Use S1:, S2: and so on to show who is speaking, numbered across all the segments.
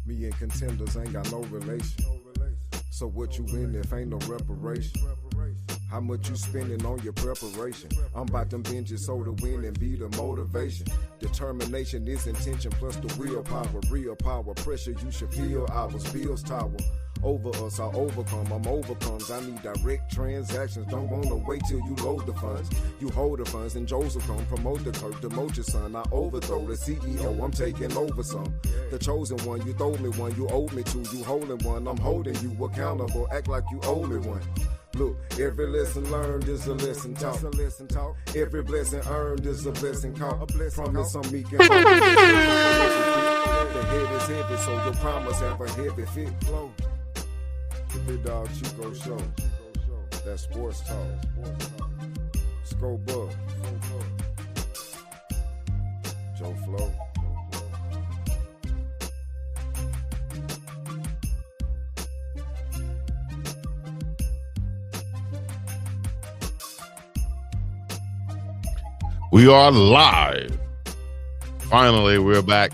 S1: Me and contenders ain't got no relation. So what you in if ain't no reparation? How much you spending on your preparation? I'm about them binges so to win and be the motivation. Determination is intention plus the willpower. Real power, pressure you should feel ours. Bills tower. Over us, I overcome, I'm overcomes. I need direct transactions. Don't wanna wait till you load the funds. You hold the funds and Joseph come promote the clerk, demote your son. I overthrow the CEO, I'm taking over some. The chosen one, you throw me one, you owe me two. You holding one, I'm holding you accountable. Act like you owe me one. Look, every lesson learned is a lesson taught. Every blessing earned is a blessing caught. Promise I'm meek and humble. The head is heavy, so your promise have a heavy fit flow. The Big Dog Chico Show. That sports talk. Scope Bug. Joe Flo.
S2: We are live. Finally, we're back.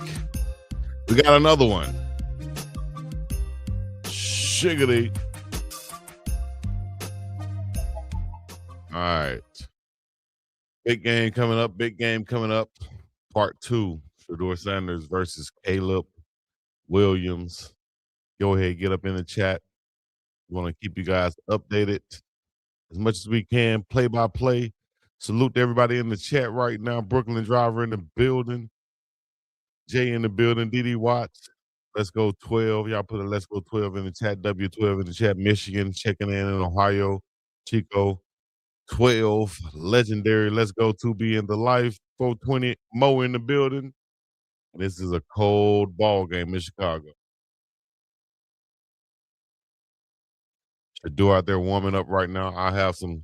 S2: We got another one. Shiggity. All right. Big game coming up. Big game coming up. Part 2. Shedeur Sanders versus Caleb Williams. Go ahead, get up in the chat. We want to keep you guys updated as much as we can, play by play. Salute to everybody in the chat right now. Brooklyn Driver in the building. Jay in the building. DD Watts. Let's go 12. Y'all put a let's go 12 in the chat. W12 in the chat. Michigan checking in Ohio. Chico 12. Legendary. Let's go 2B in the life. 420. Mo in the building. And this is a cold ball game in Chicago. Shedeur out there warming up right now. I have some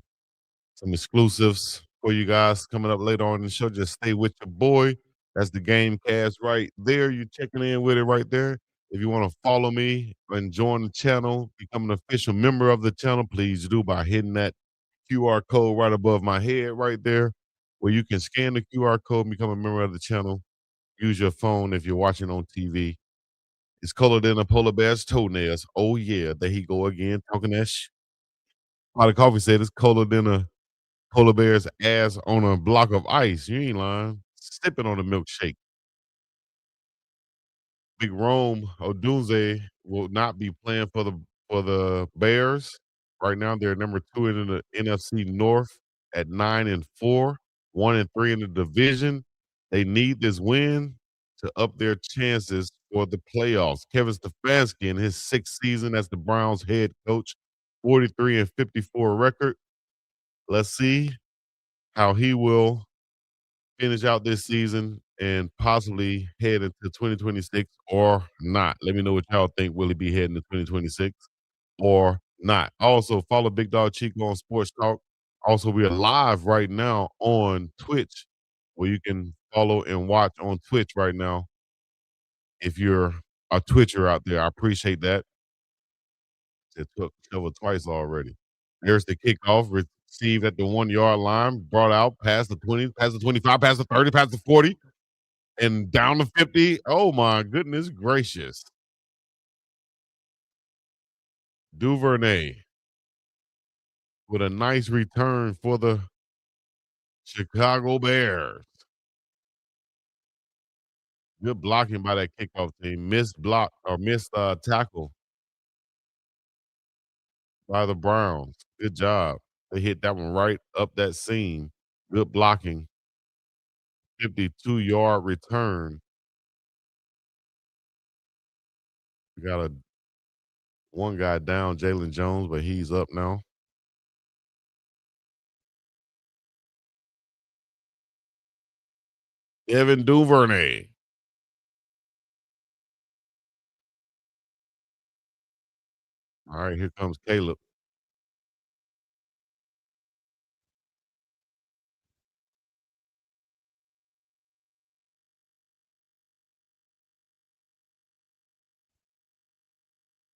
S2: exclusives for you guys coming up later on in the show. Just stay with your boy. That's the game cast right there. You're checking in with it right there. If you want to follow me and join the channel, become an official member of the channel, please do by hitting that QR code right above my head right there, where you can scan the QR code and become a member of the channel. Use your phone if you're watching on TV. It's colored in a polar bear's toenails. Oh, yeah. There he go again, talking that shit. Pot of Coffee said it's colored in a polar bear's ass on a block of ice. You ain't lying. Sipping on a milkshake. Big Rome Odunze will not be playing for the Bears. Right now, they're number 2 in the NFC North at 9-4, 1-3 in the division. They need this win to up their chances for the playoffs. Kevin Stefanski in his 6th season as the Browns head coach, 43-54 record. Let's see how he will finish out this season and possibly head into 2026 or not. Let me know what y'all think. Will he be heading to 2026 or not? Also, follow Big Dog Chico on Sports Talk. Also, we are live right now on Twitch, where you can follow and watch on Twitch right now. If you're a Twitcher out there, I appreciate that. It took cover twice already. There's the kickoff. Received at the 1-yard line, brought out past the 20, past the 25, past the 30, past the 40, and down the 50. Oh my goodness gracious. Duvernay with a nice return for the Chicago Bears. Good blocking by that kickoff team. Missed block or missed tackle by the Browns. Good job. They hit that one right up that seam. Good blocking. 52-yard return. We got one guy down, Jalen Jones, but he's up now. Evan Duvernay. All right, here comes Caleb.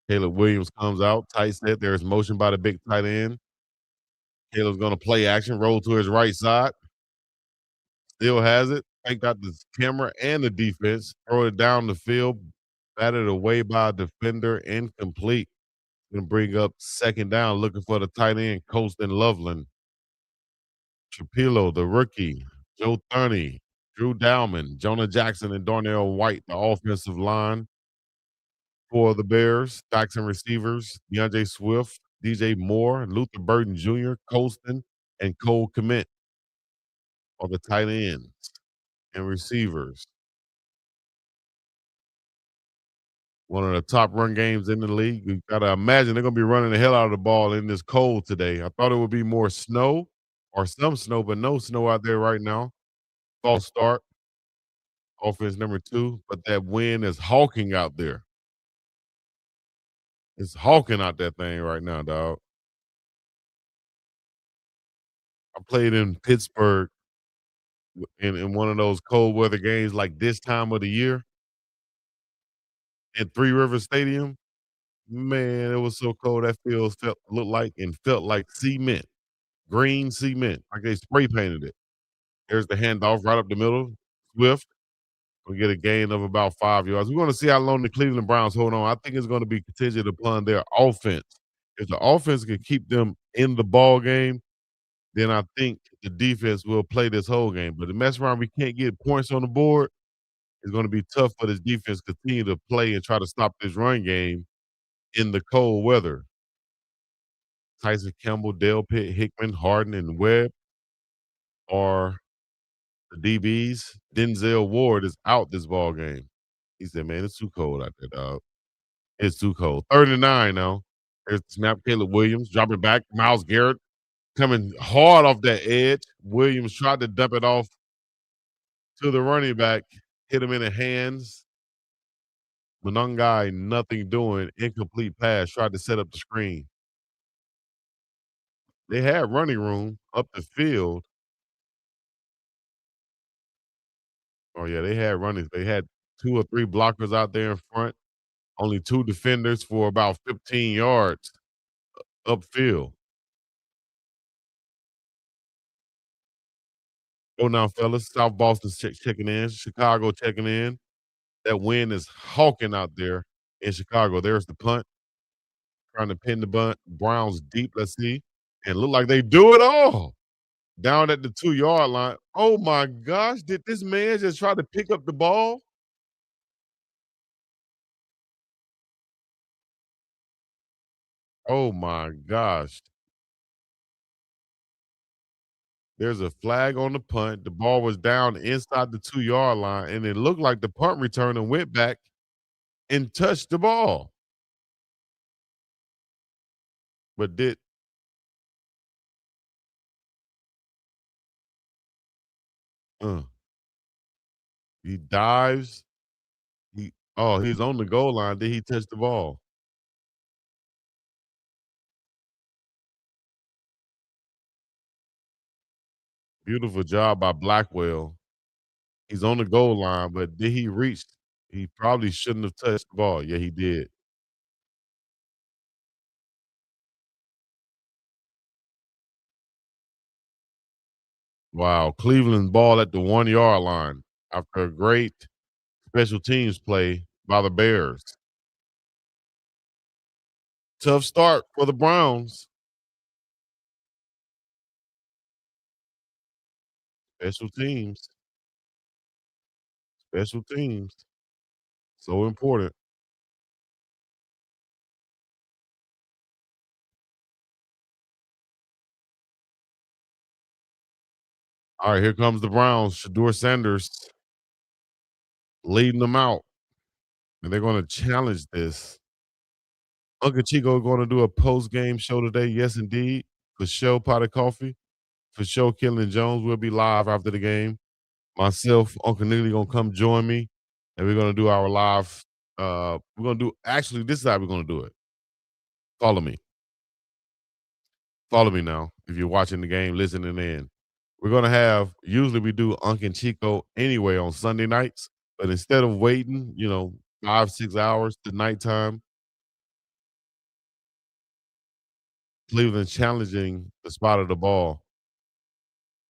S2: Caleb Williams comes out, tight set. There's motion by the big tight end. Caleb's going to play action, roll to his right side. Still has it. Faked out the camera and the defense. Throw it down the field. Batted away by a defender, incomplete. Gonna bring up second down, looking for the tight end, Colston Loveland. Trapilo, the rookie, Joe Thurney, Drew Dowman, Jonah Jackson, and Darnell White, the offensive line for the Bears. Stacks and receivers, DeAndre Swift, DJ Moore, Luther Burton Jr., Colston, and Cole Kmet are the tight ends and receivers. One of the top run games in the league. You gotta imagine they're gonna be running the hell out of the ball in this cold today. I thought it would be more snow or some snow, but no snow out there right now. False start, offense number 2, but that wind is hawking out there. It's hawking out that thing right now, dog. I played in Pittsburgh in one of those cold weather games like this time of the year at Three River Stadium. Man, it was so cold that field looked like and felt like cement, green cement, like they spray painted it. There's the handoff right up the middle. Swift will get a gain of about 5 yards. We're gonna see how long the Cleveland Browns hold on. I think it's gonna be contingent upon their offense. If the offense can keep them in the ball game, then I think the defense will play this whole game. But the mess around, we can't get points on the board. It's gonna be tough for this defense to continue to play and try to stop this run game in the cold weather. Tyson Campbell, Dale Pitt, Hickman, Harden, and Webb are the DBs. Denzel Ward is out this ball game. He said, "Man, it's too cold out there, dog. It's too cold." 39 now. There's the snap. Caleb Williams dropping back. Myles Garrett coming hard off that edge. Williams tried to dump it off to the running back, hit him in the hands. Monongai, nothing doing. Incomplete pass. Tried to set up the screen. They had running room up the field. Oh, yeah, they had running. They had 2 or 3 blockers out there in front. Only 2 defenders for about 15 yards upfield. Go now, fellas. South Boston's checking in. Chicago checking in. That wind is hawking out there in Chicago. There's the punt. Trying to pin the bunt. Browns deep. Let's see. And look like they do it all. Down at the 2-yard line. Oh my gosh. Did this man just try to pick up the ball? Oh my gosh. There's a flag on the punt. The ball was down inside the 2-yard line, and it looked like the punt returner went back and touched the ball. But uh, he dives. He's on the goal line. Did he touch the ball? Beautiful job by Blackwell. He's on the goal line, but did he reach? He probably shouldn't have touched the ball. Yeah, he did. Wow. Cleveland ball at the 1-yard line after a great special teams play by the Bears. Tough start for the Browns. Special teams. Special teams. So important. All right, here comes the Browns. Shedeur Sanders leading them out, and they're going to challenge this. Uncle Chico going to do a post-game show today. Yes, indeed. For show Pot of Coffee. For show Killing Jones will be live after the game. Myself, Uncle Neely gonna come join me, and we're gonna do our live. We're gonna do actually. This is how we're gonna do it. Follow me. Follow me now. If you're watching the game, listening in, we're gonna have. Usually we do Uncle and Chico anyway on Sunday nights, but instead of waiting, 5-6 hours to nighttime, Cleveland challenging the spot of the ball.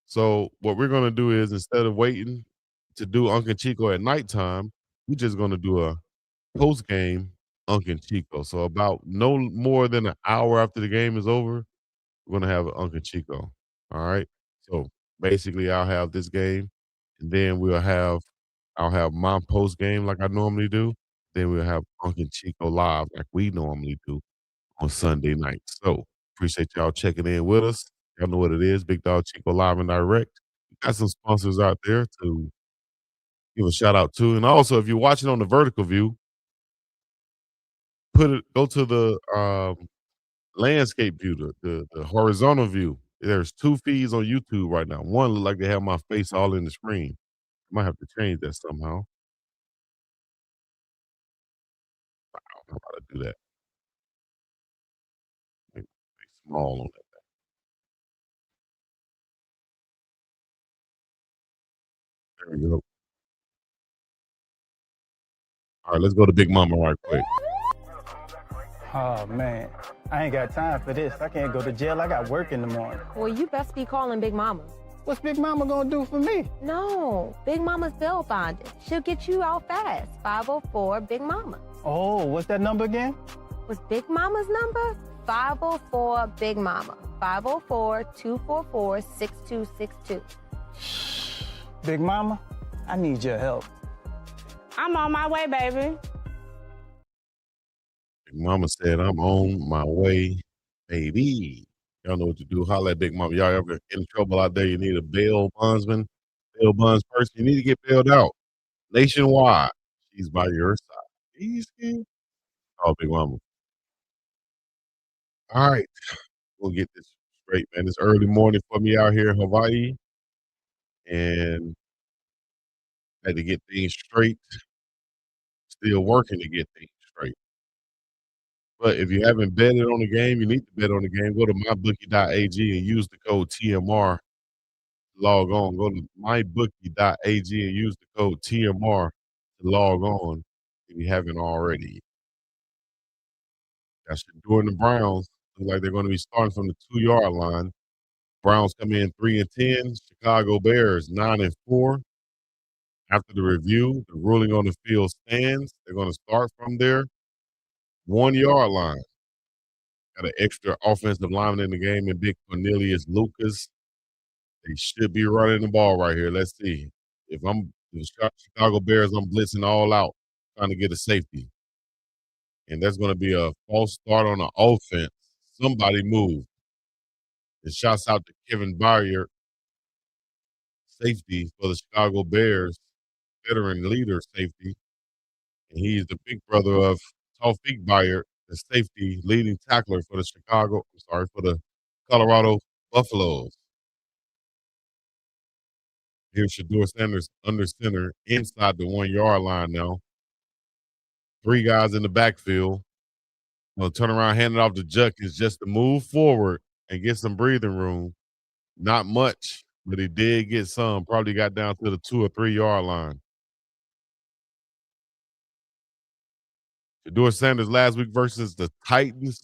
S2: So what we're gonna do is instead of waiting to do Uncle Chico at nighttime, we're just gonna do a post game Uncle Chico. So about no more than an hour after the game is over, we're gonna have Uncle Chico. All right. So basically, I'll have this game, and then I'll have my post game like I normally do. Then we'll have Uncle Chico live like we normally do on Sunday night. So appreciate y'all checking in with us. Y'all know what it is. Big Dog Chico live and direct. We got some sponsors out there to give a shout out to. And also, if you're watching on the vertical view, go to the landscape view, the horizontal view. There's two feeds on YouTube right now. One look like they have my face all in the screen. Might have to change that somehow. I don't know how to do that. Make small on that. There we go. All right, let's go to Big Mama right quick.
S3: Oh man, I ain't got time for this. I can't go to jail. I got work in the morning.
S4: Well, you best be calling Big Mama.
S3: What's Big Mama gonna do for me?
S4: No, Big Mama's bail bonded. She'll get you out fast. 504 Big Mama.
S3: Oh, what's that number again?
S4: Was Big Mama's number? 504 Big Mama. 504-244-6262.
S3: Big Mama, I need your help.
S5: I'm on my way, baby.
S2: Big Mama said, I'm on my way, baby. Y'all know what to do. Holla at Big Mama. Y'all ever in trouble out there? You need a bail bondsman, bail bonds person. You need to get bailed out nationwide. She's by your side. Easy. Oh, Big Mama. All right. We'll get this straight, man. It's early morning for me out here in Hawaii. And had to get things straight. Still working to get things straight. But if you haven't betted on the game, you need to bet on the game. Go to mybookie.ag and use the code TMR. Log on. Go to mybookie.ag and use the code TMR to log on if you haven't already. Got Shedeur and the Browns. Look like they're going to be starting from the 2-yard line. Browns come in 3-10. Chicago Bears 9-4. After the review, the ruling on the field stands. They're going to start from their 1-yard line. Got an extra offensive lineman in the game in Big Cornelius Lucas. They should be running the ball right here. Let's see. If I'm the Chicago Bears, I'm blitzing all out, trying to get a safety. And that's going to be a false start on the offense. Somebody move. And shouts out to Kevin Byard, safety for the Chicago Bears, veteran leader safety. And he's the big brother of Taufik Byard, the safety leading tackler for the for the Colorado Buffaloes. Here's Shedeur Sanders under center inside the 1-yard line now. 3 guys in the backfield. Gonna turn around, hand it off to Judkins just to move forward and get some breathing room. Not much, but he did get some. Probably got down to the 2 or 3-yard line. Shedeur Sanders last week versus the Titans,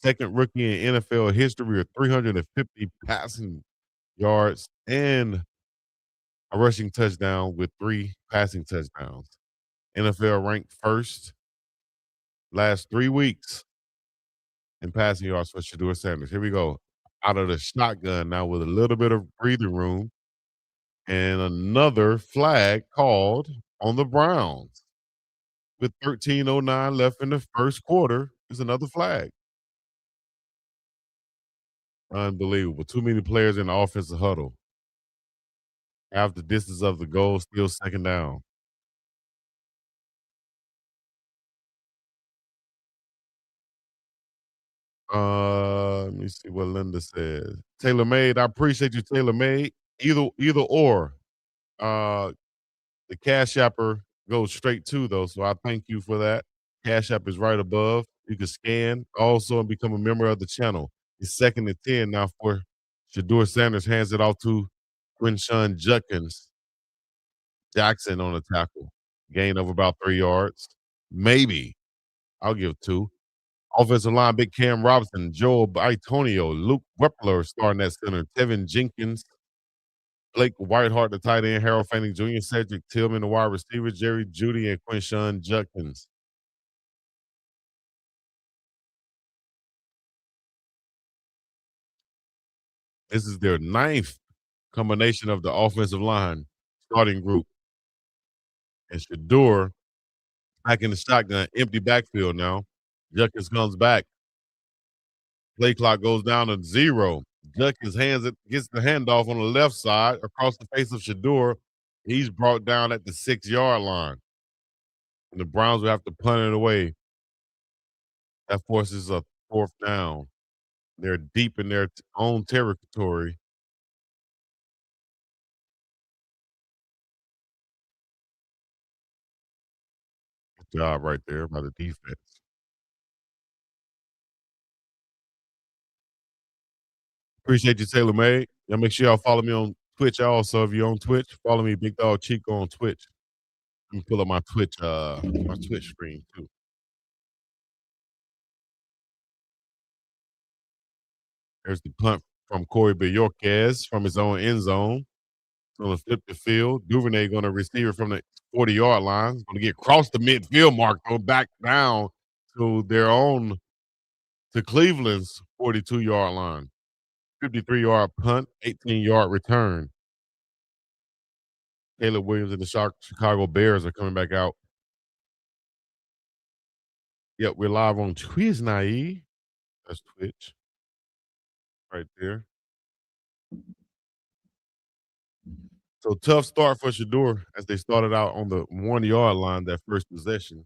S2: second rookie in NFL history with 350 passing yards and a rushing touchdown with 3 passing touchdowns. NFL ranked first last 3 weeks in passing yards for Shedeur Sanders. Here we go. Out of the shotgun now with a little bit of breathing room. And another flag called on the Browns. With 13:09 left in the first quarter, is another flag. Unbelievable. Too many players in the offensive huddle. Half the distance of the goal, still second down. Let me see what Linda says. Taylor Made, I appreciate you, Taylor Made. Either or. The Cash Apper goes straight to though, so I thank you for that. Cash App is right above. You can scan also and become a member of the channel. It's 2nd and 10 now for Shedeur Sanders. Hands it off to Quinshawn Jackson on the tackle. Gain of about 3 yards. Maybe. I'll give 2. Offensive line, Big Cam Robinson, Joel Bitonio, Luke Wepler starting at center, Tevin Jenkins, Blake Whiteheart, the tight end, Harold Fanning Jr., Cedric Tillman, the wide receiver, Jerry Judy, and Quinshawn Judkins. This is their ninth combination of the offensive line starting group. And Shedeur back in the shotgun, empty backfield now. Judkins comes back. Play clock goes down to 0. Judkins gets the handoff on the left side across the face of Shedeur. He's brought down at the 6-yard line. And the Browns will have to punt it away. That forces a 4th down. They're deep in their own territory. Good job right there by the defense. Appreciate you, Taylor May. Y'all make sure y'all follow me on Twitch. Also, if you're on Twitch, follow me, Big Dog Chico, on Twitch. Let me pull up my Twitch screen too. There's the punt from Corey Bajorquez from his own end zone. Going to flip the field. Duvernay going to receive it from the 40-yard line. Going to get across the midfield mark, go back down to Cleveland's 42-yard line. 53-yard punt, 18-yard return. Caleb Williams and the Chicago Bears are coming back out. Yep, we're live on Twiznai. That's Twitch. Right there. So tough start for Shedeur as they started out on the 1-yard line that first possession.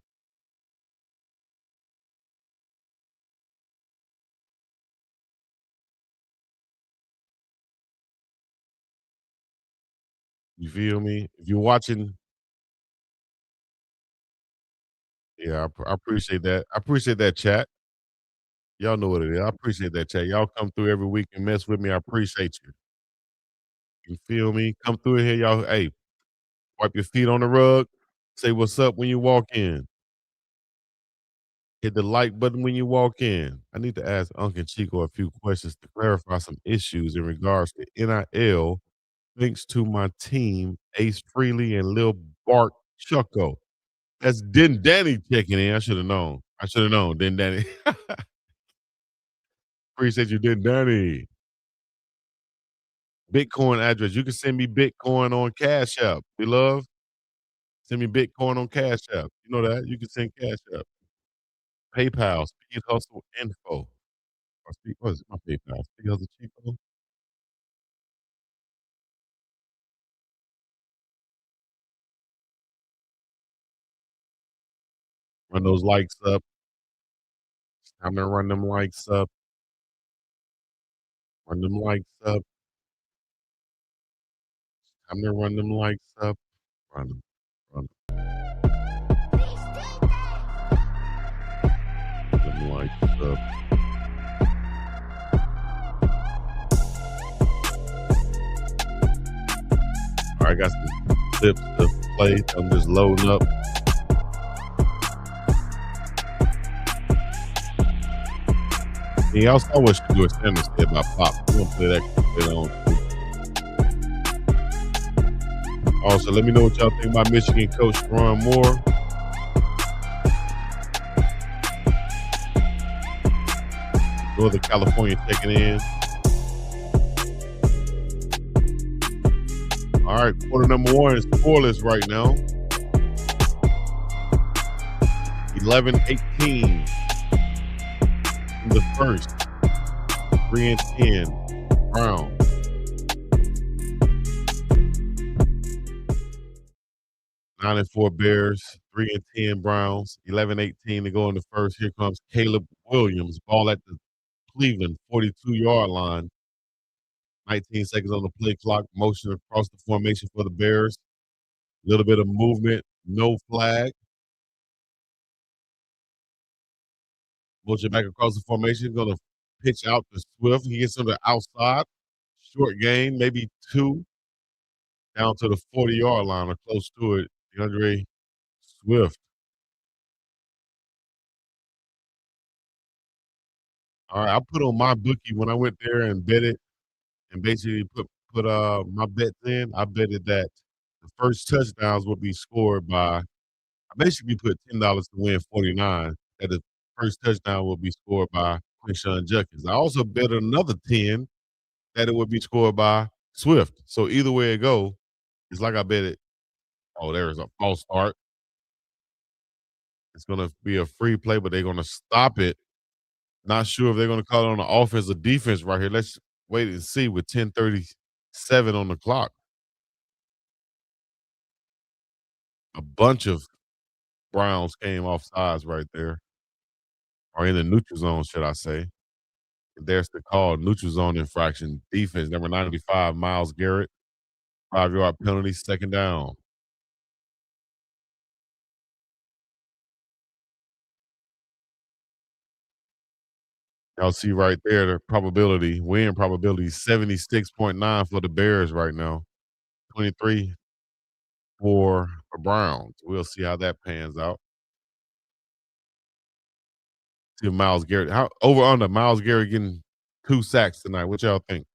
S2: You feel me? If you're watching, yeah, I appreciate that. I appreciate that, chat. Y'all know what it is. I appreciate that, chat. Y'all come through every week and mess with me. I appreciate you. You feel me? Come through here, y'all. Hey, wipe your feet on the rug. Say what's up when you walk in. Hit the like button when you walk in. I need to ask Uncle Chico a few questions to clarify some issues in regards to NIL. Thanks to my team, Ace Freely and Lil Bart Chucko. That's Den Danny checking in. I should have known. Den Danny. Appreciate you, Den Danny. Bitcoin address. You can send me Bitcoin on Cash App. We love. Send me Bitcoin on Cash App. You know that. You can send Cash App. PayPal, Speed Hustle Info. What is it? My PayPal? Speed Hustle Chico. Run those likes up. I'm gonna run them likes up. Run them likes up. I'm gonna run them likes up. Run them. Run them likes up. All right, I got some clips to play. I'm just loading up. And y'all saw what Shedeur Sanders said about Pop. We're gonna play that later on. Also, let me know what y'all think about Michigan coach Ron Moore. Northern California checking in. All right, quarter number 1 is scoreless right now. 11-18 in the first. 3-10 Brown. 9-4 Bears, 3-10 Browns, 11-18 to go in the first. Here comes Caleb Williams, ball at the Cleveland 42-yard line. 19 seconds on the play clock, motion across the formation for the Bears. A little bit of movement, no flag. Motion back across the formation, going to pitch out to Swift. He gets on the outside. Short gain, maybe 2. Down to the 40-yard line or close to it. DeAndre Swift. All right, I put on my bookie when I went there and bet it and basically put my bets in. I betted that the first touchdowns would be scored by, I basically put $10 to win 49, that the first touchdown will be scored by Quinshawn Judkins. I also bet another 10 that it would be scored by Swift. So either way it go, it's like I bet it. Oh, there's a false start. It's gonna be a free play, but they're gonna stop it. Not sure if they're gonna call it on the offense or defense right here. Let's wait and see with 10:37 on the clock. A bunch of Browns came off sides right there, or in the neutral zone, should I say. There's the call, neutral zone infraction. Defense, number 95, Myles Garrett. 5-yard penalty, second down. Y'all see right there the probability, win probability, 76.9 for the Bears right now. 23 for the Browns. We'll see how that pans out. See Myles Garrett. How over under Myles Garrett getting 2 sacks tonight. What y'all think?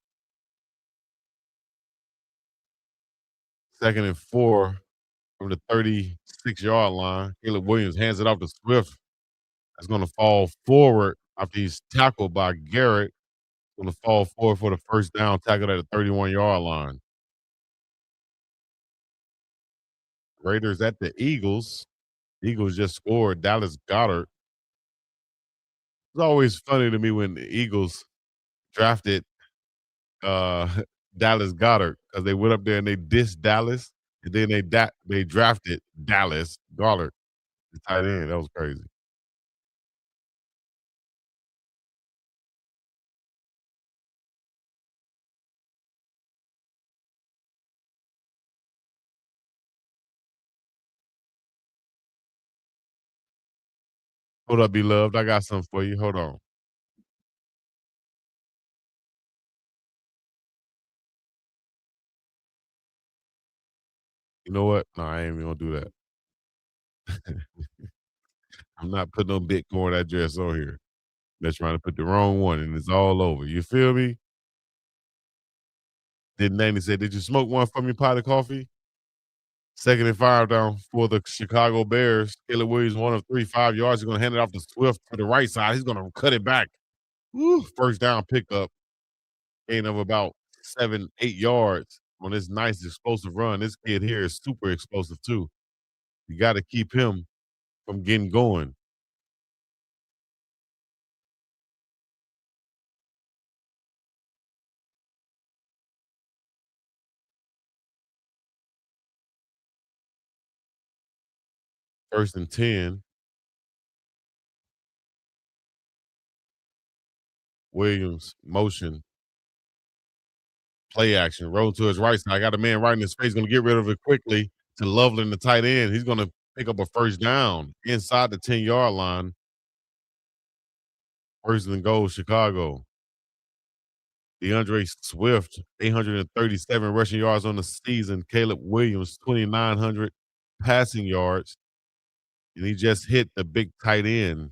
S2: 2nd and 4 from the 36-yard line. Caleb Williams hands it off to Swift. That's going to fall forward after he's tackled by Garrett. Going to fall forward for the first down, tackled at the 31-yard line. Raiders at the Eagles. Eagles just scored. Dallas Goedert. It's always funny to me when the Eagles drafted uh, Dallas Goedert because they went up there and they dissed Dallas, and then they drafted Dallas Goedert, the tight end. That was crazy. Hold up, beloved. I got something for you. Hold on. You know what? No, I ain't even gonna do that. I'm not putting no Bitcoin address on here. They're trying to put the wrong one, and it's all over. You feel me? Then Nanny said, "Did you smoke one from your pot of coffee?" 2nd and 5 down for the Chicago Bears. Caleb Williams, 1 of 3, 5 yards. He's going to hand it off to Swift to the right side. He's going to cut it back. Woo, first down pickup. Gain of about 7, 8 yards on this nice explosive run. This kid here is super explosive too. You got to keep him from getting going. First and 10. Williams, motion, play action, roll to his right side. I got a man right in his face, going to get rid of it quickly to Loveland, the tight end. He's going to pick up a first down inside the 10-yard line. First and goal, Chicago. DeAndre Swift, 837 rushing yards on the season. Caleb Williams, 2,900 passing yards. And he just hit the big tight end.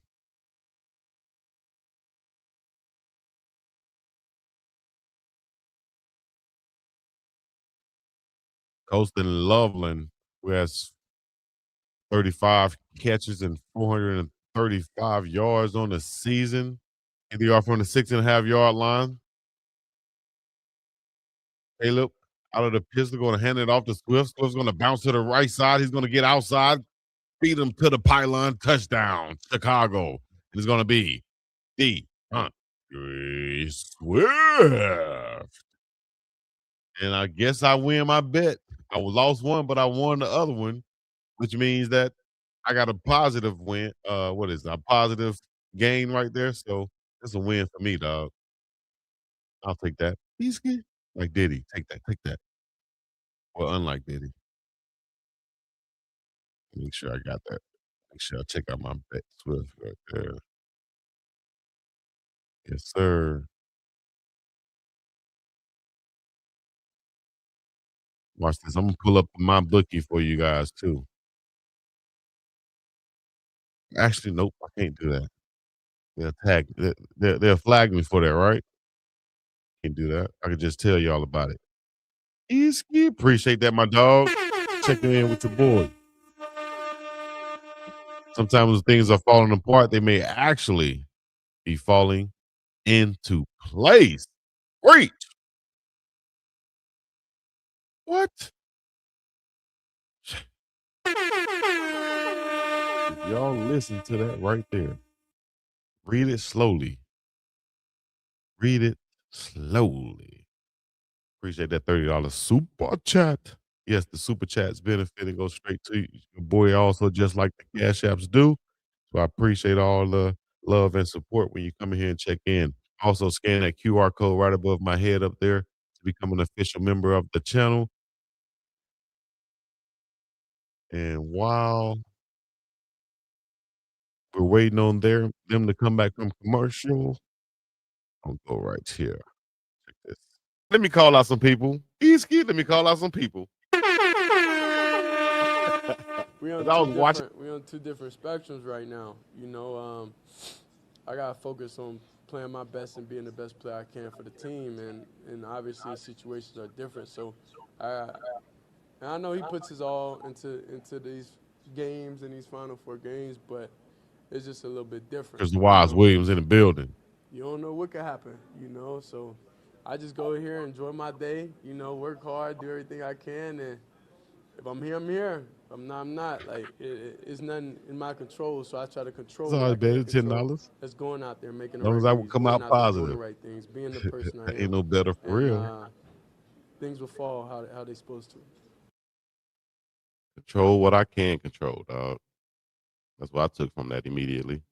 S2: Colston Loveland, who has 35 catches and 435 yards on the season. And they are from the 6.5-yard line. Caleb out of the pistol, going to hand it off to Swift. Swift's going to bounce to the right side. He's going to get outside, feed him to the pylon, touchdown, Chicago. And it's going to be DeAndre Swift. And I guess I win my bet. I lost one, but I won the other one, which means that I got a positive win. What is that? A positive gain right there. So it's a win for me, dog. I'll take that. He's good. Like Diddy. Take that. Take that. Well, unlike Diddy. Make sure I got that. Make sure I check out my bet Swift right there. Yes, sir. Watch this. I'm gonna pull up my bookie for you guys too. Actually, nope, I can't do that. They'll flag me for that, right? Can't do that. I can just tell you all about it. Easy. Appreciate that, my dog. Checking in with your boy. Sometimes when things are falling apart, they may actually be falling into place. Preach. What? Y'all listen to that right there. Read it slowly. Read it slowly. Appreciate that $30 super chat. Yes, the super chats benefit and go straight to you. Your boy also just like the Cash Apps do. So I appreciate all the love and support when you come in here and check in. Also scan that QR code right above my head up there to become an official member of the channel. And while we're waiting on them to come back from commercial, I'll go right here. Check this. Let me call out some people. Let me call out some people.
S6: We on
S2: 'Cause I was watching.
S6: we on two different spectrums right now. You know, I gotta focus on playing my best and being the best player I can for the team, and obviously situations are different. So, I and I know he puts his all into these games and these Final Four games, but it's just a little bit different.
S2: There's Wise Williams in the building.
S6: You don't know what could happen, you know. So, I just go here, enjoy my day, you know, work hard, do everything I can, and if I'm here, I'm here. If I'm not, I'm not. Like, it's nothing in my control, so I try to control
S2: It's
S6: what
S2: all
S6: I
S2: right, baby.
S6: can control.
S2: $10.
S6: That's going out there, making
S2: As
S6: the
S2: long
S6: right
S2: as I will
S6: reads,
S2: come
S6: going
S2: out
S6: out there, doing the
S2: positive.
S6: right things, being the person I am.
S2: Ain't no better for
S6: and,
S2: real.
S6: Things will fall how they supposed to.
S2: Control what I can control, dog. That's what I took from that immediately.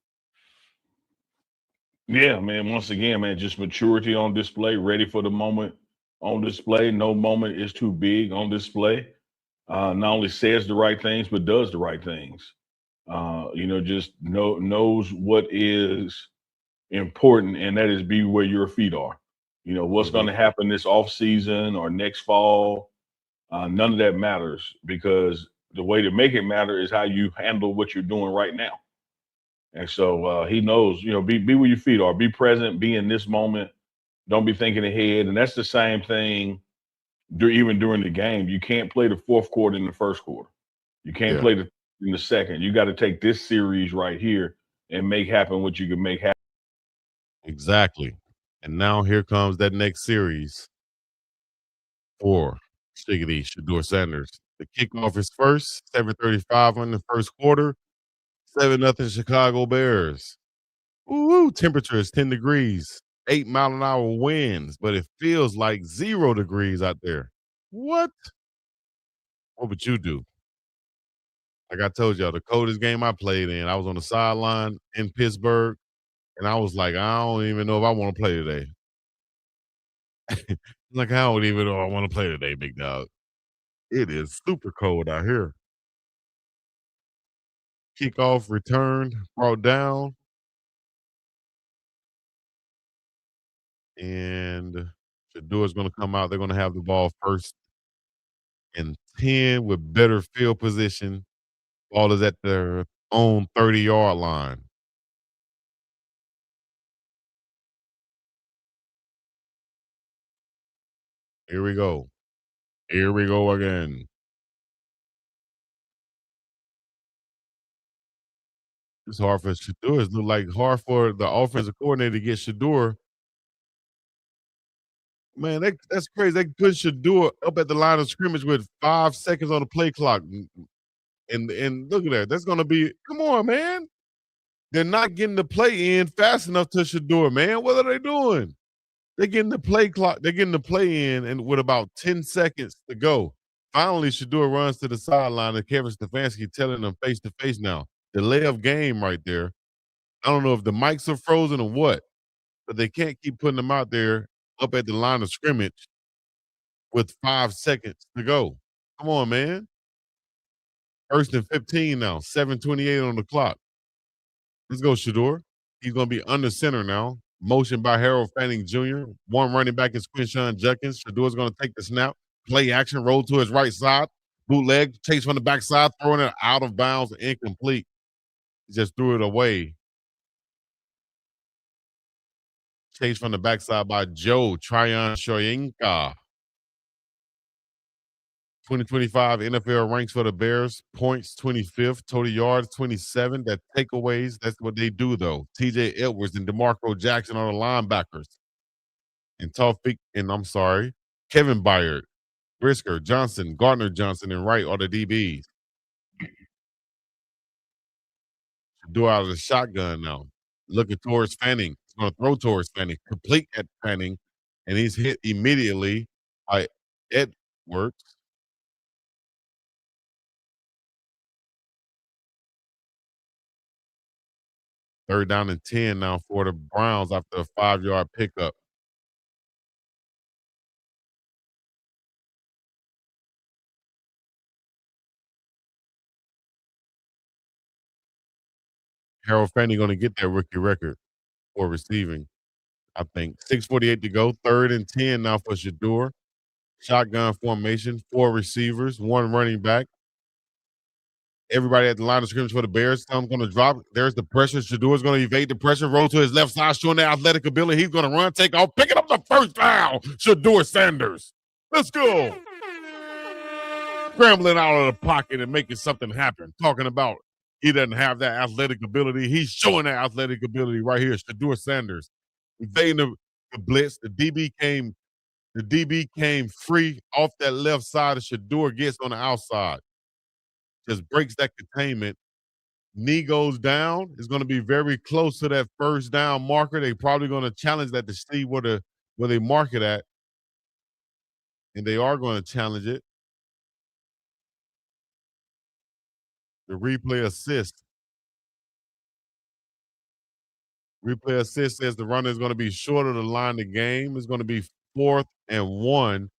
S7: Yeah, man. Once again, man, just maturity on display, ready for the moment on display. No moment is too big on display. Not only says the right things, but does the right things. Just knows what is important, and that is be where your feet are. You know, what's going
S2: Mhm.
S7: to happen this off season or next fall, none of that matters because the way to make it matter is how you handle what you're doing right now. And so he knows, be where your feet are, be present, be in this moment. Don't be thinking ahead. And that's the same thing even during the game. You can't play the fourth quarter in the first quarter. You can't
S2: Yeah,
S7: play in the second. You got to take this series right here and make happen what you can make happen.
S2: exactly. And now here comes that next series for Shiggity Shedeur Sanders. The kickoff is first, 7:35 in the first quarter, 7-0 Chicago Bears. Ooh, temperature is 10 degrees, 8-mile-an-hour winds, but it feels like 0 degrees out there. What? What would you do? Like I told y'all, the coldest game I played in, I was on the sideline in Pittsburgh, and I was like, I don't even know if I want to play today. Like, I don't even know if I want to play today, big dog. It is super cold out here. Kickoff returned, brought down, and Shadeur's going to come out. They're going to have the ball first and 10 with better field position. Ball is at their own 30-yard line. Here we go. Here we go again. It's hard for Shedeur. It look like hard for the offensive coordinator to get Shedeur. Man, that's crazy. They put Shedeur up at the line of scrimmage with 5 seconds on the play clock. And look at that. That's gonna be come on, man. They're not getting the play in fast enough to Shedeur, man. What are they doing? They're getting the play clock, they're getting the play in and with about 10 seconds to go. Finally, Shedeur runs to the sideline and Kevin Stefanski telling them face to face now. Delay of game right there. I don't know if the mics are frozen or what, but they can't keep putting them out there up at the line of scrimmage with 5 seconds to go. Come on, man. First and 15 now, 7:28 on the clock. Let's go, Shedeur. He's going to be under center now. Motion by Harold Fanning Jr. One running back is Quinshawn Judkins. Shedeur's going to take the snap. Play action, roll to his right side. Bootleg, chase from the backside, throwing it out of bounds, incomplete. He just threw it away. Chase from the backside by Joe Tryon Shoyinka. 2025 NFL ranks for the Bears. Points 25th, total yards 27. That takeaways, that's what they do though. TJ Edwards and DeMarco Jackson are the linebackers. And Kevin Byard Brisker, Johnson, Gardner Johnson, and Wright are the DBs. Shedeur out of the shotgun now. Looking towards Fanning. He's going to throw towards Fanning. Complete at Fanning. And he's hit immediately by Edwards. Third down and 10 now for the Browns after a 5-yard pickup. Harold Fanning going to get that rookie record for receiving, I think. 6:48 to go. Third and 10 now for Shedeur. Shotgun formation, 4 receivers, 1 running back. Everybody at the line of scrimmage for the Bears. Some going to drop. There's the pressure. Shadeur's going to evade the pressure, roll to his left side, showing the athletic ability. He's going to run, take off, picking up the first down. Shedeur Sanders. Let's go. Scrambling out of the pocket and making something happen. Talking about he doesn't have that athletic ability. He's showing that athletic ability right here. Shedeur Sanders. Evading the blitz. The DB came free off that left side. Shedeur gets on the outside. Just breaks that containment. Knee goes down. It's going to be very close to that first down marker. They're probably going to challenge that to see where they mark it at. And they are going to challenge it. The replay assist. Replay assist says the runner is going to be short of the line of game. It's going to be 4th and 1.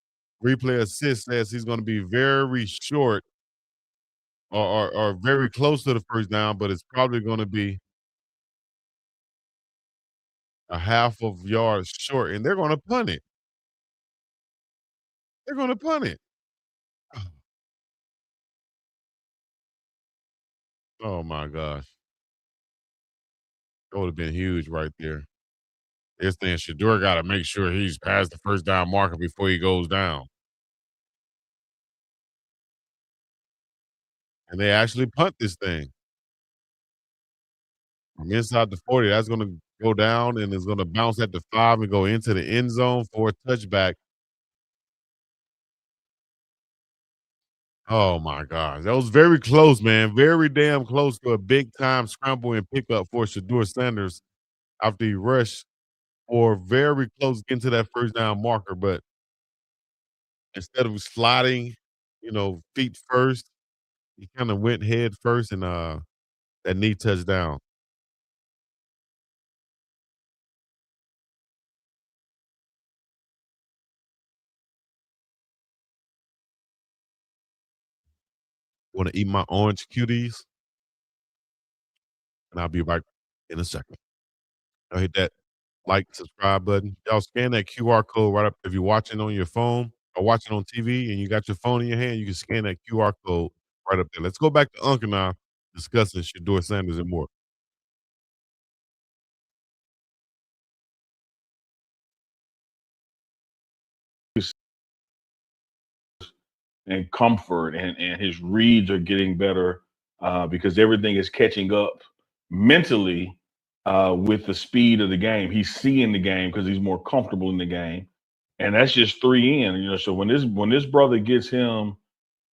S2: Replay assist says he's going to be very short or very close to the first down, but it's probably going to be a half of yard short, and they're going to punt it. They're going to punt it. Oh, my gosh. That would have been huge right there. They're saying Shedeur got to make sure he's past the first down marker before he goes down. And they actually punt this thing. From inside the 40, that's going to go down and it's going to bounce at the 5 and go into the end zone for a touchback. Oh, my gosh. That was very close, man. Very damn close to a big-time scramble and pickup for Shedeur Sanders after he rushed or very close getting to that first down marker. But instead of sliding, feet first, he kind of went head first and that knee touchdown. Want to eat my orange cuties? And I'll be back in a second. I'll hit that like, subscribe button. Y'all scan that QR code right up. If you're watching on your phone or watching on TV and you got your phone in your hand, you can scan that QR code right up there. Let's go back to Uncle now discussing Shedeur Sanders and more.
S7: And comfort and his reads are getting better because everything is catching up mentally with the speed of the game. He's seeing the game because he's more comfortable in the game, and that's just 3 in. So when this brother gets him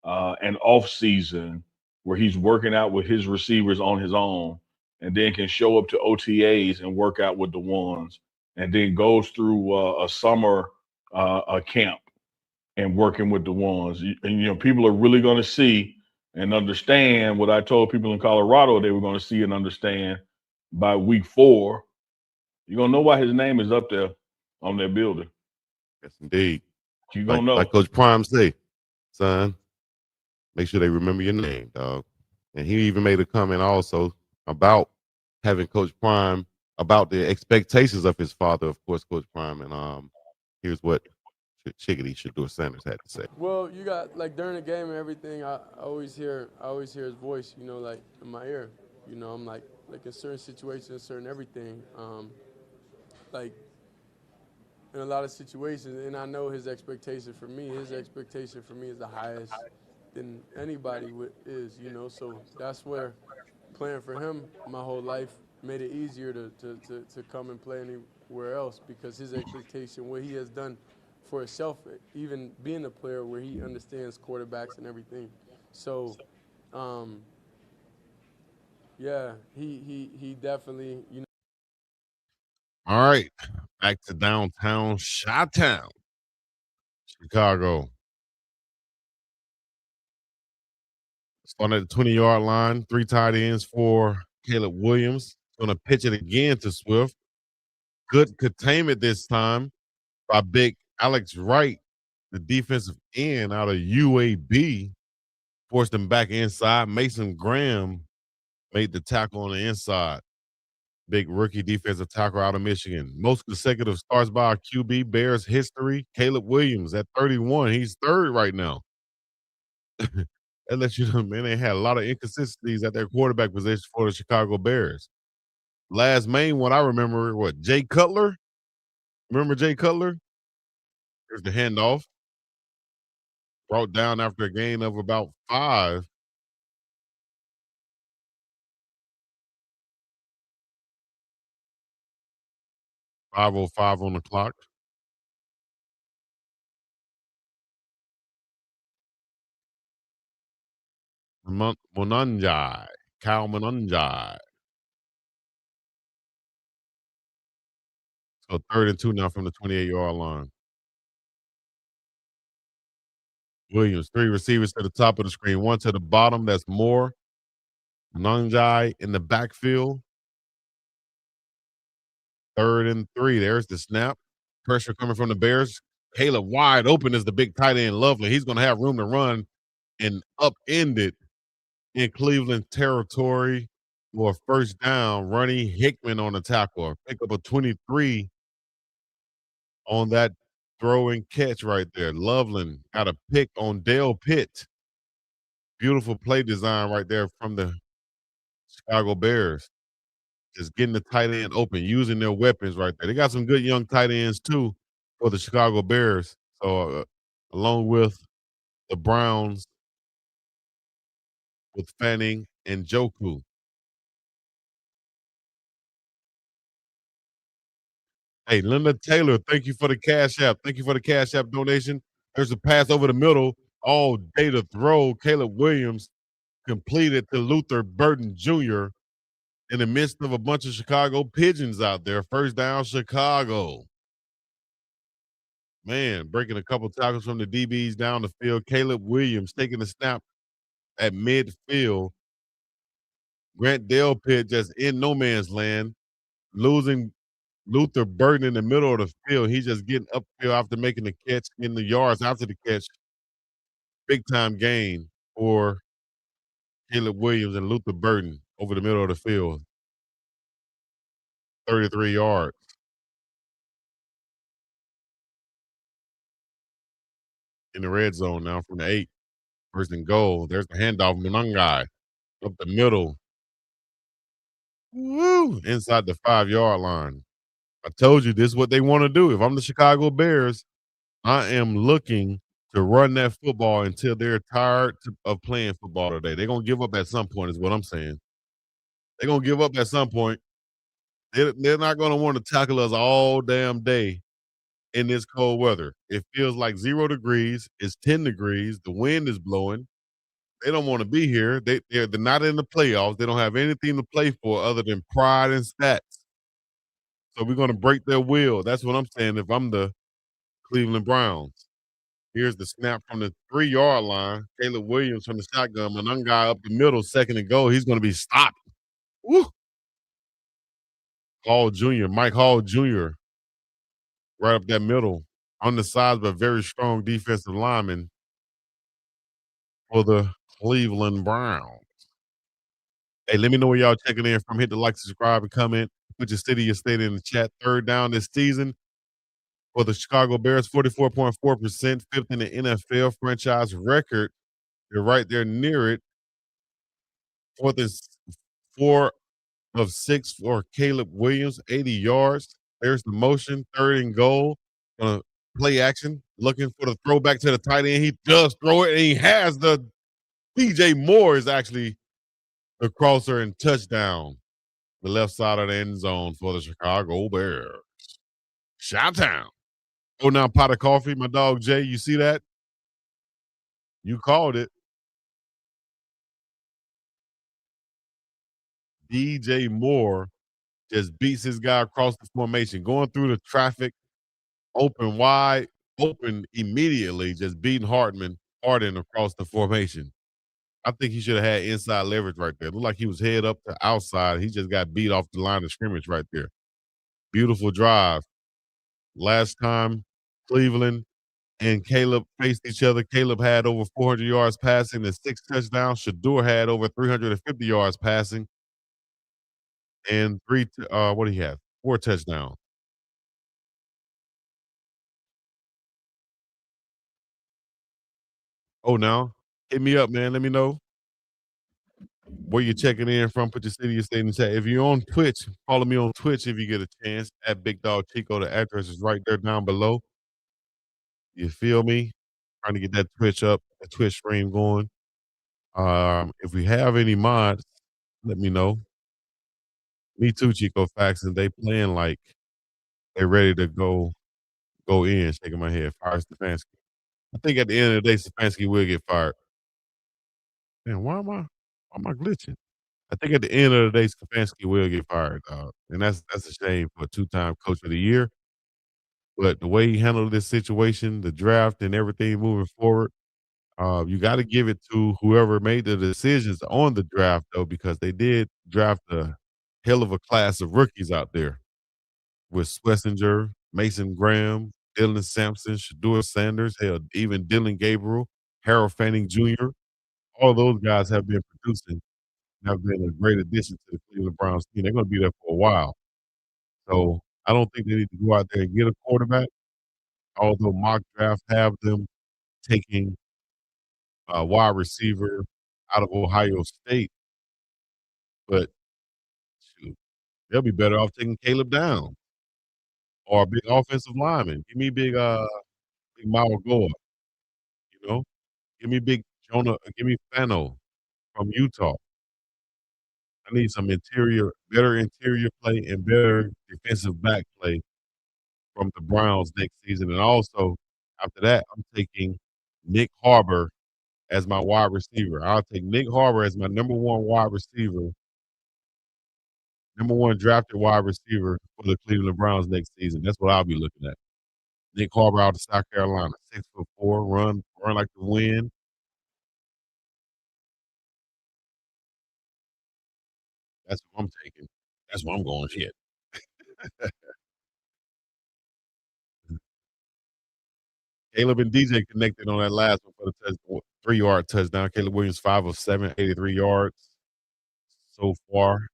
S7: an off season where he's working out with his receivers on his own, and then can show up to OTAs and work out with the ones, and then goes through a summer a camp and working with the ones. And people are really going to see and understand what I told people in Colorado they were going to see and understand by week 4. You're going to know why his name is up there on that building.
S2: Yes, indeed.
S7: You're going to know.
S2: Like Coach Prime say, son, make sure they remember your name, dog. And he even made a comment also about having Coach Prime, about the expectations of his father, of course, Coach Prime. And here's what Chickadee Shedeur Sanders had to say.
S6: Well, you got during the game and everything, I always hear his voice, like in my ear. I'm like in certain situations, certain everything. In a lot of situations, and I know his expectation for me. His expectation for me is the highest than anybody is. So that's where playing for him my whole life made it easier to come and play anywhere else because his expectation, what he has done for itself, even being a player where he understands quarterbacks and everything. So, um, yeah, he definitely, you know.
S2: All right, back to downtown Chi-Town, Chicago. Starting at the 20-yard line, 3 tight ends for Caleb Williams. Going to pitch it again to Swift. Good containment this time by big Alex Wright, the defensive end out of UAB. Forced him back inside. Mason Graham made the tackle on the inside. Big rookie defensive tackle out of Michigan. Most consecutive starts by a QB, Bears history. Caleb Williams at 31. He's third right now. That lets you know, man, they had a lot of inconsistencies at their quarterback position for the Chicago Bears. Last main one I remember, Jay Cutler? Remember Jay Cutler? Here's the handoff. Brought down after a gain of about 5. .505 on the clock. Monanjai. Kyle Monanjai. So 3rd and 2 now from the 28-yard line. Williams, 3 receivers to the top of the screen, 1 to the bottom. That's Moore. Monanjai in the backfield. 3rd and 3. There's the snap. Pressure coming from the Bears. Caleb wide open is the big tight end, Lovely. He's going to have room to run and upend it in Cleveland territory for a first down. Ronnie Hickman on the tackle. Pick up a 23 on that throw and catch right there. Loveland got a pick on Dale Pitt. Beautiful play design right there from the Chicago Bears. Just getting the tight end open, using their weapons right there. They got some good young tight ends too for the Chicago Bears. So along with the Browns with Fanning and Joku. Hey, Linda Taylor, thank you for the Cash App. Thank you for the Cash App donation. There's a pass over the middle. All day to throw. Caleb Williams completed to Luther Burton Jr. in the midst of a bunch of Chicago pigeons out there. First down, Chicago. Man, breaking a couple tackles from the DBs down the field. Caleb Williams taking the snap at midfield. Grant Delpit just in no man's land, losing Luther Burton in the middle of the field. He's just getting upfield after making the catch in the yards after the catch. Big time gain for Caleb Williams and Luther Burton over the middle of the field. 33 yards. In the red zone now from the 8. First and goal. There's the handoff. Monangai up the middle. Woo! Inside the 5-yard line. I told you this is what they want to do. If I'm the Chicago Bears, I am looking to run that football until they're tired of playing football today. They're going to give up at some point is what I'm saying. They're going to give up at some point. They're not going to want to tackle us all damn day in this cold weather. It feels like 0 degrees. It's 10 degrees. The wind is blowing. They don't want to be here. They're not in the playoffs. They don't have anything to play for other than pride and stats. So we're going to break their will. That's what I'm saying if I'm the Cleveland Browns. Here's the snap from the 3-yard line. Caleb Williams from the shotgun. Monangai up the middle, 2nd and goal. He's going to be stopped. Woo! Mike Hall Jr. right up that middle. Undersized but very strong defensive lineman for the Cleveland Browns. Hey, let me know where y'all checking in from. Hit the like, subscribe, and comment. Put your city, your state in the chat. 3rd down this season for the Chicago Bears, 44.4%, 5th in the NFL franchise record. They're right there near it. 4 of 6 for Caleb Williams, 80 yards. There's the motion, 3rd and goal. Play action, looking for the throwback to the tight end. He does throw it, and he has the DJ Moore is actually the crosser and touchdown. The left side of the end zone for the Chicago Bears. Chi-Town. Oh, now pot of coffee, my dog Jay. You see that? You called it. DJ Moore just beats his guy across the formation, going through the traffic, open wide, open immediately, just beating Harden across the formation. I think he should have had inside leverage right there. Looked like he was head up to outside. He just got beat off the line of scrimmage right there. Beautiful drive. Last time Cleveland and Caleb faced each other, Caleb had over 400 yards passing and 6 touchdowns. Shedeur had over 350 yards passing and what do he have? 4 touchdowns. Oh, now hit me up, man. Let me know where you're checking in from. Put your city, your state in the chat. If you're on Twitch, follow me on Twitch if you get a chance at Big Dog Chico. The address is right there down below. You feel me? Trying to get that Twitch up, that Twitch stream going. If we have any mods, let me know. Me too, Chico Facts, and they playing like they ready to go in, shaking my head. Fire Stefanski. I think at the end of the day, Stefanski will get fired. Man, why am I glitching? I think at the end of the day, Stefanski will get fired, and that's a shame for a two-time coach of the year. But the way he handled this situation, the draft, and everything moving forward, you got to give it to whoever made the decisions on the draft, though, because they did draft a hell of a class of rookies out there with Schlesinger, Mason Graham, Dylan Sampson, Shedeur Sanders, hell, even Dylan Gabriel, Harold Fanning Jr. All those guys have been producing, have been a great addition to the Cleveland Browns team. They're going to be there for a while. So I don't think they need to go out there and get a quarterback, although mock drafts have them taking a wide receiver out of Ohio State. But shoot, they'll be better off taking Caleb Down or a big offensive lineman. Give me big Mauro Goa, you know? Give me big Jonah, give me Fano from Utah. I need some better interior play and better defensive back play from the Browns next season. And also, after that, I'm taking Nick Harbor as my wide receiver. I'll take Nick Harbor as my number one wide receiver, number one drafted wide receiver for the Cleveland Browns next season. That's what I'll be looking at. Nick Harbor out of South Carolina, 6'4", run like the wind. That's what I'm taking. That's what I'm going. Shit. Caleb and DJ connected on that last one for the 3-yard touchdown. Caleb Williams, 5 of 7, 83 yards so far.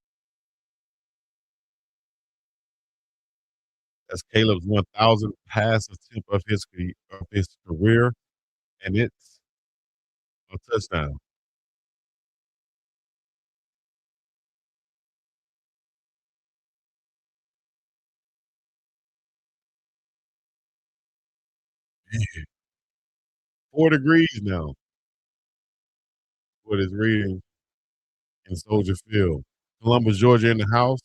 S2: That's Caleb's 1,000th pass attempt of his career, and it's a touchdown. Man, 4 degrees now. What is reading in Soldier Field. Columbus, Georgia in the house.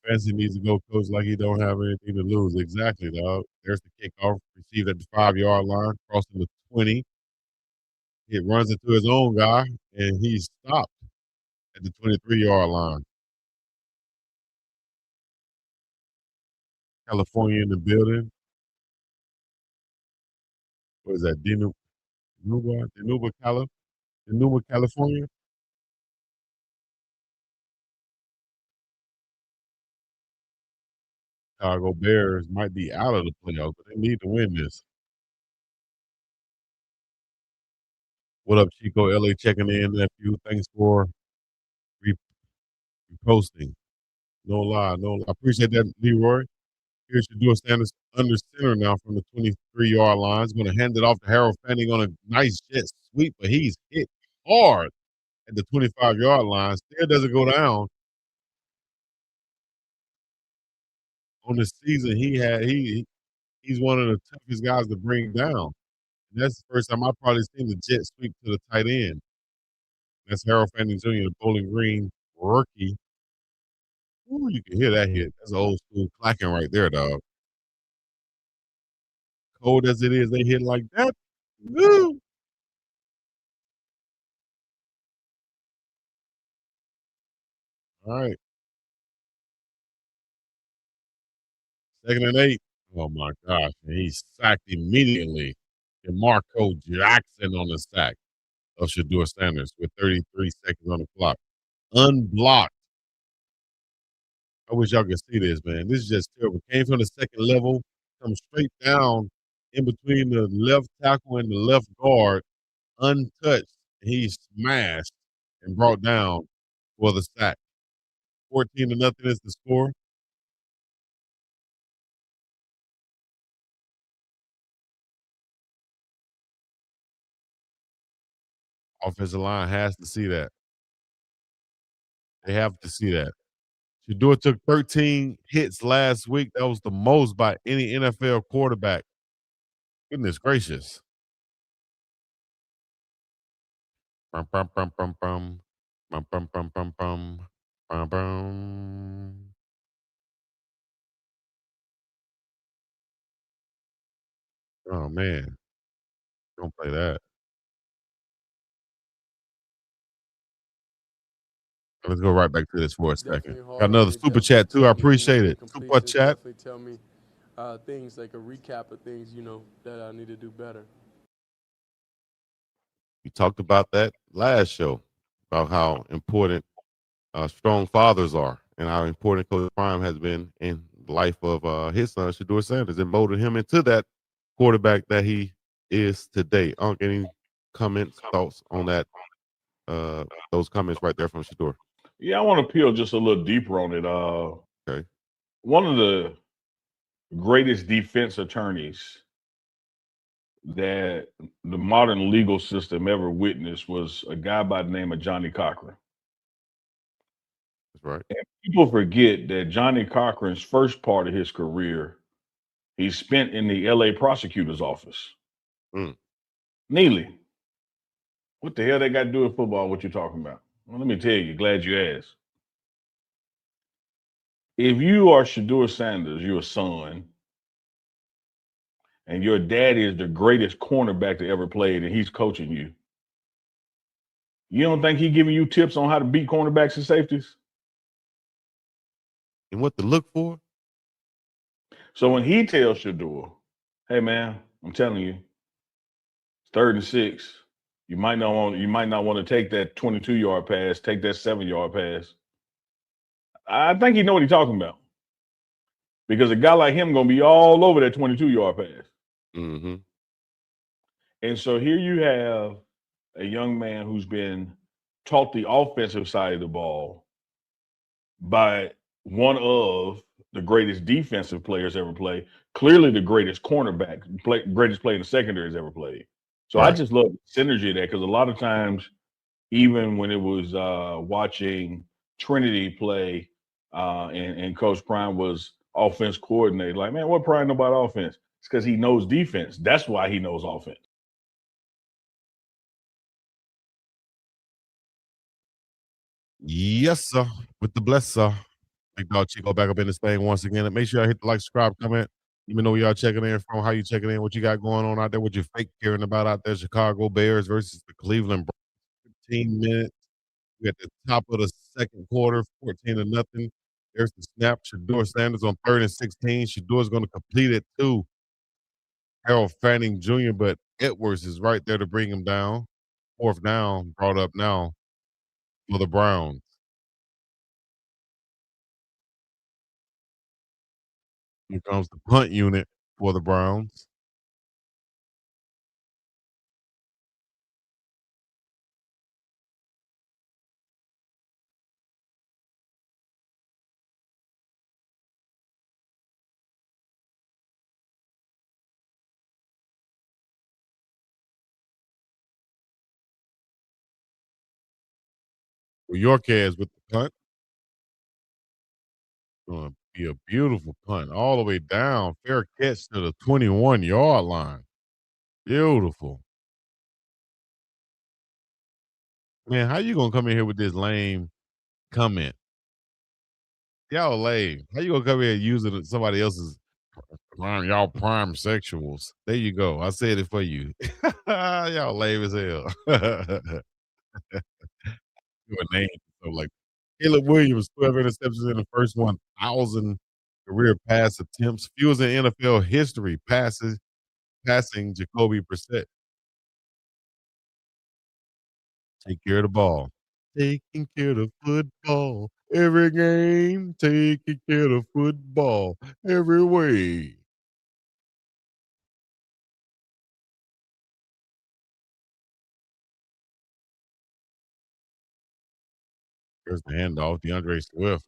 S2: Fancy needs to go coach like he don't have anything to lose. Exactly, dog. There's the kickoff, received at the 5-yard line, crossing the 20. It runs into his own guy, and he's stopped at the 23-yard line. California in the building. What is that? Denuba, California. Chicago Bears might be out of the playoffs, but they need to win this. What up, Chico? LA checking in, nephew. Thanks for reposting. No lie, no lie. I appreciate that, Leroy. Here's Shedeur Sanders under center now from the 23-yard line. He's going to hand it off to Harold Fanning on a nice jet sweep, but he's hit hard at the 25-yard line. Still doesn't go down. On the season, he's one of the toughest guys to bring down. And that's the first time I've probably seen the jet sweep to the tight end. That's Harold Fanning Jr., the Bowling Green rookie. Ooh, you can hear that hit. That's old school clacking right there, dog. cold as it is, they hit like that. Woo! All right. 2nd and 8. Oh my gosh. And he's sacked immediately. And Marco Jackson on the sack of Shedeur Sanders with 33 seconds on the clock. Unblocked. I wish y'all could see this, man. This is just terrible. Came from the second level, comes straight down in between the left tackle and the left guard, untouched. He smashed and brought down for the sack. 14-0 is the score. Offensive line has to see that. They have to see that. Shedeur took 13 hits last week. That was the most by any NFL quarterback. Goodness gracious. Bum, bum, bum, bum, bum. Bum, bum, bum, bum, bum. Bum, bum. Oh, man. Don't play that. Let's go right back to this for a second.
S6: Definitely hard
S2: Got
S6: on
S2: another
S6: me.
S2: super
S6: Definitely
S2: chat too. I
S6: tell me,
S2: appreciate it. Super
S6: incompletions.
S2: chat.
S6: Definitely tell me things like a recap of things, that I need to do better.
S2: We talked about that last show about how important strong fathers are and how important Coach Prime has been in the life of his son, Shedeur Sanders, and molded him into that quarterback that he is today. Any comments, thoughts on that? Those comments right there from Shedeur.
S7: Yeah, I want to peel just a little deeper on it.
S2: Okay.
S7: One of the greatest defense attorneys that the modern legal system ever witnessed was a guy by the name of Johnny Cochran.
S2: That's right.
S7: And people forget that Johnny Cochran's first part of his career, he spent in the LA prosecutor's office. Neely, what the hell they got to do with football? What you talking about? Well, let me tell you, glad you asked. If you are Shedeur Sanders, your son, and your dad is the greatest cornerback that ever played, and he's coaching you, you don't think he's giving you tips on how to beat cornerbacks and safeties?
S2: And what to look for?
S7: So when he tells Shedeur, hey man, I'm telling you, it's 3rd and 6. You might not want to take that 22-yard pass, take that 7-yard pass. I think he know what he's talking about. Because a guy like him gonna be all over that 22-yard pass.
S2: Mm-hmm.
S7: And so here you have a young man who's been taught the offensive side of the ball by one of the greatest defensive players ever played, clearly the greatest cornerback, greatest player in the secondary has ever played. So I just love the synergy of that, because a lot of times, even when it was watching Trinity play and Coach Prime was offense coordinator, like, man, what Prime know about offense? It's because he knows defense. That's why he knows offense.
S2: Yes, sir. With the bless, sir. Big dog Chico back up in this thing once again. Make sure y'all hit the like, subscribe, comment. Let me know where y'all checking in from, how you checking in, what you got going on out there, what you fake caring about out there. Chicago Bears versus the Cleveland Browns. 15 minutes. We at the top of the second quarter, 14-0. There's the snap. Shedeur Sanders on 3rd and 16. Shadeur's going to complete it to Harold Fanning Jr., but Edwards is right there to bring him down. 4th down, brought up now for the Browns. Here comes the punt unit for the Browns. Yorkes with the punt. Going to be a beautiful punt all the way down. Fair catch to the 21-yard line. Beautiful. Man, how you going to come in here with this lame comment? Y'all lame. How you going to come here and use it somebody else's Y'all prime sexuals. There you go. I said it for you. Y'all lame as hell. Your name. So like Caleb Williams, 12 interceptions in the first 1,000 career pass attempts, fewest in NFL history, passing Jacoby Brissett. Take care of the ball. Taking care of football. Every game, taking care of football. Every way. There's the handoff, DeAndre Swift.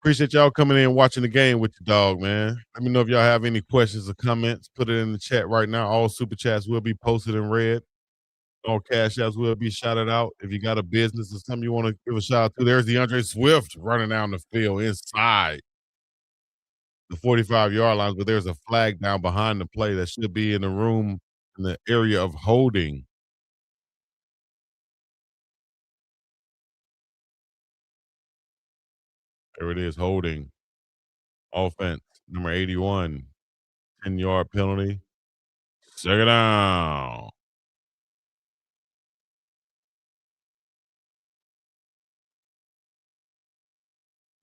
S2: Appreciate y'all coming in and watching the game with your dog, man. Let me know if y'all have any questions or comments. Put it in the chat right now. All super chats will be posted and read. All cash apps will be shouted out. If you got a business or something you want to give a shout out to, there's DeAndre Swift running down the field inside the 45-yard lines, but there's a flag down behind the play that should be in the room in the area of holding. There it is, holding. Offense, number 81, 10-yard penalty. Second down.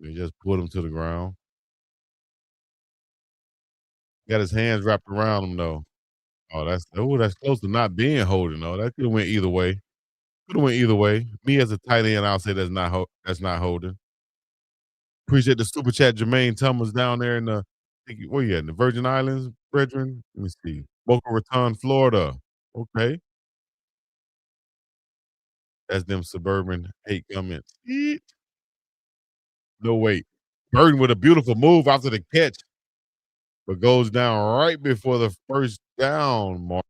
S2: They just put him to the ground. Got his hands wrapped around him though. That's close to not being holding though. That could have went either way. Could have went either way. Me as a tight end, I'll say that's not holding. Appreciate the super chat, Jermaine Thomas down there in the where you at? In the Virgin Islands, brethren? Let me see. Boca Raton, Florida. Okay. That's them suburban hate comments. Eek. No wait. Burton with a beautiful move after the catch, but goes down right before the first down mark,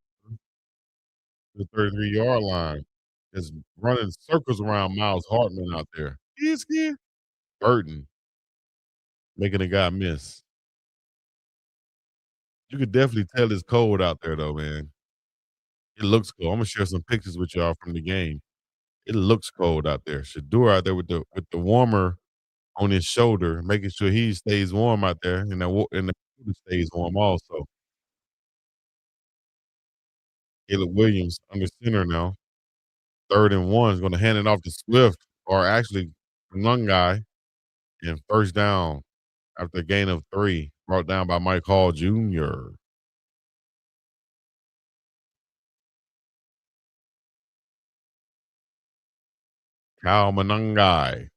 S2: the 33-yard line. Is running circles around Miles Hartman out there. He's here. Burton making a guy miss. You could definitely tell it's cold out there though, man. It looks cold. I'm gonna share some pictures with y'all from the game. It looks cold out there. Shedeur out there with the warmer on his shoulder, making sure he stays warm out there, and the stays warm also. Caleb Williams under center now. 3rd and 1 is going to hand it off to Swift, or actually Lungai, and first down after a gain of 3, brought down by Mike Hall Jr. Cal Manungai.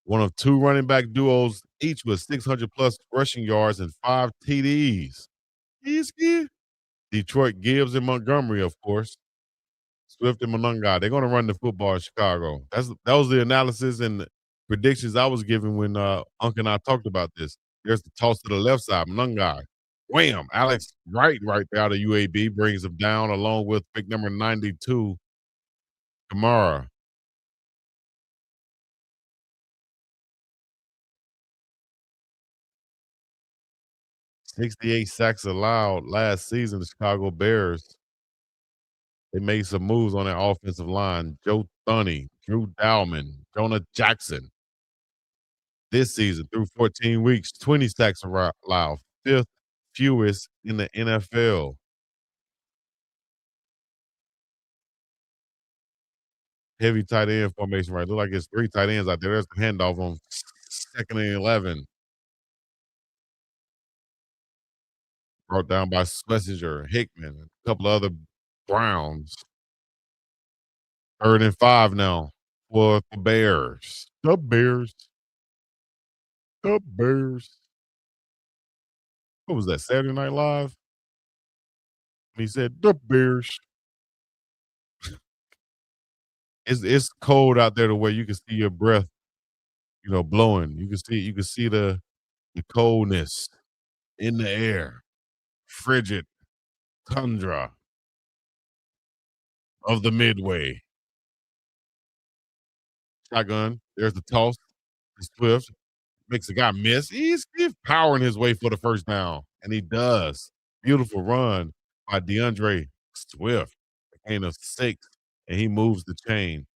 S2: One of 2 running back duos, each with 600-plus rushing yards and 5 TDs. Detroit, Gibbs, and Montgomery, of course. Swift and Manungai. They're going to run the football in Chicago. That was the analysis and predictions I was giving when Unc and I talked about this. There's the toss to the left side, Manungai. Wham! Alex Wright right there out of UAB brings him down along with pick number 92, Kamara. 68 sacks allowed last season, the Chicago Bears. They made some moves on their offensive line. Joe Thuney, Drew Dowman, Jonah Jackson. This season, through 14 weeks, 20 sacks allowed, 5th fewest in the NFL. Heavy tight end formation, right? Look like it's 3 tight ends out there. There's the handoff on 2nd and 11. Brought down by Schlesinger, Hickman, and a couple of other Browns. 3rd and 5 now for the Bears. The Bears. The Bears. What was that, Saturday Night Live? He said, the Bears. It's cold out there the way you can see your breath, blowing. You can see the coldness in the air. Frigid tundra of the Midway. shotgun. There's the toss. Swift makes the guy miss. He's powering his way for the first down, and he does. Beautiful run by DeAndre Swift. A gain of 6, and he moves the chain.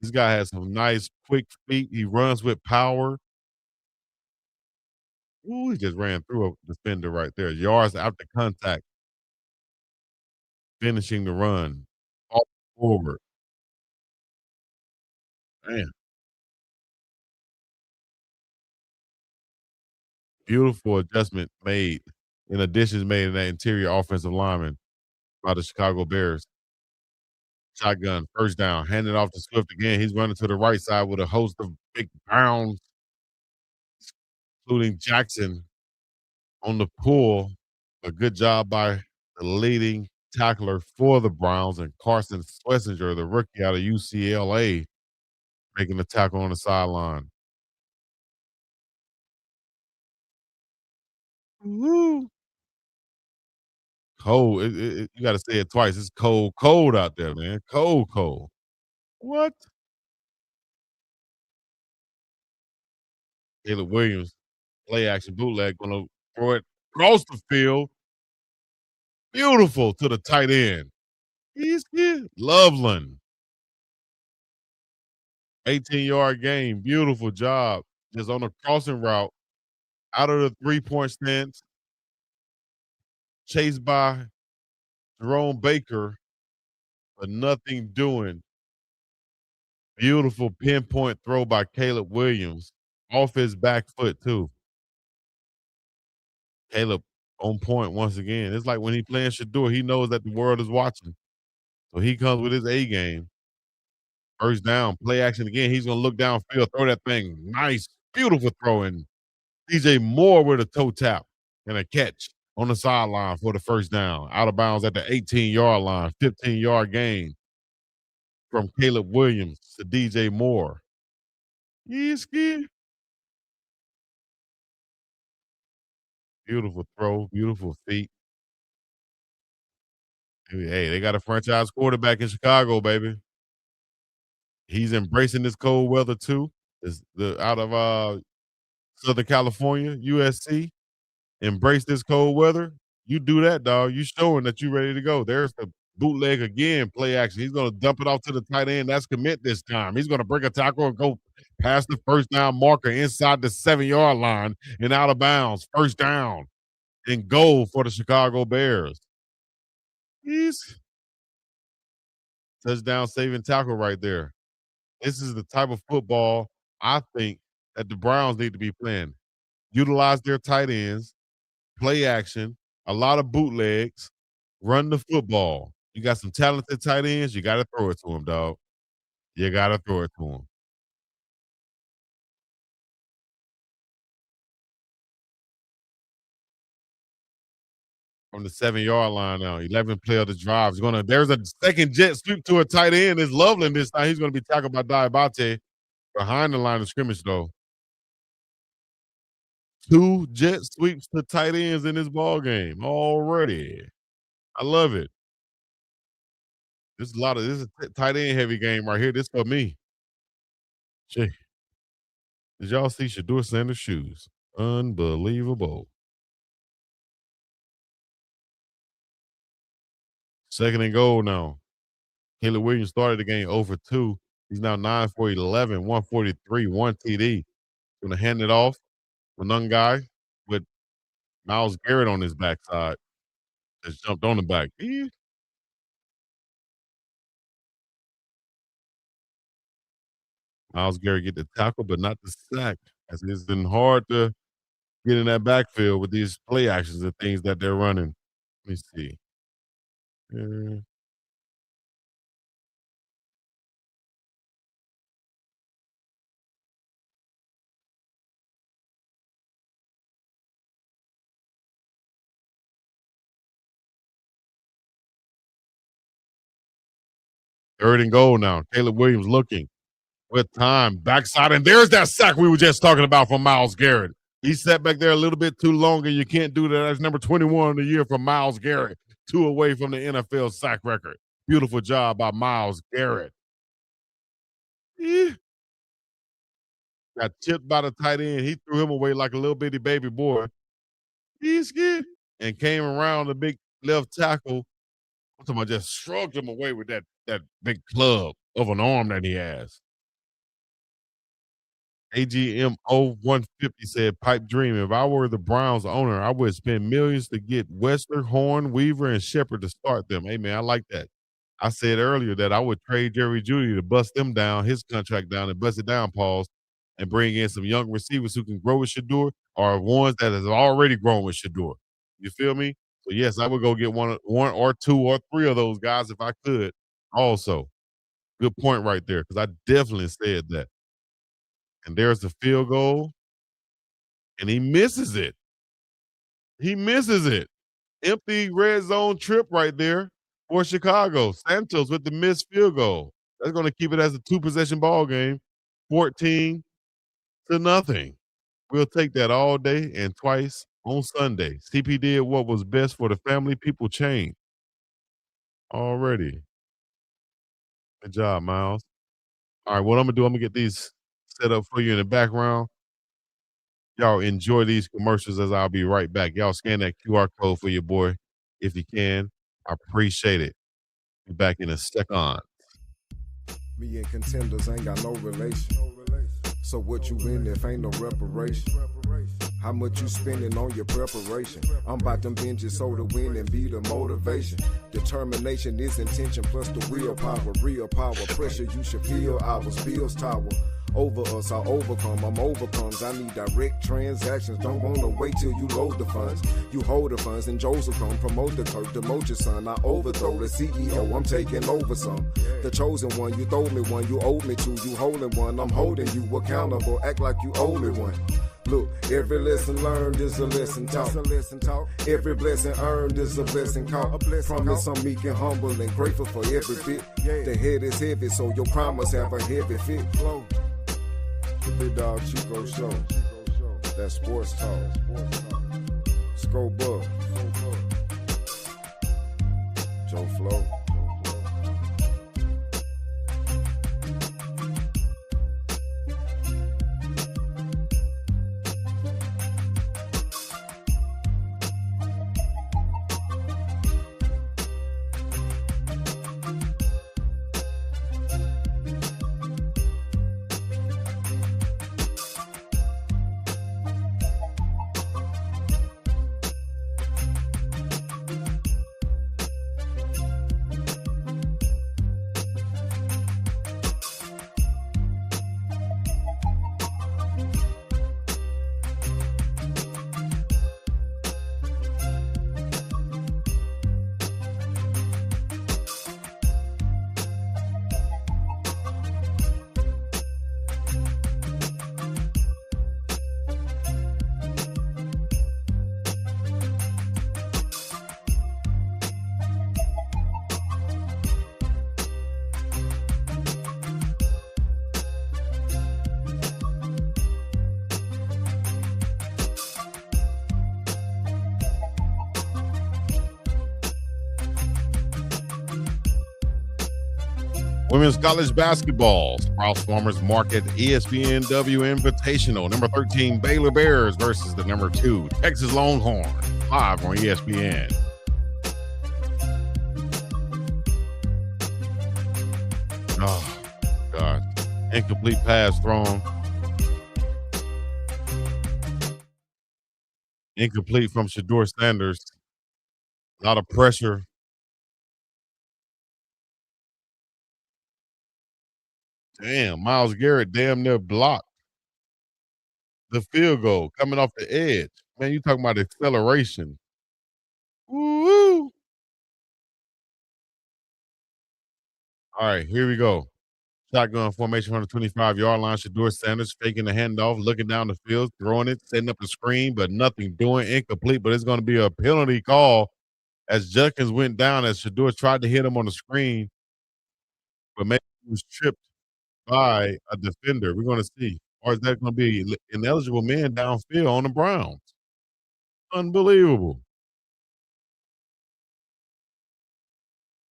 S2: This guy has some nice, quick feet. He runs with power. Ooh, he just ran through a defender right there. Yards after contact, finishing the run. All forward. Man, beautiful adjustment made, and additions made in that interior offensive lineman by the Chicago Bears. Shotgun, first down, handing off to Swift again. He's running to the right side with a host of big pounds, including Jackson on the pull. A good job by the leading tackler for the Browns and Carson Schlesinger, the rookie out of UCLA, making the tackle on the sideline. Woo! Cold. You got to say it twice. It's cold, cold out there, man. Cold, cold. What? Caleb Williams, play action bootleg, gonna throw it across the field. Beautiful to the tight end. He's here. Loveland. 18-yard gain. Beautiful job. Just on a crossing route. Out of the 3-point stance. Chased by Jerome Baker, but nothing doing. Beautiful pinpoint throw by Caleb Williams. Off his back foot, too. Caleb on point once again. It's like when he playing Shedeur, he knows that the world is watching. So he comes with his A game. First down, play action again. He's going to look downfield, throw that thing. Nice, beautiful throw. And DJ Moore with a toe tap and a catch on the sideline for the first down. Out of bounds at the 18-yard line, 15-yard gain from Caleb Williams to DJ Moore. He's good. Beautiful throw, beautiful feet. Hey, they got a franchise quarterback in Chicago, baby. He's embracing this cold weather too. Is the out of Southern California, USC. Embrace this cold weather. You do that, dog. You showing that you ready to go. There's the bootleg again, play action. He's gonna dump it off to the tight end. That's commit this time. He's gonna break a tackle and go past the first down marker inside the 7-yard line and out of bounds. First down and goal for the Chicago Bears. He's touchdown saving tackle right there. This is the type of football I think that the Browns need to be playing. Utilize their tight ends, play action, a lot of bootlegs, run the football. You got some talented tight ends, you got to throw it to them, dog. You got to throw it to them. From the 7-yard line now, 11 play of the drive. There's a second jet sweep to a tight end. It's Loveland this time. He's going to be tackled by Diabate behind the line of scrimmage, though. 2 jet sweeps to tight ends in this ball game already. I love it. This is a tight end heavy game right here. This for me. Did y'all see Shedeur Sanders' shoes? Unbelievable. Second and goal now. Caleb Williams started the game over 2. He's now 9 for 11, 143, 1 TD. Going to hand it off. One guy with Myles Garrett on his backside. Just jumped on the back. Myles Garrett get the tackle, but not the sack. As it's been hard to get in that backfield with these play actions and things that they're running. Let me see. 3rd and goal now. Caleb Williams looking with time. Backside, and there's that sack we were just talking about from Myles Garrett. He sat back there a little bit too long, and you can't do that. That's number 21 of the year for Myles Garrett. 2 away from the NFL sack record. Beautiful job by Myles Garrett. got tipped by the tight end. He threw him away like a little bitty baby boy. He's good. And came around the big left tackle. I'm talking about just shrugged him away with that big club of an arm that he has. AGMO 150 said, pipe dream. If I were the Browns owner, I would spend millions to get Wester, Horn, Weaver, and Shepard to start them. Hey, man, I like that. I said earlier that I would trade Jerry Jeudy to bust them down, his contract down, and bust it down, pause, and bring in some young receivers who can grow with Shedeur or ones that has already grown with Shedeur. You feel me? So, yes, I would go get one or two or three of those guys if I could also. Good point right there, because I definitely said that. And there's the field goal, and he misses it. He misses it. Empty red zone trip right there for Chicago. Santos with the missed field goal. That's going to keep it as a 2-possession ball game, 14-0. We'll take that all day and twice on Sunday. CP did what was best for the family. People change already. Good job, Miles. All right, what I'm going to do, I'm going to get these set up for you in the background. Y'all enjoy these commercials as I'll be right back. Y'all scan that QR code for your boy if you can. I appreciate it. Be back in a second.
S1: Me and contenders ain't got no relation. So what you win if ain't no reparation? How much you spending on your preparation? I'm about them binges so to win and be the motivation. Determination is intention plus the willpower. Real power, pressure you should feel. Ours bills tower. Over us, I overcome. I'm overcomes. I need direct transactions. Don't wanna wait till you load the funds. You hold the funds and Joe's will come. Promote the clerk, demote your son. I overthrow the CEO. I'm taking over some. The chosen one, you throw me one. You owe me two. You holding one. I'm holding you accountable. Act like you owe me one. Look, every lesson learned is a lesson taught. Every blessing earned is a blessing caught. Promise I'm meek and humble and grateful for every bit. The head is heavy, so your crime must have a heavy fit. The Big Dog Chico Show. That sports talk. Scope Bug. Joe Flo.
S2: Women's college basketball, Sprouse Farmers Market ESPNW Invitational. Number 13, Baylor Bears versus the number 2, Texas Longhorns. Live on ESPN. Oh, God. Incomplete pass thrown. Incomplete from Shedeur Sanders. A lot of pressure. Damn, Myles Garrett damn near blocked the field goal coming off the edge. Man, you talking about acceleration. Woo! All right, here we go. Shotgun formation on the 25-yard line. Shedeur Sanders faking the handoff, looking down the field, throwing it, setting up the screen, but nothing doing. Incomplete, but it's going to be a penalty call as Judkins went down as Shedeur tried to hit him on the screen, but maybe he was tripped by a defender. We're going to see. Or is that going to be an ineligible man downfield on the Browns? Unbelievable.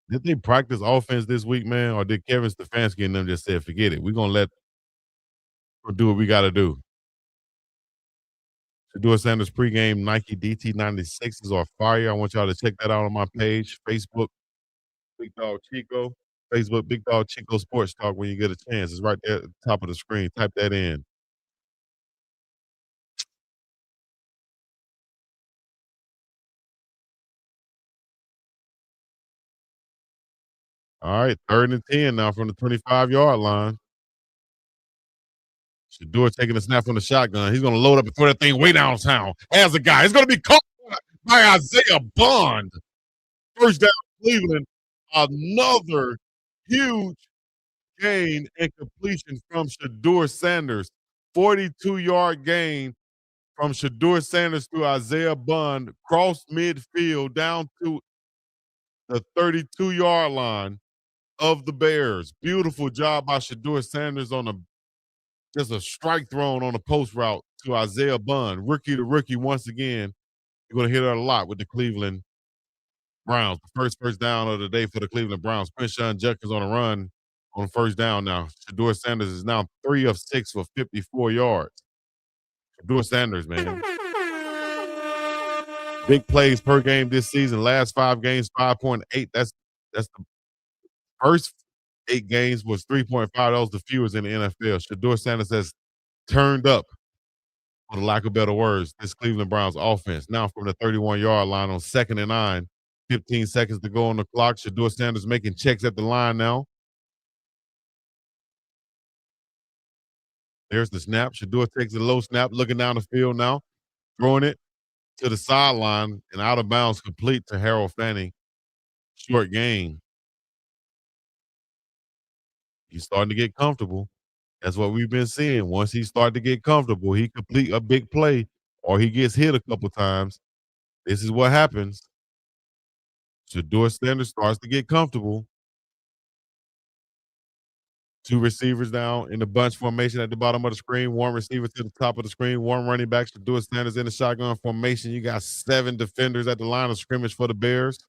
S2: Did they practice offense this week, man? Or did Kevin Stefanski and them just say, forget it? We're going to let We'll do what we got to do. Shedeur Sanders pregame Nike DT96s are fire. I want y'all to check that out on my page, Facebook, Big Dog Chico. Facebook, Big Dog Chico Sports Talk when you get a chance. It's right there at the top of the screen. Type that in. All right, 3rd and 10 now from the 25-yard line. Shedeur taking a snap from the shotgun. He's going to load up and throw that thing way downtown. Has a guy. It's going to be caught by Isaiah Bond. First down, Cleveland. Another huge gain and completion from Shedeur Sanders. 42-yard gain from Shedeur Sanders to Isaiah Bond. Cross midfield down to the 32-yard line of the Bears. Beautiful job by Shedeur Sanders on just a strike thrown on a post route to Isaiah Bond. Rookie to rookie once again. You're going to hear that a lot with the Cleveland Browns. The first down of the day for the Cleveland Browns. Quinshawn Judkins on a run on first down now. Shedeur Sanders is now 3 of 6 for 54 yards. Shedeur Sanders, man. Big plays per game this season. Last 5 games, 5.8. That's the first 8 games was 3.5. That was the fewest in the NFL. Shedeur Sanders has turned up, for the lack of better words, this Cleveland Browns offense. Now from the 31-yard line on 2nd and 9. 15 seconds to go on the clock. Shedeur Sanders making checks at the line now. There's the snap. Shedeur takes a low snap, looking down the field now, throwing it to the sideline and out of bounds, complete to Harold Fanning. Short gain. He's starting to get comfortable. That's what we've been seeing. Once he starts to get comfortable, he complete a big play or he gets hit a couple times. This is what happens. Shedeur Sanders starts to get comfortable. 2 receivers down in the bunch formation at the bottom of the screen. 1 receiver to the top of the screen. 1 running back. Shedeur Sanders in the shotgun formation. You got 7 defenders at the line of scrimmage for the Bears.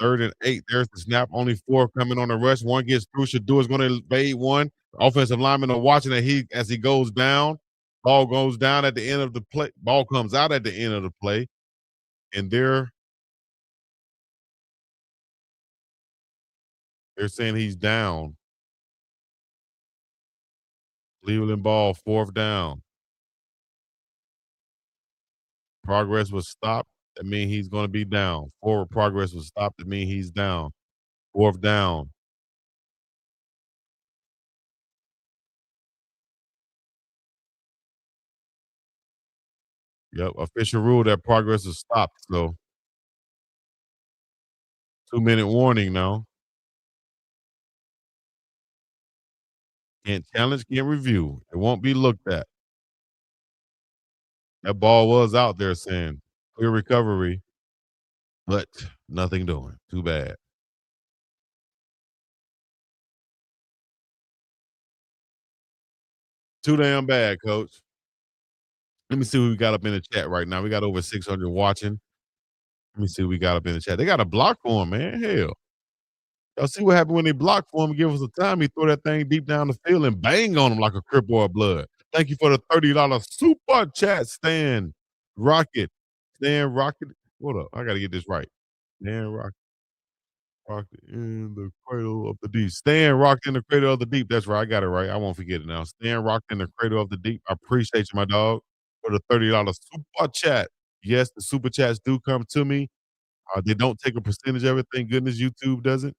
S2: 3rd and 8. There's the snap. Only 4 coming on the rush. 1 gets through. Shedeur's going to evade 1. Offensive linemen are watching it as he goes down. Ball goes down at the end of the play. Ball comes out at the end of the play. And they're saying he's down. Cleveland ball, 4th down. Progress was stopped. That means he's going to be down. Forward progress was stopped. That means he's down. 4th down. Yep, official rule that progress is stopped. So 2-minute warning now. Can't challenge, can't review. It won't be looked at. That ball was out there saying clear recovery, but nothing doing. Too bad. Too damn bad, coach. Let me see who we got up in the chat right now. We got over 600 watching. Let me see who we got up in the chat. They got a block for him, man. Hell. Y'all see what happened when they blocked for him and give us a time. He threw that thing deep down the field and bang on him like a crip or a blood. Thank you for the $30 super chat, Stan Rocket. Stan Rocket. Hold up. I got to get this right. Stan Rocket. Rocket in the cradle of the deep. Stan rocked in the cradle of the deep. That's right. I got it right. I won't forget it now. Stan rocked in the cradle of the deep. I appreciate you, my dog, for the $30 super chat. Yes, the super chats do come to me. They don't take a percentage of it. Thank goodness YouTube doesn't.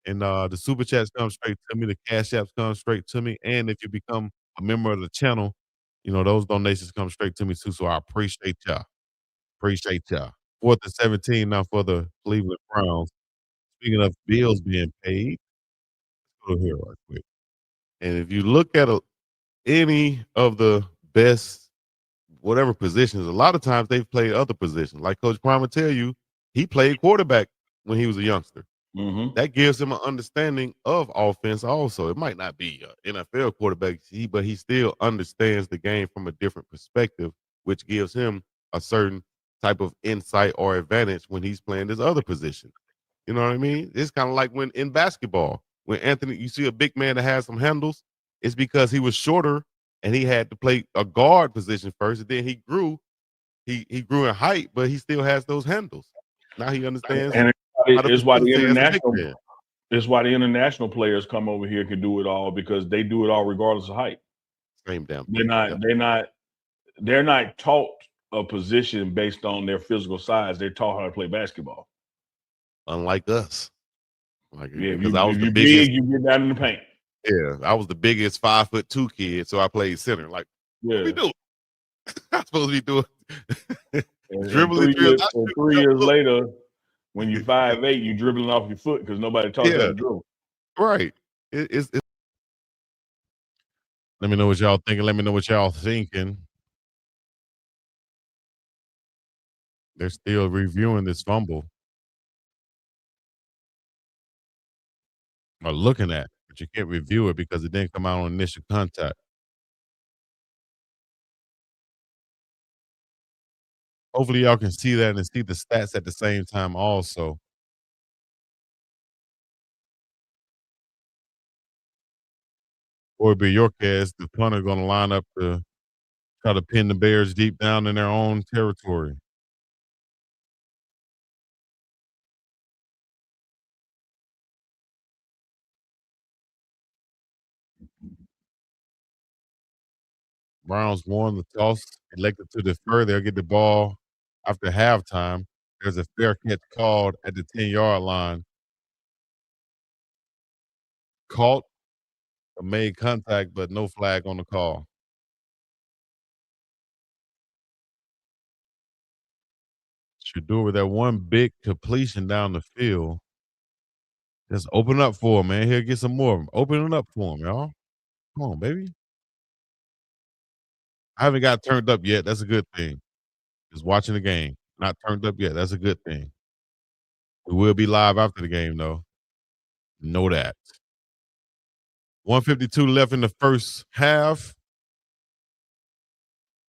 S2: And the super chats come straight to me. The cash apps come straight to me. And if you become a member of the channel, those donations come straight to me too. So I appreciate y'all. Appreciate y'all. 4th and 17 now for the Cleveland Browns. Speaking of bills being paid, let's go here right quick. And if you look at any of the best, whatever positions, a lot of times they've played other positions. Like Coach Prime will tell you, he played quarterback when he was a youngster.
S7: Mm-hmm.
S2: That gives him an understanding of offense also. It might not be an NFL quarterback, but he still understands the game from a different perspective, which gives him a certain type of insight or advantage when he's playing this other position. You know what I mean? It's kind of like when in basketball, when you see a big man that has some handles, It's because he was shorter and he had to play a guard position first, and then he grew. He grew in height, but he still has those handles. Now he understands
S7: And
S2: how to
S7: it's why the
S2: facilitate as a big
S7: international
S2: man.
S7: it's why the international players come over here can do it all because they do it all regardless of height.
S2: Same damn
S7: They're
S2: thing.
S7: not
S2: Yep.
S7: they're not taught a position based on their physical size. They're taught how to play basketball.
S2: Unlike us.
S7: Yeah,
S2: Because I was
S7: if
S2: the
S7: you're
S2: biggest.
S7: big, you get down in the paint.
S2: Yeah, I was the biggest 5'2" kid, so I played center. Like, what we
S7: Yeah.
S2: doing? I'm supposed to be doing
S7: And
S2: dribbling drills. I shoot
S7: 3
S2: jump
S7: years
S2: hook.
S7: later, when you're 5'8", you dribbling off your foot because nobody taught you how
S2: Yeah,
S7: to dribble.
S2: right. It's Let me know what y'all thinking. Let me know what y'all thinking. They're still reviewing this fumble. Or looking at, but you can't review it because it didn't come out on initial contact. Hopefully y'all can see that and see the stats at the same time also. Or be your case, the punter gonna line up to try to pin the Bears deep down in their own territory. Browns won the toss, elected to defer. They'll get the ball after halftime. There's a fair catch called at the 10-yard line. Caught, made contact, but no flag on the call. Shedeur with that one big completion down the field. Just open up for him, man. He'll get some more of them. Open it up for him, y'all. Come on, baby. I haven't got turned up yet. That's a good thing. Just watching the game. Not turned up yet. That's a good thing. We will be live after the game, though. Know that. 152 left in the first half.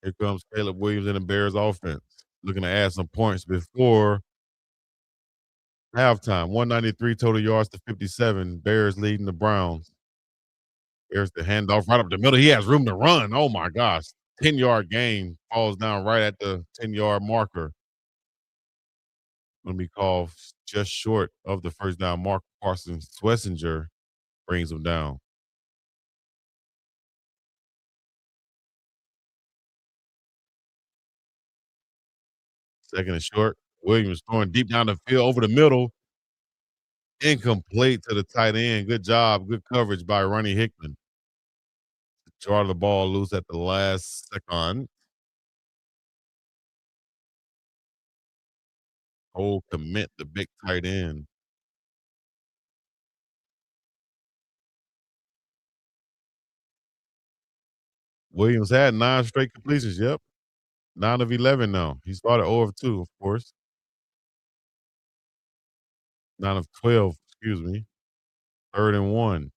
S2: Here comes Caleb Williams and the Bears offense. Looking to add some points before halftime. 193 total yards to 57. Bears leading the Browns. There's the handoff right up the middle. He has room to run. Oh my gosh. 10-yard gain falls down right at the 10-yard marker. Going to be called just short of the first down mark. Parsons Swessinger brings him down. Second and short. Williams throwing deep down the field over the middle. Incomplete to the tight end. Good job. Good coverage by Ronnie Hickman. Draw the ball loose at the last second. Cole Commit, the big tight end. Williams had 9 straight completions. Yep. 9 of 11 now. He started 0 of 2, of course. 9 of 12, excuse me. 3rd and 1.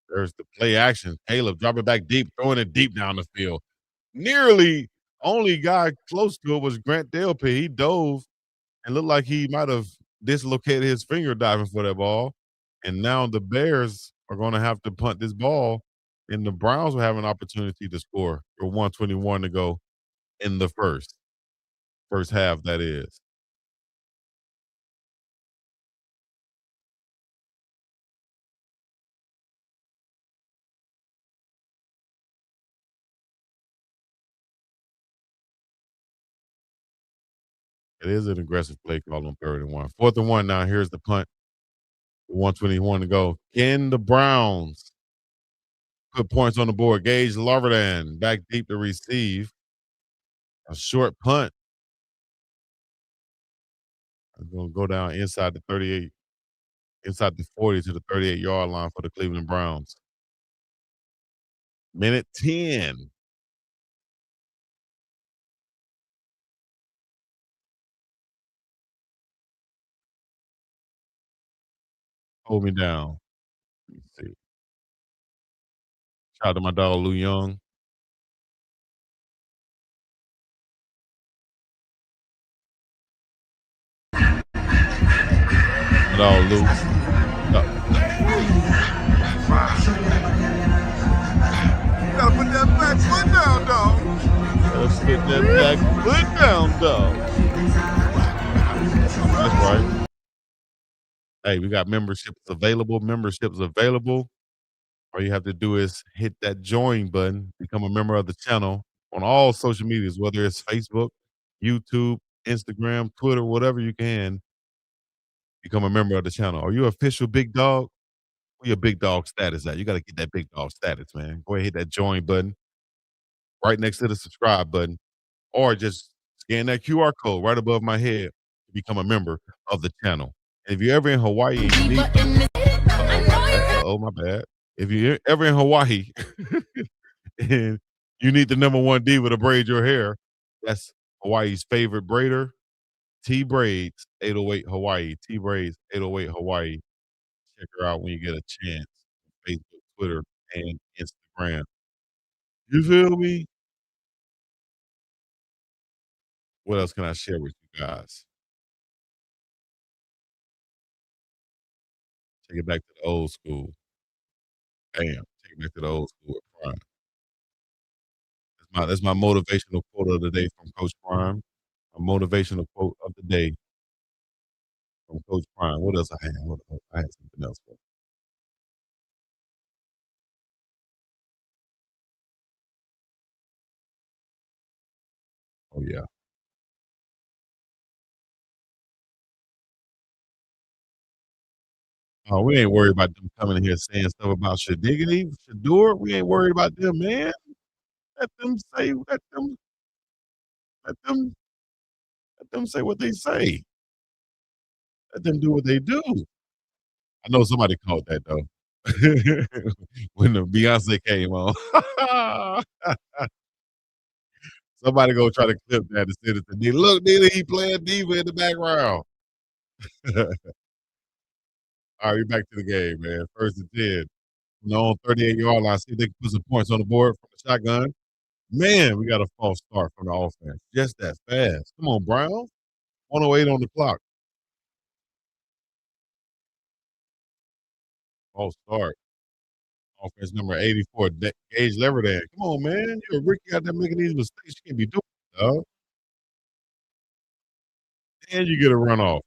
S2: There's the play action. Caleb dropping back deep, throwing it deep down the field. Nearly only guy close to it was Grant Delpit. He dove and looked like he might have dislocated his finger diving for that ball. And now the Bears are going to have to punt this ball, and the Browns will have an opportunity to score for 121 to go in the first half, that is. It is an aggressive play call on 3rd and 1. 4th and 1 now. Here's the punt. 121 to go. Can the Browns put points on the board? Gage Larverdan back deep to receive. A short punt. I'm going to go down inside the 38, inside the 40 to the 38-yard line for the Cleveland Browns. Minute 10. Hold me down. Let me see. Shout out to my dog Lou Young. My dog Lou. Put that back foot down, dog. That's right. Hey, we got memberships available. Memberships available. All you have to do is hit that join button, become a member of the channel on all social medias, whether it's Facebook, YouTube, Instagram, Twitter, whatever you can, become a member of the channel. Are you official big dog? Where your big dog status at? You got to get that big dog status, man. Go ahead, hit that join button right next to the subscribe button, or just scan that QR code right above my head to become a member of the channel. And if you're ever in Hawaii and you need, my bad. If you're ever in Hawaii and you need the number one diva to braid your hair, that's Hawaii's favorite braider, T Braids 808 Hawaii. T Braids 808 Hawaii. Check her out when you get a chance. Facebook, Twitter, and Instagram. You feel me? What else can I share with you guys? Take it back to the old school. Damn, take it back to the old school with Prime. That's my motivational quote of the day from Coach Prime. A motivational quote of the day from Coach Prime. What else I had? I had something else. Oh yeah. Oh, we ain't worried about them coming in here saying stuff about Shedeur. We ain't worried about them, man. Let them, let them say what they say. Let them do what they do. I know somebody caught that though. When the Beyonce came on. Somebody go try to clip that and send it to me. Look, Nina, he playing diva in the background. All right, we back to the game, man. First and 10. On 38-yard line. See if they can put some points on the board from the shotgun. Man, we got a false start from the offense. Just that fast. Come on, Brown. 108 on the clock. False start. Offense number 84, Gage Leverdan. Come on, man. You're a rookie out there making these mistakes. You can't be doing it, dog. And you get a runoff.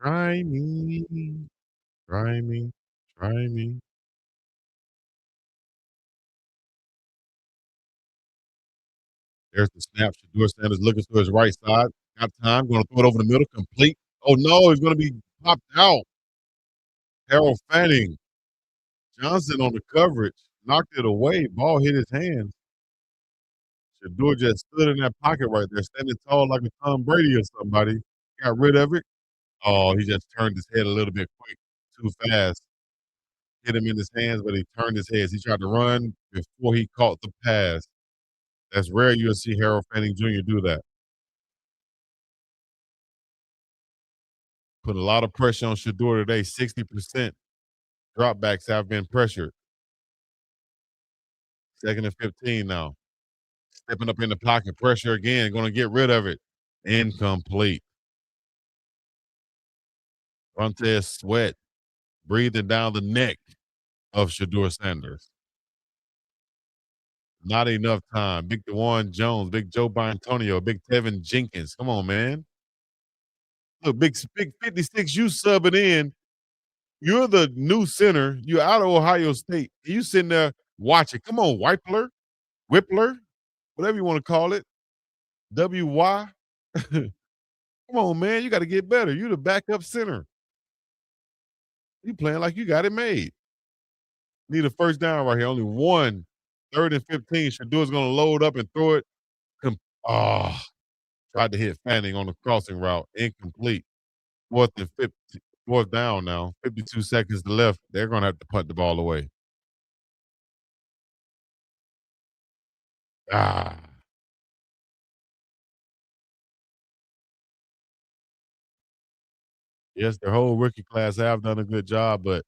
S2: Try me. Try me. Try me. There's the snap. Shedeur Sanders looking to his right side. Got time. Going to throw it over the middle. Complete. Oh, no. He's going to be popped out. Harold Fanning. Johnson on the coverage. Knocked it away. Ball hit his hands. Shedeur just stood in that pocket right there, standing tall like a Tom Brady or somebody. Got rid of it. Oh, he just turned his head a little bit quick, too fast. Hit him in his hands, but he turned his head. He tried to run before he caught the pass. That's rare you'll see Harold Fanning Jr. do that. Put a lot of pressure on Shedeur today. 60% dropbacks have been pressured. 2nd and 15 now. Stepping up in the pocket. Pressure again. Going to get rid of it. Incomplete. Montez Sweat breathing down the neck of Shedeur Sanders. Not enough time. Big DeJuan Jones, Big Joe Antonio, Big Tevin Jenkins. Come on, man. Look, big 56, you subbing in. You're the new center. You're out of Ohio State. You sitting there watching. Come on, Whippler, whatever you want to call it. WY. Come on, man. You got to get better. You're the backup center. You playing like you got it made. Need a first down right here. Only one. 3rd and 15. Shedeur's going to load up and throw it. Tried to hit Fanning on the crossing route. Incomplete. 4th down now. 52 seconds left. They're going to have to punt the ball away. Yes, their whole rookie class have done a good job, but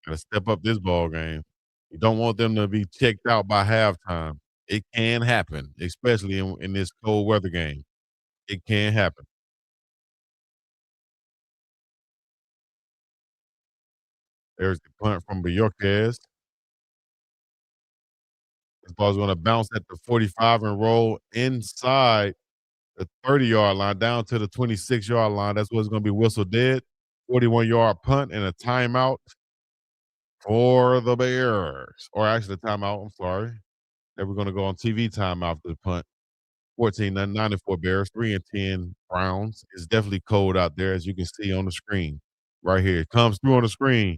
S2: got to step up this ball game. You don't want them to be checked out by halftime. It can happen, especially in this cold weather game. It can happen. There's the punt from Bajorquez. This ball's going to bounce at the 45 and roll inside the 30-yard line down to the 26-yard line. That's what's going to be whistled dead. 41-yard punt and a timeout for the Bears. Or actually, a timeout. I'm sorry. They were going to go on TV timeout for the punt. 14-94 Bears, 3-10 Browns. It's definitely cold out there, as you can see on the screen. Right here. It comes through on the screen.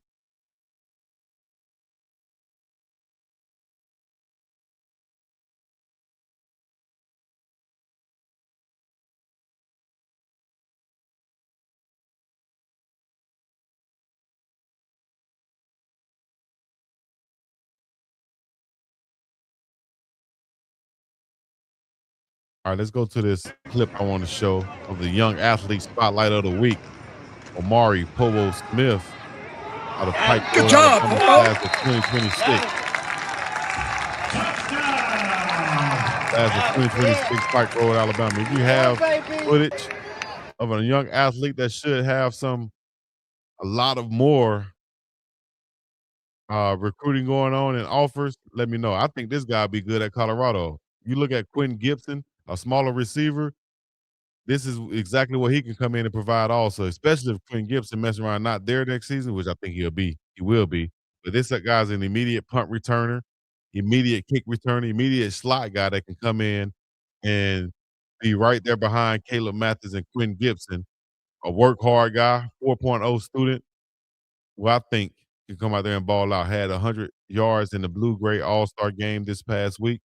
S2: All right, let's go to this clip I want to show of the young athlete spotlight of the week. Omari Powo Smith out of Pike Road, Alabama, class of 2026. Class of 2026, Pike Road, Alabama. If you have footage of a young athlete that should have a lot of more recruiting going on and offers, let me know. I think this guy would be good at Colorado. You look at Quentin Gibson, a smaller receiver. This is exactly what he can come in and provide also, especially if Quentin Gibson messing around not there next season, which I think he will be. But this guy's an immediate punt returner, immediate kick returner, immediate slot guy that can come in and be right there behind Caleb Mathis and Quentin Gibson, a work hard guy, 4.0 student, who I think can come out there and ball out. Had 100 yards in the blue-gray all-star game this past week,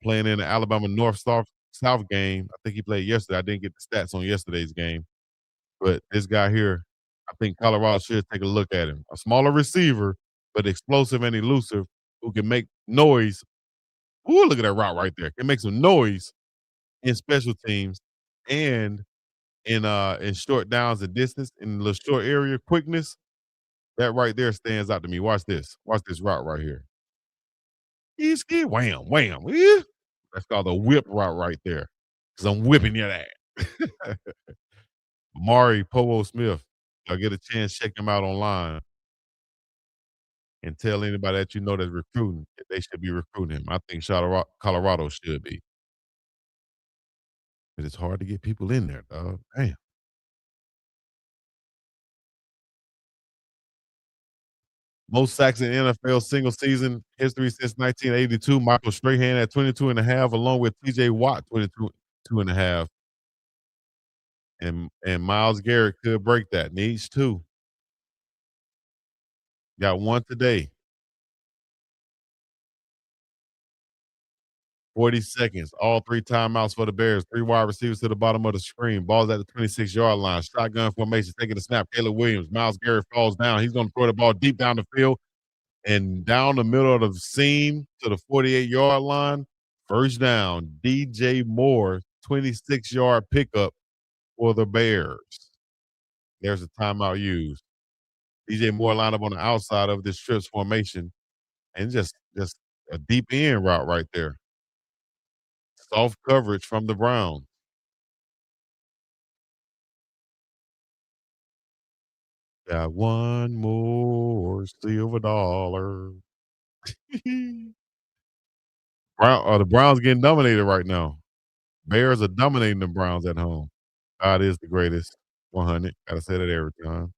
S2: playing in the Alabama North-South game. I think he played yesterday. I didn't get the stats on yesterday's game. But this guy here, I think Colorado should take a look at him. A smaller receiver, but explosive and elusive, who can make noise. Ooh, look at that route right there. Can make some noise in special teams and in short downs and distance, in the short area, quickness. That right there stands out to me. Watch this. Watch this route right here. Ski, wham, wham. Yeah. That's called a whip route right there. Because I'm whipping your ass. Amari Powo Smith. Y'all get a chance, check him out online. And tell anybody that you know that's recruiting that they should be recruiting him. I think Colorado should be. But it's hard to get people in there, dog. Damn. Most sacks in NFL single season history since 1982. Michael Strahan at 22 and a half, along with TJ Watt, 22 and a half. And Myles Garrett could break that. Needs two. Got one today. 40 seconds. All three timeouts for the Bears. Three wide receivers to the bottom of the screen. Ball's at the 26-yard line. Shotgun formation. Taking the snap. Caleb Williams. Myles Garrett falls down. He's going to throw the ball deep down the field and down the middle of the seam to the 48-yard line. First down. DJ Moore, 26-yard pickup for the Bears. There's a timeout used. DJ Moore lined up on the outside of this trips formation, and just a deep end route right there. Soft coverage from the Browns. Got one more silver dollar. The Browns getting dominated right now. Bears are dominating the Browns at home. God is the greatest. 100. Gotta say that every time.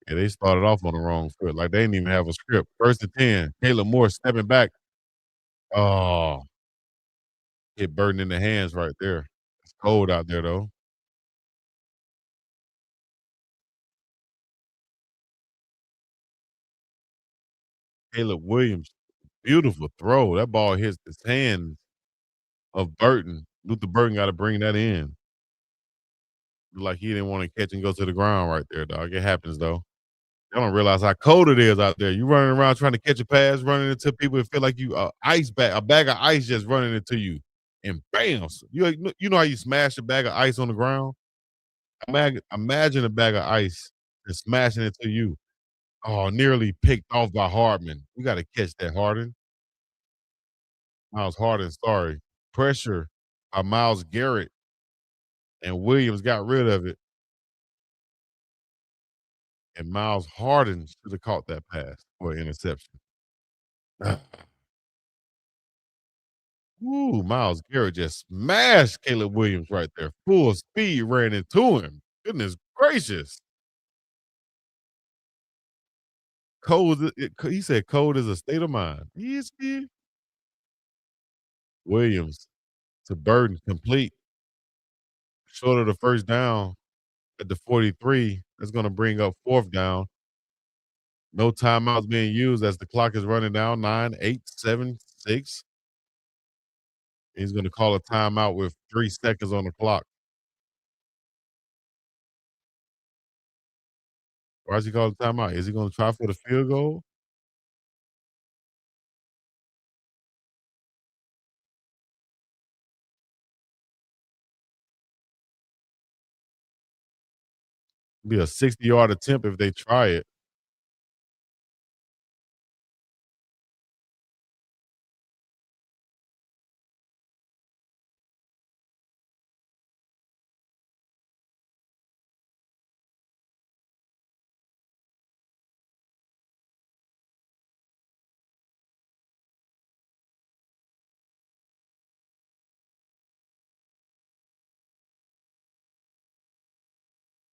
S2: Yeah, they started off on the wrong foot. Like they didn't even have a script. First and 10. Caleb Moore stepping back. Oh, hit Burton in the hands right there. It's cold out there though. Caleb Williams, beautiful throw. That ball hits his hands of Burton. Luther Burton got to bring that in. Like he didn't want to catch and go to the ground right there, dog. It happens though. Y'all don't realize how cold it is out there. You running around trying to catch a pass, running into people, it feel like you a bag of ice just running into you, and bam! You know how you smash a bag of ice on the ground? Imagine a bag of ice and smashing it to you. Oh, nearly picked off by Hardman. You gotta catch that, Harden. Miles Harden, sorry. Pressure by Myles Garrett, and Williams got rid of it, and Miles Harden should have caught that pass for an interception. Ooh, Myles Garrett just smashed Caleb Williams right there. Full speed ran into him. Goodness gracious. He said cold is a state of mind. ESPN. Williams to Burden, complete. Short of the first down at the 43. That's going to bring up fourth down. No timeouts being used as the clock is running down. 9, 8, 7, 6. He's going to call a timeout with 3 seconds on the clock. Why is he calling timeout? Is he going to try for the field goal? Be a 60-yard attempt if they try it.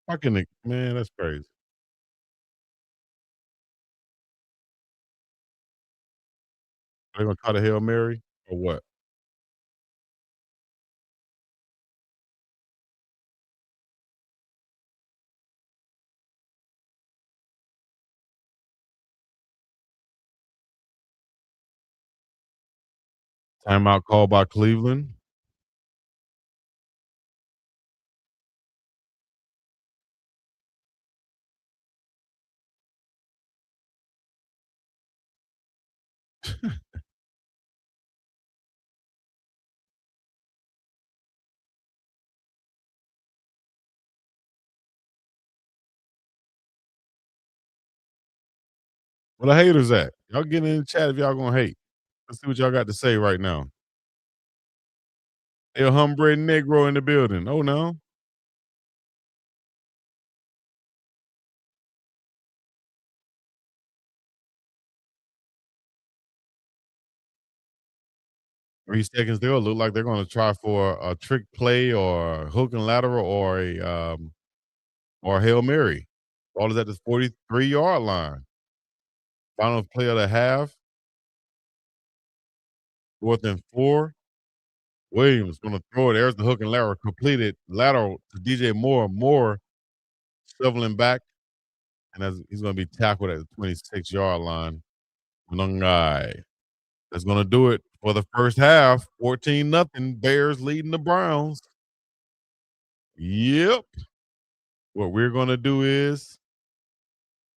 S2: Fucking man, that's crazy. Are they going to try the Hail Mary or what? Timeout called by Cleveland. Where the haters at? Y'all get in the chat if y'all gonna hate. Let's see what y'all got to say right now. El Hombre Negro in the building. Oh no. Three seconds there. Look like they're going to try for a trick play or hook and lateral or a Hail Mary. Ball is at the 43-yard line. Final play of the half. 4th and 4. Williams going to throw it. There's the hook and lateral. Completed lateral to DJ Moore. Moore shoveling back. And he's going to be tackled at the 26-yard line. Lungai. That's going to do it for the first half. 14-0. Bears leading the Browns. Yep. What we're going to do is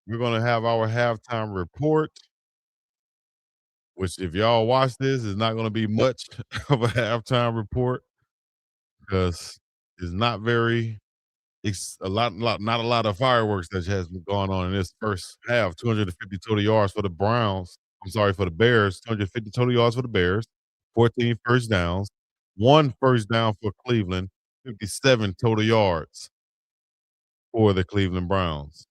S2: we're going to have our halftime report, which if y'all watch this, is not going to be much of a halftime report because it's not very not a lot of fireworks that has been going on in this first half. 250 total yards for the Browns. I'm sorry, for the Bears. 250 total yards for the Bears. 14 first downs. 1 first down for Cleveland. 57 total yards for the Cleveland Browns.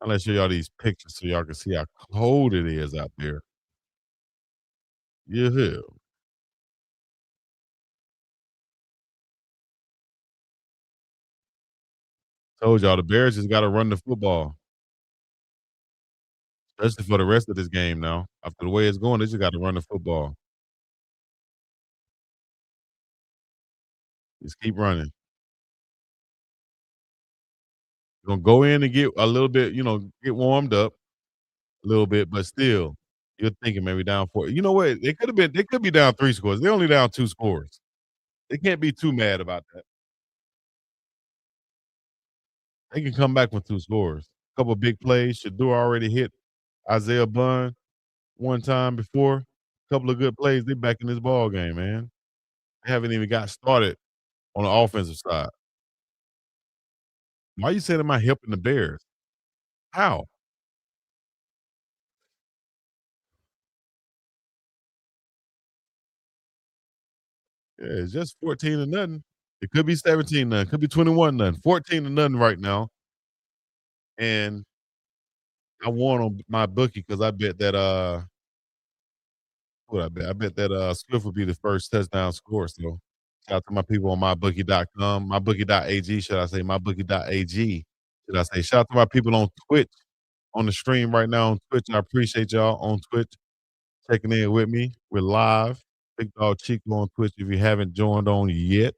S2: I'll let show y'all these pictures so y'all can see how cold it is out there. Yeah. Told y'all the Bears just got to run the football, especially for the rest of this game now. After the way it's going, they just got to run the football. Just keep running. You're going to go in and get a little bit, get warmed up a little bit, but still, you're thinking maybe down 4. You know what? They could be down 3 scores. They're only down 2 scores. They can't be too mad about that. They can come back with 2 scores. A couple of big plays. Shedeur already hit Isaiah Bunn one time before. A couple of good plays. They back in this ball game, man. They haven't even got started on the offensive side. Why you saying am I helping the Bears? How? Yeah, it's just 14 to nothing. It could be 17 nothing. Could be 21 nothing. 14 to nothing right now. And I won on my bookie because I bet that what I bet? I bet that Swift would be the first touchdown score. So shout out to my people on mybookie.com, mybookie.ag, should I say, mybookie.ag, should I say. Shout out to my people on Twitch, on the stream right now on Twitch. I appreciate y'all on Twitch checking in with me. We're live. Big Dog Chico on Twitch if you haven't joined on yet.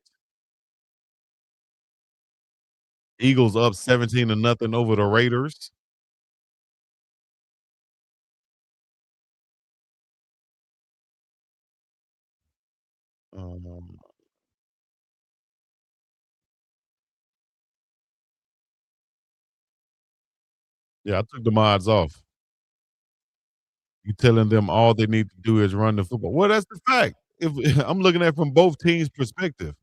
S2: Eagles up 17 to nothing over the Raiders. Um, yeah, I took the mods off. You telling them all they need to do is run the football. Well, that's the fact. If I'm looking at it from both teams' perspective.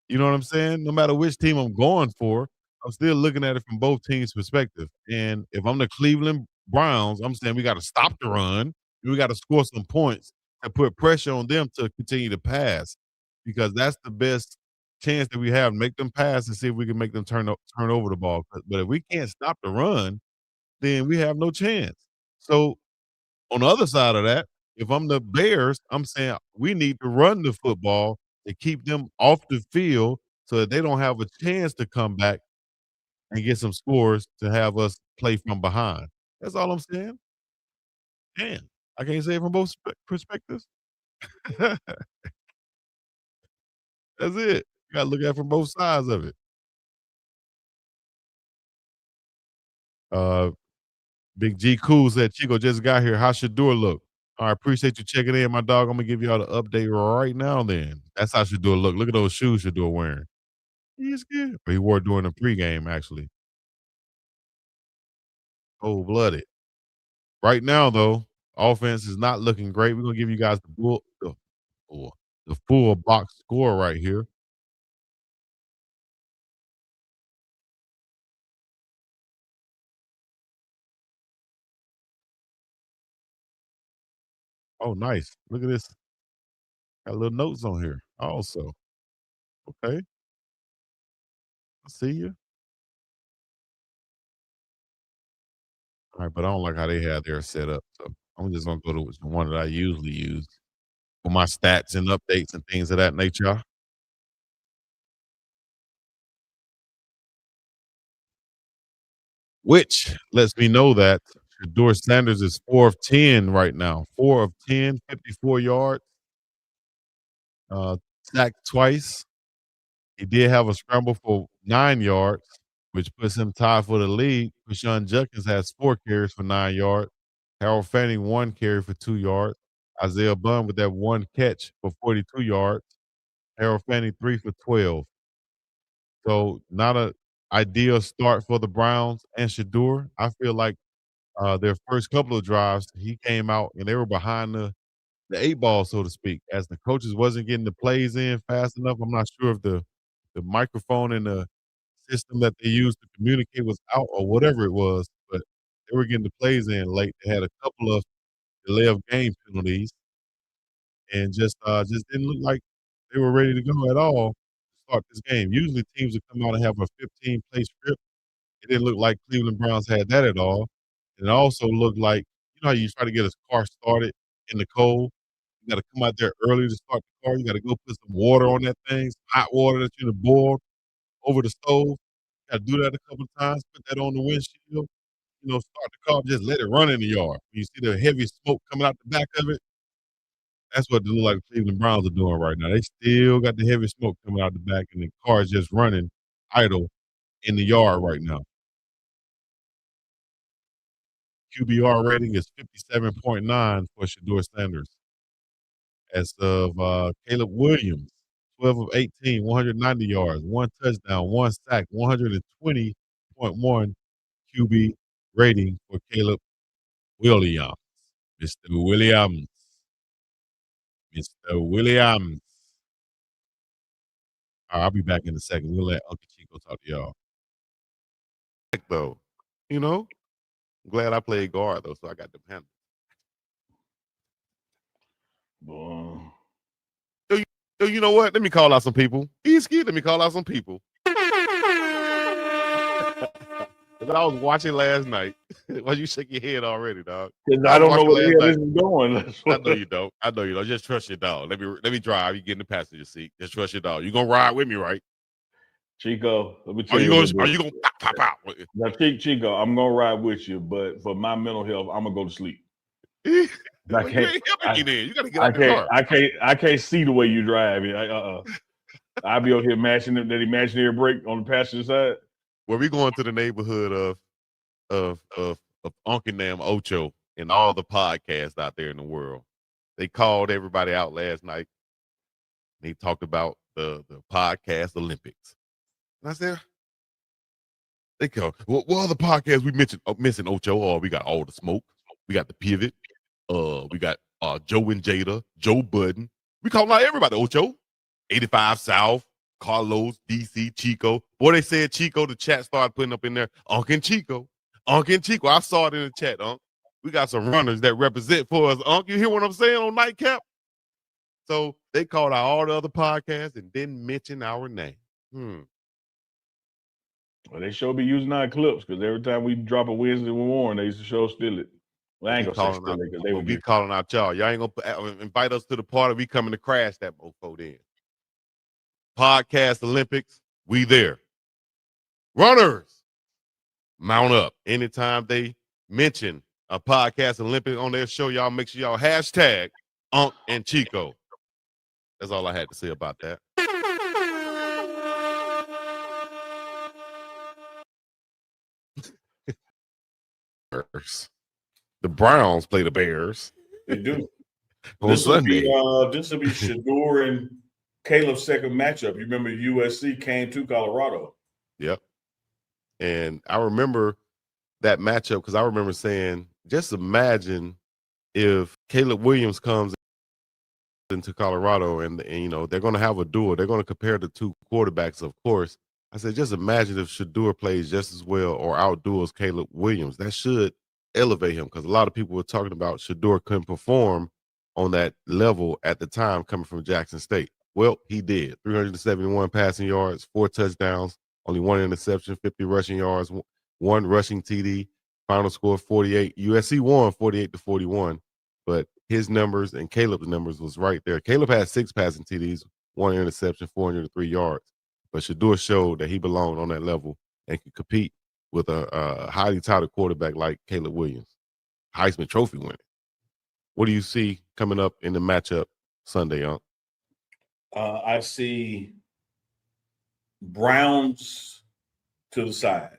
S2: You know what I'm saying? No matter which team I'm going for, I'm still looking at it from both teams' perspective. And if I'm the Cleveland Browns, I'm saying we got to stop the run. We got to score some points and put pressure on them to continue to pass because that's the best chance that we have. Make them pass and see if we can make them turn over the ball. But if we can't stop the run, then we have no chance. So on the other side of that, if I'm the Bears, I'm saying we need to run the football to keep them off the field so that they don't have a chance to come back and get some scores to have us play from behind. That's all I'm saying. Damn, I can't say it from both perspectives. That's it. You gotta look at it from both sides of it. Uh, Big G Cool said, Chico just got here. How Shedeur look? I appreciate you checking in, my dog. I'm gonna give y'all the update right now. Then that's how Shedeur look. Look at those shoes Shedeur wearing. He's good. But he wore it during the pregame, actually. Cold blooded. Right now, though, offense is not looking great. We're gonna give you guys the full box score right here. Oh, nice. Look at this. Got little notes on here. Also, okay. I see you. All right, but I don't like how they had theirs set up. So I'm just gonna go to the one that I usually use for my stats and updates and things of that nature. Which lets me know that Shedeur Sanders is 4 of 10 right now. 4 of 10, 54 yards, sacked twice. He did have a scramble for 9 yards, which puts him tied for the lead. Rashawn Jenkins has 4 carries for 9 yards. Harold Fanning 1 carry for 2 yards. Isaiah Bunn with that 1 catch for 42 yards. Harold Fanning 3 for 12. So not a ideal start for the Browns and Shedeur. I feel like their first couple of drives, he came out and they were behind the 8 ball, so to speak, as the coaches wasn't getting the plays in fast enough. I'm not sure if the microphone and the system that they used to communicate was out or whatever it was, but they were getting the plays in late. They had a couple of delay of game penalties and just didn't look like they were ready to go at all to start this game. Usually teams would come out and have a 15 play script. It didn't look like Cleveland Browns had that at all. And it also looked like, you know how you try to get a car started in the cold? You gotta come out there early to start the car. You gotta go put some water on that thing, some hot water that you done boiled over the stove. You gotta do that a couple of times, put that on the windshield, start the car, just let it run in the yard. You see the heavy smoke coming out the back of it. That's what it look like the Cleveland Browns are doing right now. They still got the heavy smoke coming out the back, and the car is just running idle in the yard right now. QBR rating is 57.9 for Shedeur Sanders. As of Caleb Williams, 12 of 18, 190 yards, 1 touchdown, 1 sack, 120.1 QB rating for Caleb Williams. Mr. Williams. Mr. Williams. I'll be back in a second. We'll let Uncle Chico talk to y'all. Though, you know, I'm glad I played guard though, so I got the handle.
S7: Boy.
S2: You know what? Let me call out some people. Let me call out some people. But I was watching last night. Why you shake your head already, dog?
S7: Because I don't know where the hell this is going.
S2: I know you don't. I know you don't. Just trust your dog. Let me drive. You get in the passenger seat. Just trust your dog. You gonna ride with me, right?
S7: Chico, let me tell you.
S2: Are you gonna pop out?
S7: Now, Chico, I'm gonna ride with you, but for my mental health, I'm gonna go to sleep.
S2: Well, you ain't helping me then. You gotta get out the car.
S7: I can't see the way you drive. I'll be over here matching that imaginary brake on the passenger side.
S2: Well, we going to the neighborhood of Uncle Nam Ocho and all the podcasts out there in the world. They called everybody out last night. They talked about the podcast Olympics. And I said, they go, well, what other podcasts we missing Ocho? Oh, we got All the Smoke. We got The Pivot. We got Joe and Jada, Joe Budden. We calling out everybody, Ocho. 85 South, Carlos, DC, Chico. Boy, they said Chico, the chat started putting up in there, Unc and Chico. Unc and Chico. I saw it in the chat, Unc. We got some runners that represent for us, Unc. You hear what I'm saying on Nightcap? So they called out all the other podcasts and didn't mention our name.
S7: Well, they sure be using our clips because every time we drop a Wednesday with Warren, they used to show steal it. Well, I ain't gonna say steal it because they would be
S2: calling out y'all. Y'all ain't gonna invite us to the party. We coming to crash that mofo then. Podcast Olympics, we there. Runners, mount up. Anytime they mention a podcast Olympic on their show, y'all make sure y'all hashtag Unc and Chico. That's all I had to say about that. The Browns play the Bears.
S7: They do.
S2: This will be
S7: Shedeur and Caleb's second matchup. You remember USC came to Colorado.
S2: Yep. And I remember that matchup because I remember saying, just imagine if Caleb Williams comes into Colorado and you know they're going to have a duel. They're going to compare the two quarterbacks, of course. I said, just imagine if Shedeur plays just as well or outduels Caleb Williams. That should elevate him because a lot of people were talking about Shedeur couldn't perform on that level at the time coming from Jackson State. Well, he did. 371 passing yards, 4 touchdowns, only 1 interception, 50 rushing yards, 1 rushing TD. Final score 48. USC won 48-41, but his numbers and Caleb's numbers was right there. Caleb had 6 passing TDs, 1 interception, 403 yards. But Shedeur showed that he belonged on that level and could compete with a highly touted quarterback like Caleb Williams, Heisman Trophy winner. What do you see coming up in the matchup Sunday, Unc?
S7: I see Browns to the side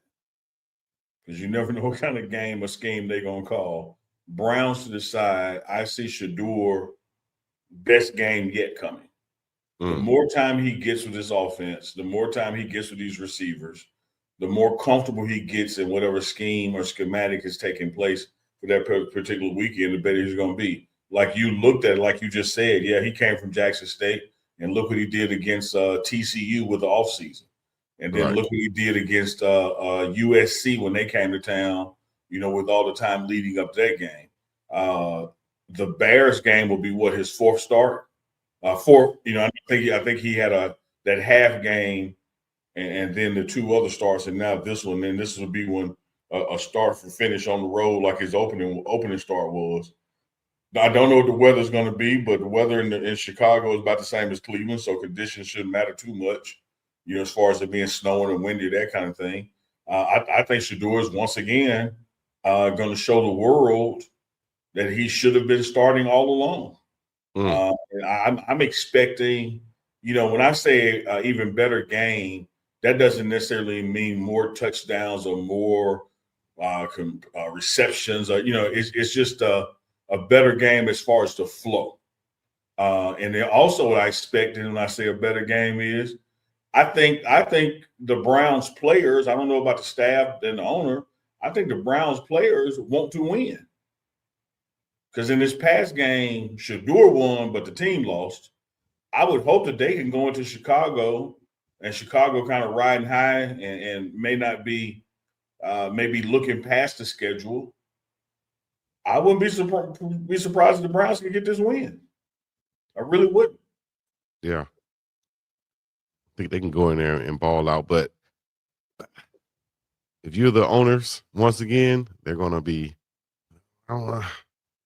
S7: because you never know what kind of game or scheme they're going to call. Browns to the side. I see Shedeur best game yet coming. The more time he gets with this offense, the more time he gets with these receivers, the more comfortable he gets in whatever scheme or schematic is taking place for that particular weekend, the better he's going to be. Like you looked at, like you just said, yeah, he came from Jackson State, and look what he did against TCU with the offseason. And then look what he did against USC when they came to town, you know, with all the time leading up to that game. The Bears game will be his 4th start. You know, I think he had that half game and then the 2 other starts, and now this one. And this will be a start for finish on the road like his opening start was. I don't know what the weather's going to be, but the weather in Chicago is about the same as Cleveland, so conditions shouldn't matter too much, you know, as far as it being snowing and windy, that kind of thing. I think Shedeur is once again going to show the world that he should have been starting all along. I'm expecting, you know, when I say even better game, that doesn't necessarily mean more touchdowns or more receptions. Or, you know, it's just a better game as far as the flow. And then also what I expect, and when I say a better game is, I think the Browns players, I don't know about the staff and the owner, I think the Browns players want to win. Because in this past game, Shedeur won, but the team lost. I would hope that they can go into Chicago and Chicago kind of riding high and may not be maybe looking past the schedule, I wouldn't be surprised if the Browns could get this win. I really wouldn't.
S2: Yeah. I think they can go in there and ball out. But if you're the owners, once again, they're going to be, I don't know,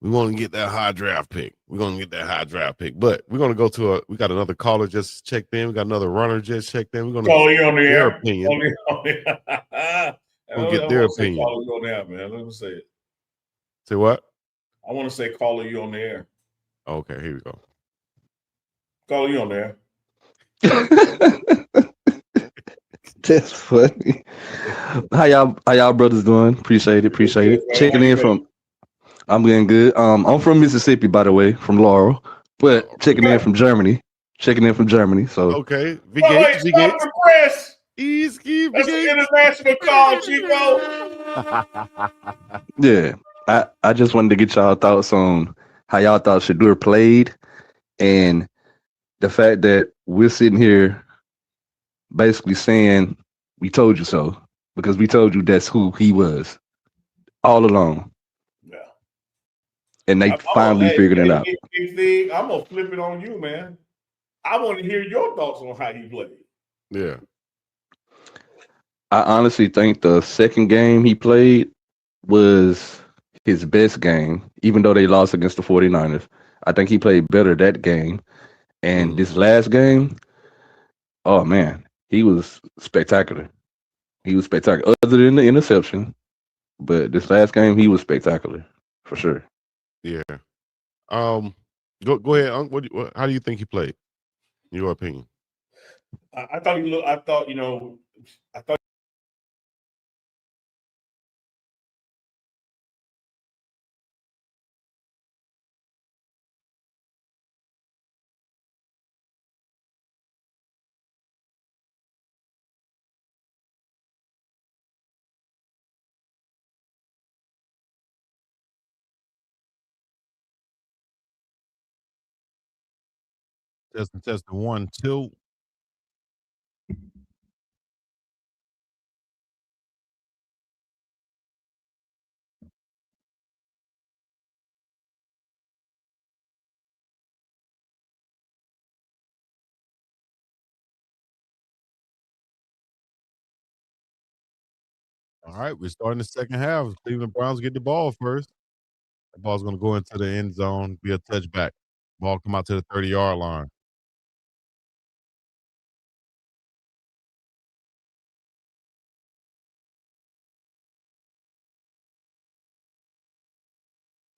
S2: we want to get that high draft pick. We're going to get that high draft pick. But we're going to go to we got another caller just checked in. We got another runner just checked in. We're going to
S7: Call you on the
S2: their
S7: air.
S2: opinion.
S7: I
S2: We'll get their
S7: want to say
S2: opinion.
S7: caller you on the air, man. Let me say it.
S2: Say what?
S7: I want to say caller you on the air.
S2: Okay, here we go.
S7: Caller you on the air.
S8: That's funny. How y'all brothers doing? Appreciate it.
S7: Good,
S8: Checking
S7: man.
S8: in from I'm doing good. I'm from Mississippi, by the way, from Laurel, but checking in from Germany. So
S2: Okay.
S7: Wait, stop the press. That's an international call, Chico.
S8: yeah. I just wanted to get y'all thoughts on how y'all thought Shedeur played and the fact that we're sitting here basically saying we told you so because we told you that's who he was all along.
S7: Yeah.
S8: And they finally figured it out.
S7: I'm gonna flip it on you, man. I want to hear your thoughts on how he played.
S2: Yeah.
S8: I honestly think the second game he played was his best game, even though they lost against the 49ers. I think he played better that game. And this last game, oh man, he was spectacular. Other than the interception. But this last game, he was spectacular, for sure.
S2: Yeah. Go ahead. How do you think he played? In your opinion?
S7: I thought he looked. I thought
S2: Testing 1, 2. All right, we're starting the second half. Cleveland Browns get the ball first. The ball's going to go into the end zone, be a touchback. Ball come out to the 30-yard line.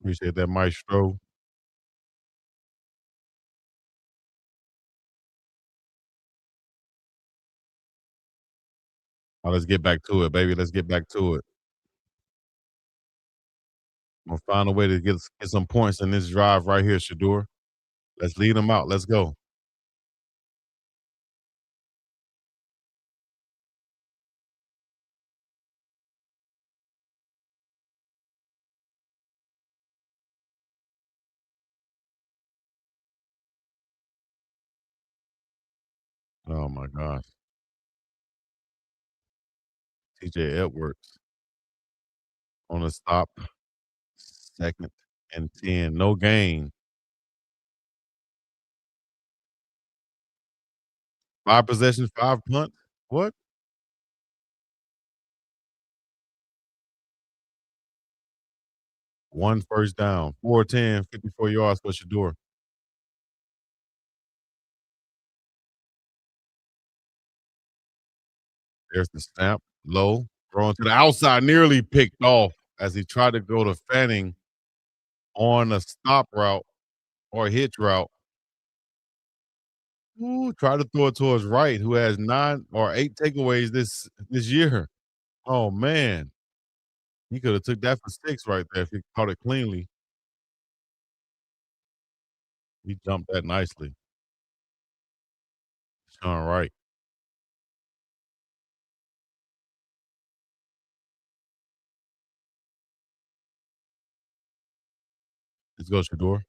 S2: Appreciate that, Maestro. Let's get back to it, baby. Let's get back to it. I'm going to find a way to get some points in this drive right here, Shedeur. Let's lead them out. Let's go. Oh, my gosh. TJ Edwards on the stop. 2nd and 10. No gain. 5 possessions, 5 punts. What? One first down. 4-10, 54 yards for Shedeur. There's the snap. Low. Throwing to the outside. Nearly picked off as he tried to go to Fanning on a stop route or a hitch route. Ooh, try to throw it towards Wright, who has 9 or 8 takeaways this year. Oh, man. He could have took that for 6 right there if he caught it cleanly. He jumped that nicely. Sean Wright. Let's go, Shedeur.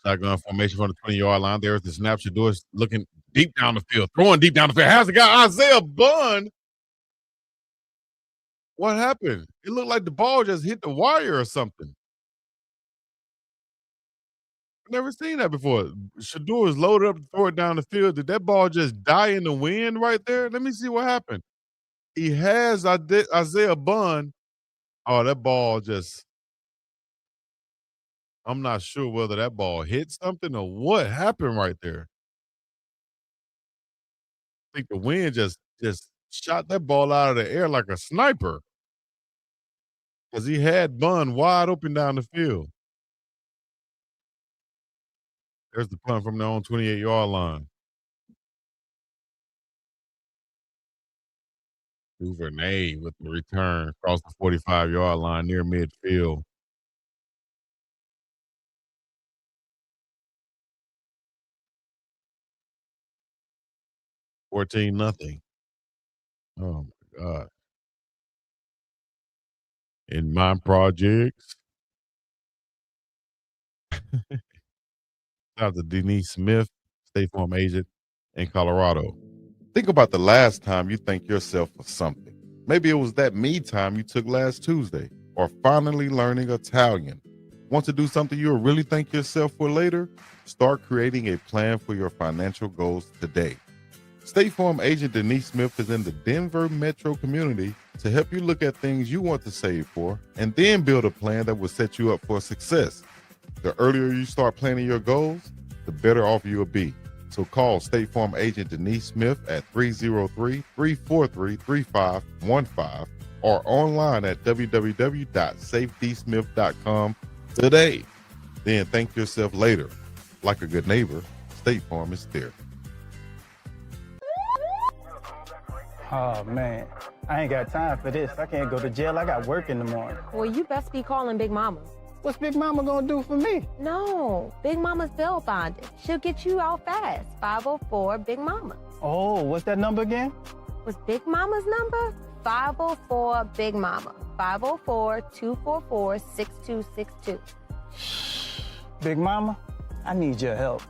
S2: Shotgun formation from the 20-yard line. There's the snap. Shedeur looking deep down the field, throwing deep down the field. Has the guy Isaiah Bunn. What happened? It looked like the ball just hit the wire or something. Never seen that before. Shedeur is loaded up to throw it down the field. Did that ball just die in the wind right there? Let me see what happened. He has Isaiah Bunn. Oh, that ball just, I'm not sure whether that ball hit something or what happened right there. I think the wind just shot that ball out of the air like a sniper because he had Bunn wide open down the field. There's the punt from their own 28-yard line. Duvernay with the return across the 45-yard line near midfield. $14-0. Oh my God. In my projects. Shout out to Denise Smith, State Farm agent in Colorado. Think about the last time you thank yourself for something. Maybe it was that me time you took last Tuesday, or finally learning Italian. Want to do something you'll really thank yourself for later? Start creating a plan for your financial goals today. State Farm agent Denise Smith is in the Denver metro community to help you look at things you want to save for and then build a plan that will set you up for success. The earlier you start planning your goals, the better off you'll be. So call State Farm agent Denise Smith at 303-343-3515 or online at www.safetysmith.com today. Then thank yourself later. Like a good neighbor, State Farm is there.
S3: Oh, man. I ain't got time for this. I can't go to jail. I got work in the morning.
S4: Well, you best be calling Big Mama.
S3: What's Big Mama gonna do for me?
S4: No, Big Mama's bail bonded. She'll get you out fast. 504 Big Mama.
S3: Oh, what's that number again?
S4: What's Big Mama's number? 504 Big Mama. 504-244-6262.
S3: Big Mama, I need your help.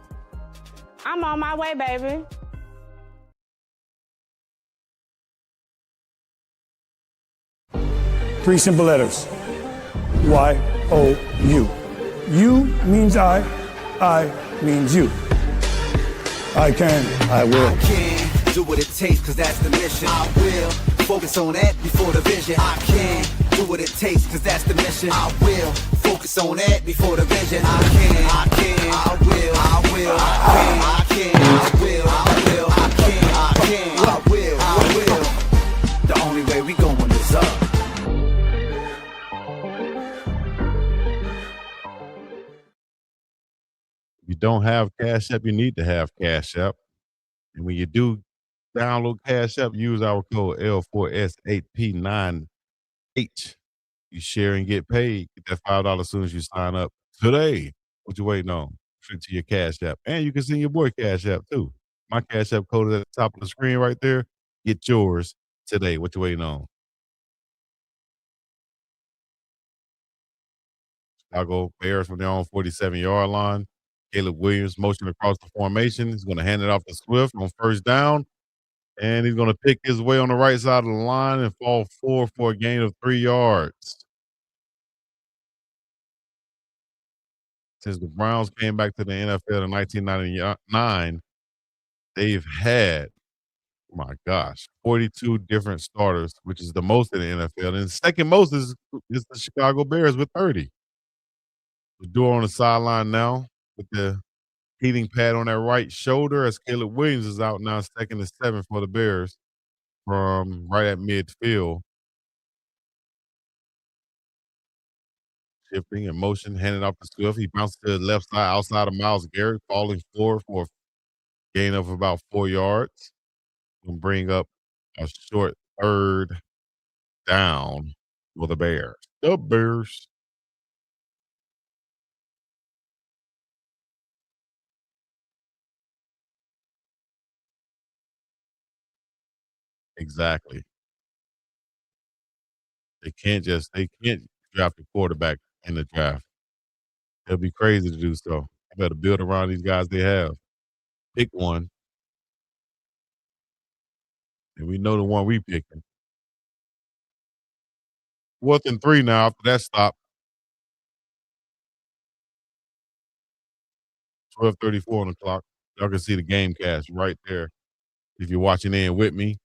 S5: I'm on my way, baby.
S9: Three simple letters. Y-O-U. U means I means you. I can, I will.
S10: I can do what it takes, cause that's the mission. I will focus on that before the vision. I can do what it takes, cause that's the mission. I will focus on that before the vision. I can, I will, I will, I can, I will, I will, I can, I will, I will. The only way we going is up.
S2: If you don't have Cash App, you need to have Cash App. And when you do download Cash App, use our code L4S8P9H. You share and get paid. Get that $5 as soon as you sign up today. What you waiting on? Straight to your Cash App. And you can send your boy Cash App too. My Cash App code is at the top of the screen right there. Get yours today. What you waiting on? Chicago Bears from their own 47-yard line. Caleb Williams motion across the formation. He's going to hand it off to Swift on first down. And he's going to pick his way on the right side of the line and fall forward for a gain of 3 yards. Since the Browns came back to the NFL in 1999, they've had, oh my gosh, 42 different starters, which is the most in the NFL. And the second most is the Chicago Bears with 30. The door on the sideline now with the heating pad on that right shoulder as Caleb Williams is out now, 2nd and 7 for the Bears from right at midfield. Shifting and motion, handed off to Swift. He bounced to the left side, outside of Myles Garrett, falling forward for a gain of about 4 yards. And bring up a short third down for the Bears. The Bears. Exactly. They can't draft a quarterback in the draft. It'll be crazy to do so. You better build around these guys they have. Pick one. And we know the one we picking. 4th and 3 now after that stop. 12:34 on the clock. Y'all can see the game cast right there if you're watching in with me.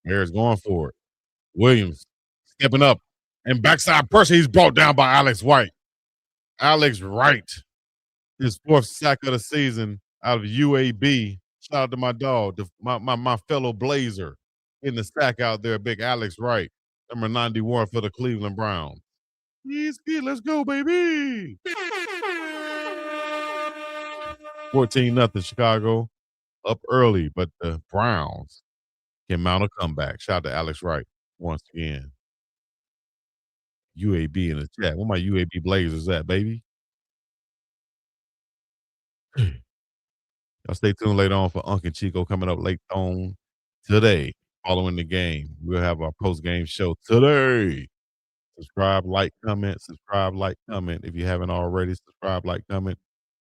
S2: Bears going for it. Williams stepping up and backside pressure. He's brought down by Alex White. Alex Wright, his 4th sack of the season out of UAB. Shout out to my dog, my fellow Blazer in the sack out there, big Alex Wright, number 91 for the Cleveland Browns. He's good. Let's go, baby. 14-0 Chicago. Up early, but the Browns can mount a comeback. Shout out to Alex Wright once again. UAB in the chat. Where my UAB Blazers at, baby? Y'all stay tuned later on for Unc and Chico coming up late on today following the game. We'll have our post-game show today. Subscribe, like, comment. Subscribe, like, comment. If you haven't already, subscribe, like, comment.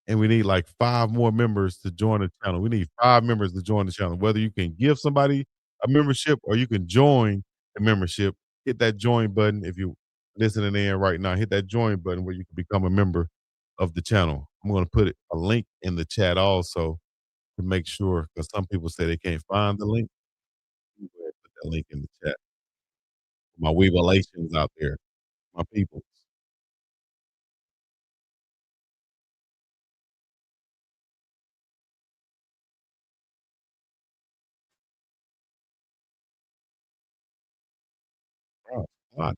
S2: And we need like 5 more members to join the channel. We need 5 members to join the channel. Whether you can give somebody a membership or you can join the membership, hit that join button. If you're listening in right now, hit that join button where you can become a member of the channel. I'm going to put a link in the chat also to make sure, because some people say they can't find the link. Go ahead and put that link in the chat. My Weebalations out there, my people. Oh, God.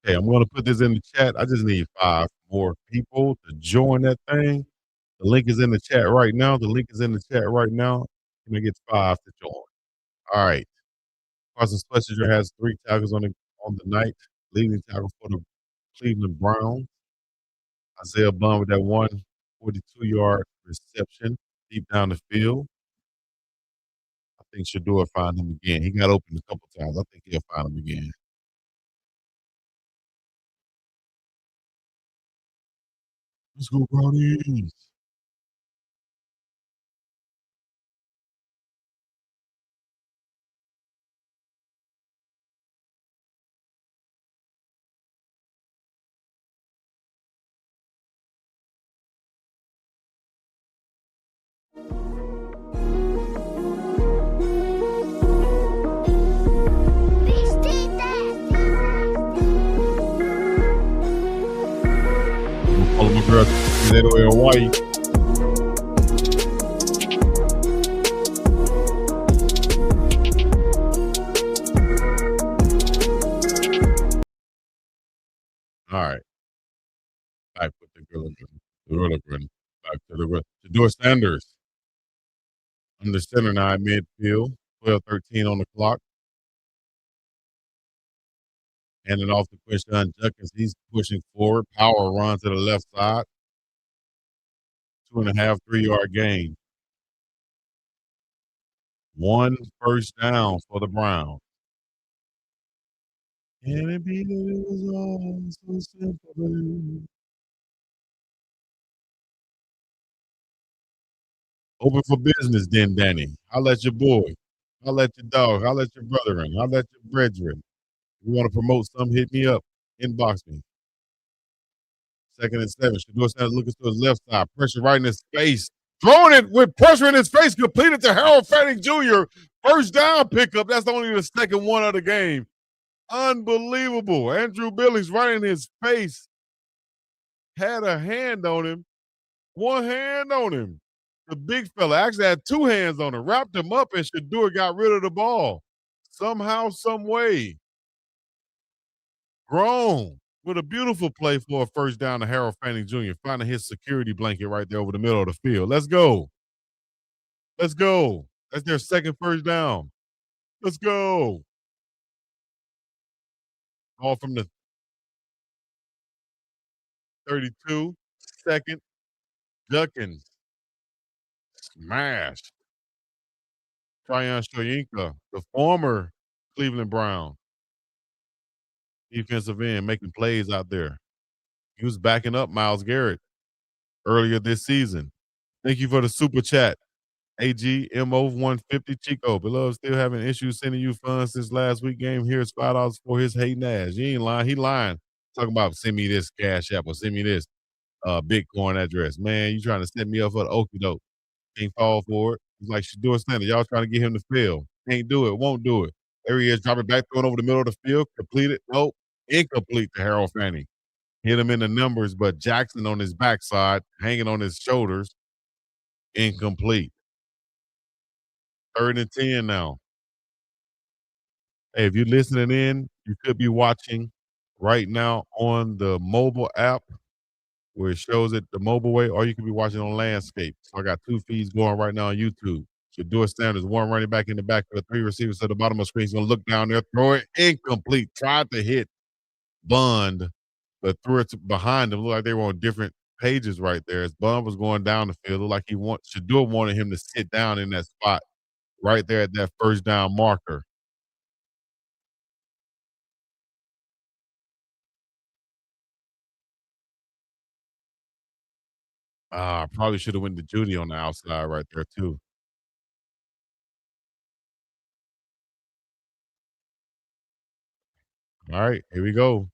S2: Okay, I'm going to put this in the chat. I just need 5 more people to join that thing. The link is in the chat right now. The link is in the chat right now. Can I get 5 to join? All right. Carson Schlesinger has 3 tackles on the night, leading tackle for the Cleveland Browns. Isaiah Bond with that 142-yard reception deep down the field. I think Shedeur find him again. He got open a couple times. I think he'll find him again. Let's go, Brownies. Follow my girl, Shedeur in Hawaii. All right. Back with the gorilla grin. Back to the gorilla. Shedeur Sanders. Under center now at midfield. 12:13 on the clock. Handing off to Quinshon Judkins. He's pushing forward. Power run to the left side. 2.5, 3-yard gain. 1 first down for the Browns. Can it be that it was all so simple, baby? Open for business then, Danny. I'll let your boy. I'll let your dog. I'll let your brother in. I'll let your brethren. If you want to promote something, hit me up. Inbox me. 2nd and 7. Shedeur Sanders looking to his left side. Pressure right in his face. Throwing it with pressure in his face. Completed to Harold Fanning Jr. First down pickup. That's only the second one of the game. Unbelievable. Andrew Billings right in his face. Had a hand on him. 1 hand on him. The big fella actually had 2 hands on him. Wrapped him up and Shedeur got rid of the ball. Somehow, some way. Grown with a beautiful play for a first down to Harold Fanning Jr. Finding his security blanket right there over the middle of the field. Let's go. Let's go. That's their second first down. Let's go. All from the 32. Second. Judkins. Smash. Tryon Shoyinka, the former Cleveland Brown defensive end, making plays out there. He was backing up Myles Garrett earlier this season. Thank you for the super chat. AGMO150 Chico. Beloved still having issues sending you funds since last week game. Here's $5 for his hating ass. You ain't lying. He lying. Talking about send me this cash app or send me this Bitcoin address. Man, you trying to set me up for the okie doke. Can't fall for it. It's like Shedeur Standard. Y'all trying to get him to fail. Can't do it. Won't do it. There he is. Drop it back, throwing over the middle of the field. Completed. Nope. Incomplete to Harold Fanning. Hit him in the numbers, but Jackson on his backside, hanging on his shoulders. Incomplete. 3rd and 10 now. Hey, if you're listening in, you could be watching right now on the mobile app where it shows it the mobile way, or you could be watching on Landscape. So I got 2 feeds going right now on YouTube. Shedeur Sanders, 1 running back in the back of the 3 receivers to the bottom of the screen. He's going to look down there, throw it incomplete. Tried to hit Bond, but threw it behind him. Looked like they were on different pages right there. As Bond was going down the field, looked like Shedeur wanted him to sit down in that spot right there at that first down marker. Probably should have went to Judy on the outside right there too. All right, here we go.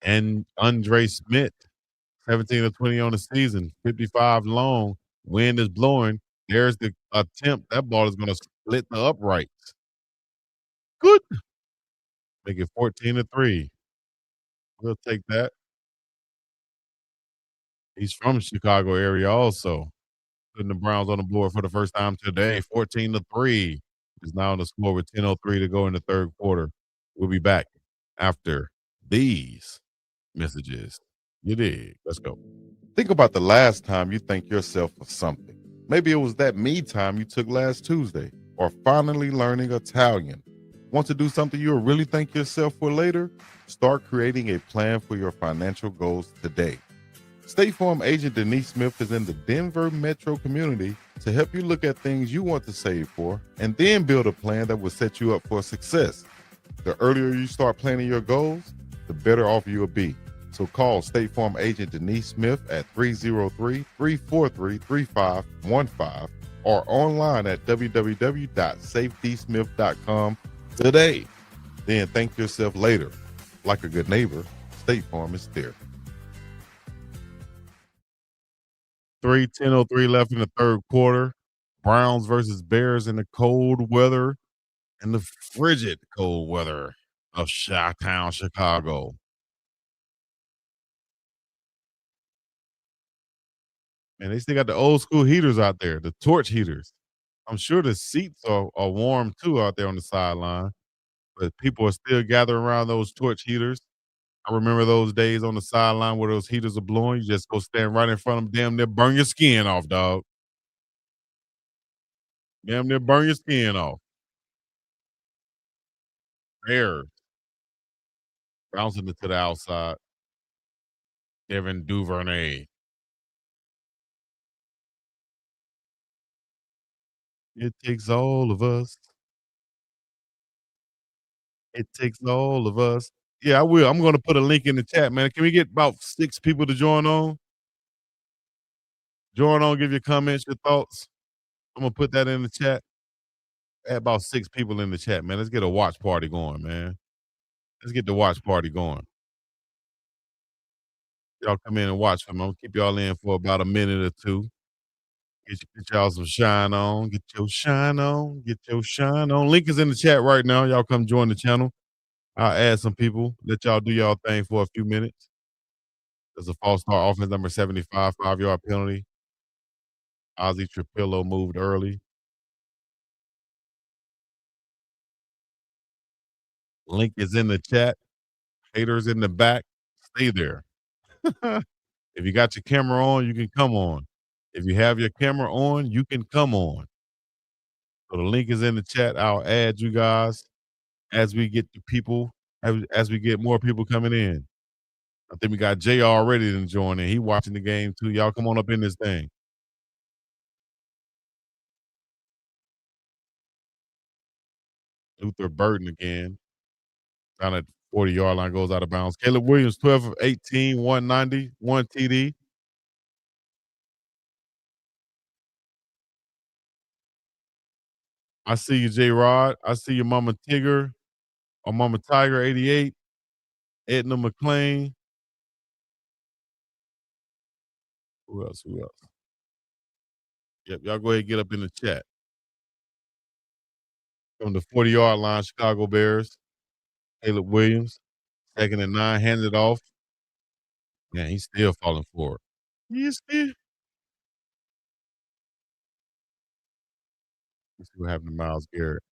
S2: And Andre Smith, 17-20 on the season, 55 long. Wind is blowing. There's the attempt. That ball is going to split the uprights. Good. Make it 14-3. We'll take that. He's from Chicago area also. Putting the Browns on the board for the first time today. 14-3 is now on the score with 10:03 to go in the 3rd quarter. We'll be back after these messages. You dig? Let's go. Think about the last time you thanked yourself for something. Maybe it was that me time you took last Tuesday, or finally learning Italian. Want to do something you'll really thank yourself for later? Start creating a plan for your financial goals today. State Farm agent Denise Smith is in the Denver metro community to help you look at things you want to save for and then build a plan that will set you up for success. The earlier you start planning your goals, the better off you'll be. So call State Farm agent Denise Smith at 303-343-3515 or online at www.safetysmith.com today. Then thank yourself later. Like a good neighbor, State Farm is there. 10:03 left in the 3rd quarter. Browns versus Bears in the cold weather and the frigid cold weather of Chi-Town, Chicago. And they still got the old school heaters out there, the torch heaters. I'm sure the seats are warm too out there on the sideline, but people are still gathering around those torch heaters. I remember those days on the sideline where those heaters are blowing. You just go stand right in front of them, damn near burn your skin off, dog. Damn near burn your skin off. Bears bouncing it to the outside. Devin Duvernay. It takes all of us. It takes all of us. Yeah, I will. I'm going to put a link in the chat, man. Can we get about 6 people to join on? Join on, give your comments, your thoughts. I'm going to put that in the chat. Add about 6 people in the chat, man. Let's get a watch party going, man. Let's get the watch party going. Y'all come in and watch them. I'm going to keep y'all in for about a minute or 2. Get y'all some shine on. Get your shine on. Get your shine on. Link is in the chat right now. Y'all come join the channel. I'll add some people. Let y'all do y'all thing for a few minutes. There's a false start offense number 75, 5-yard penalty. Ozzie Trapillo moved early. Link is in the chat. Haters in the back. Stay there. If you got your camera on, you can come on. If you have your camera on, you can come on. So the link is in the chat. I'll add you guys as we get the people, as we get more people coming in. I think we got Jay already to join in. He watching the game too. Y'all come on up in this thing. Luther Burden again. Down at the 40-yard line, goes out of bounds. Caleb Williams, 12 of 18, 190, 1 TD. I see you, J Rod. I see you, Mama Tigger or Mama Tiger, 88. Edna McClain. Who else? Who else? Yep, y'all go ahead and get up in the chat. From the 40-yard line, Chicago Bears. Caleb Williams, 2nd and 9, handed it off. Man, he's still falling for it. He's still. Let's see what happened to Myles Garrett.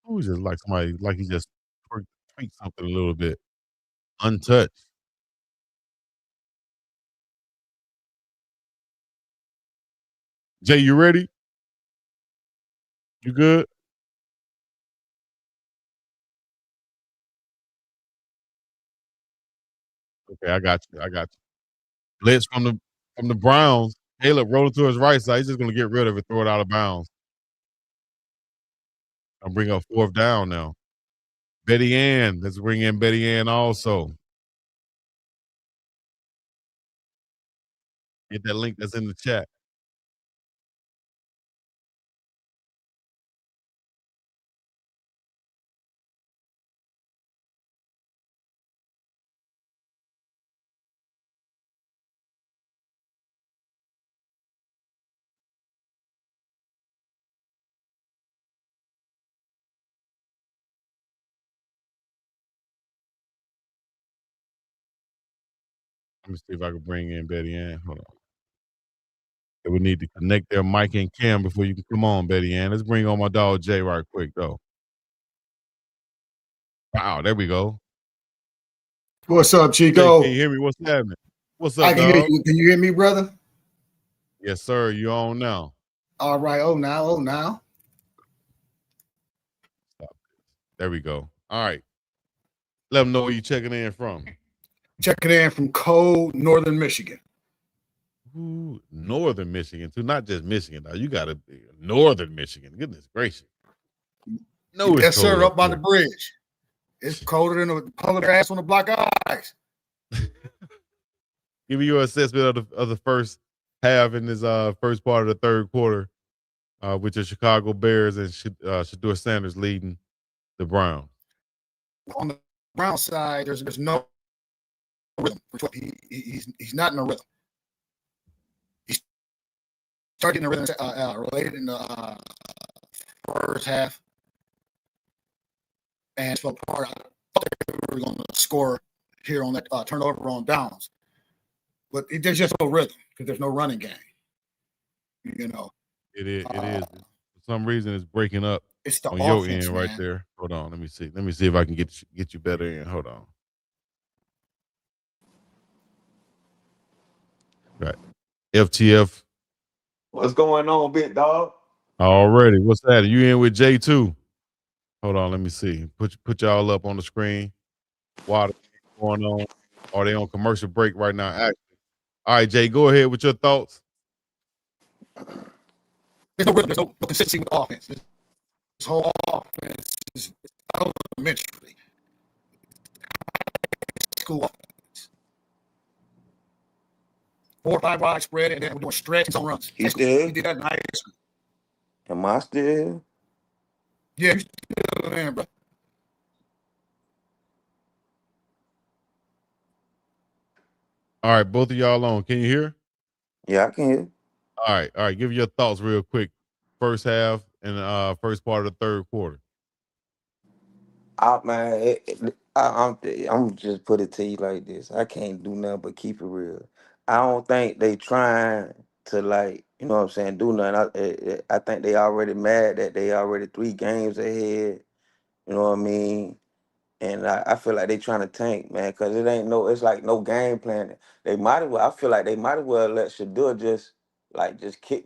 S2: Who is just like somebody, like he just tweaked something a little bit. Untouched. Jay, you ready? You good? Okay, I got you. I got you. Blitz from the Browns. Caleb rolling to his right side. He's just gonna get rid of it, throw it out of bounds. I'll bring up 4th down now. Betty Ann. Let's bring in Betty Ann also. Get that link that's in the chat. Let me see if I can bring in Betty Ann. Hold on. They would need to connect their mic and cam before you can come on, Betty Ann. Let's bring on my dog Jay right quick though. Wow, there we go.
S11: What's up,
S2: Jay,
S11: Chico?
S2: can you hear me? What's happening? What's
S11: I
S2: up,
S11: can hear
S2: dog?
S11: you. Can you hear me, brother?
S2: Yes, sir. You on now?
S11: All right. Oh, now.
S2: Stop. There we go. All right. Let them know where you checking in from.
S11: Checking in from cold northern Michigan.
S2: Ooh, northern Michigan too, not just Michigan. Now you got to be northern Michigan. Goodness gracious. No, it's
S11: yes,
S2: cold
S11: sir. Up by
S2: here.
S11: the bridge. It's colder than a polar ass on a block of ice.
S2: Give me your assessment of the first half in this first part of the third quarter, with your Chicago Bears and Shedeur Sanders leading the Browns.
S11: On the Brown side, there's no rhythm. He's not in a rhythm. He started getting a rhythm related in the first half, and so part I thought they were going to score here on that turnover on downs, but there's just no rhythm because there's no running game. You know,
S2: It is. For some reason, it's breaking up.
S11: It's the
S2: on your
S11: offense,
S2: end right
S11: man.
S2: there. Hold on. Let me see. Let me see if I can get you better in. Hold on. Right. FTF
S12: What's going on, big dog?
S2: already. What's that? You in with J2? Hold on. Let me see. Put y'all up on the screen. While the going on. Are they on commercial break right now? Actually. All right, Jay, go ahead with your thoughts.
S11: There's no rhythm. There's no consistency with the offense. This whole offense is elementary school offense. 4 or 5 wide spread, and then we're doing stretches on runs.
S12: You still?
S11: He did that in high school.
S12: Am I still?
S11: Yeah, you still there, bro.
S2: All right, both of y'all on. Can you hear?
S12: Yeah, I can hear.
S2: All right. Give your thoughts real quick. First half and first part of the third quarter.
S12: Man, I'm just put it to you like this. I can't do nothing but keep it real. I don't think they trying to, like, you know what I'm saying, do nothing. I think they already mad that they already 3 games ahead. You know what I mean? And I feel like they trying to tank, man, because it's like no game plan. They might as well. I feel like they might as well let Shedeur just kick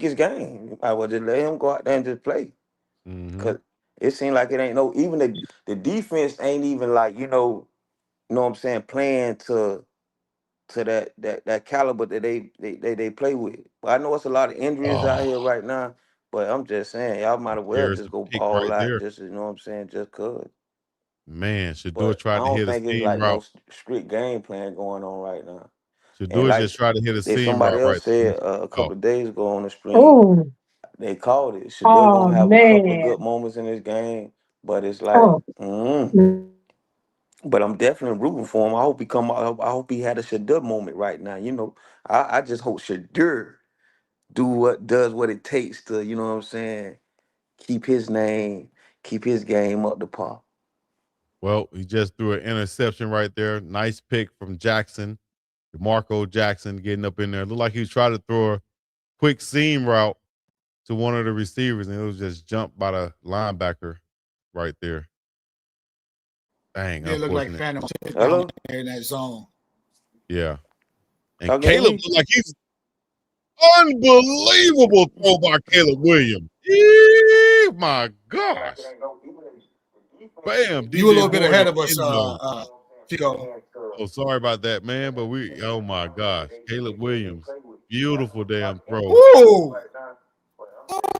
S12: his game. I would just let him go out there and just play.
S2: Mm-hmm.
S12: Cause it seemed like it ain't no, even the defense ain't even like, you know what I'm saying, playing to to that caliber that they play with. But I know it's a lot of injuries out
S2: Oh,
S12: here right now. But I'm just saying, y'all might as well
S2: there's
S12: just
S2: the
S12: go
S2: pick
S12: ball
S2: right
S12: out,
S2: there.
S12: just you know what I'm saying, just cause.
S2: Man, Shedeur
S12: But I
S2: tried to
S12: don't
S2: hit a
S12: think it's
S2: seam
S12: like no
S2: route.
S12: strict game plan going on right now. And
S2: Shedeur
S12: like
S2: just tried to hit a seam
S12: somebody
S2: route
S12: else
S2: right there.
S12: said a
S2: Oh,
S12: couple of days ago on the stream,
S13: Oh,
S12: they called it. Shador
S13: oh
S12: gonna have a couple of good
S13: man.
S12: moments in this game, but it's like,
S13: Oh,
S12: but I'm definitely rooting for him. I hope he come out. I hope he had a Shador moment right now. I just hope Shador does what it takes to, you know what I'm saying, keep his name, keep his game up to par.
S2: well, he just threw an interception right there. Nice pick from Jackson, DeMarco Jackson, getting up in there. Looked like he was trying to throw a quick seam route to one of the receivers, and it was just jumped by the linebacker right there. Dang,
S11: Yeah, look like
S2: unfortunate.
S11: Phantom down
S12: Hello,
S11: there in that zone.
S2: Yeah. And
S12: y'all can hear
S2: Caleb
S12: me?
S2: looked like he's unbelievable throw by Caleb Williams. Yee, my gosh. Bam,
S11: You a
S2: DJ
S11: little bit
S2: Moore in
S11: ahead
S2: the
S11: of us,
S2: end zone.
S11: Chico.
S2: Oh, sorry about that, man. But oh my gosh. Caleb Williams. Beautiful damn throw.
S11: Ooh, oh,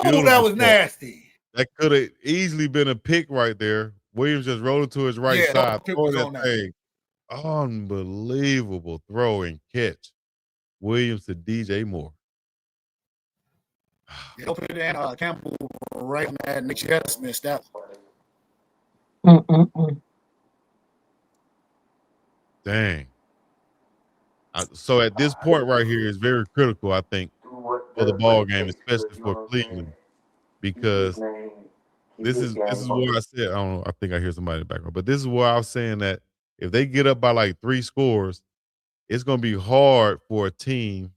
S11: that
S2: Beautiful
S11: was
S2: throw.
S11: nasty.
S2: That could have easily been a pick right there. Williams just rolled to his right
S11: Yeah,
S2: side,
S11: Pitt
S2: throwing
S11: was
S2: that
S11: on that.
S2: thing. Unbelievable throw and catch. Williams to DJ Moore.
S11: Yeah, Pitt and Campbell were right on that. Nick Jettis missed that one.
S2: Dang. So at this point right here is very critical, I think, for the ball game, especially for Cleveland, because this is where I said, I don't know, I think I hear somebody in the background, but this is where I was saying that if they get up by like 3 scores, it's gonna be hard for a team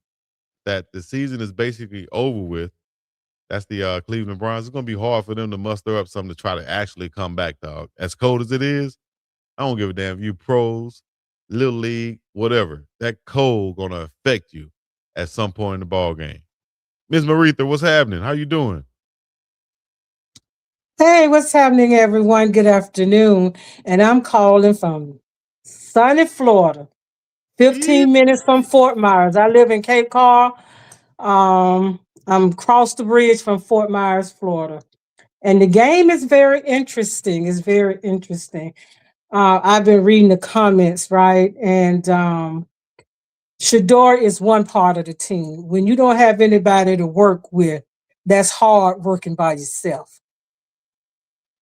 S2: that the season is basically over with. That's the Cleveland Browns. It's gonna be hard for them to muster up something to try to actually come back, dog. As cold as it is, I don't give a damn if you pros, little league, whatever. That cold gonna affect you at some point in the ball game. Ms. Maritha, what's happening? How you doing?
S13: hey, what's happening, everyone? Good afternoon. And I'm calling from sunny Florida,
S2: Yeah.
S13: 15 minutes from Fort Myers. I live in Cape Coral. I'm across the bridge from Fort Myers, Florida. And the game is very interesting. It's very interesting. I've been reading the comments, right? And Shedeur is one part of the team. When you don't have anybody to work with, that's hard working by yourself.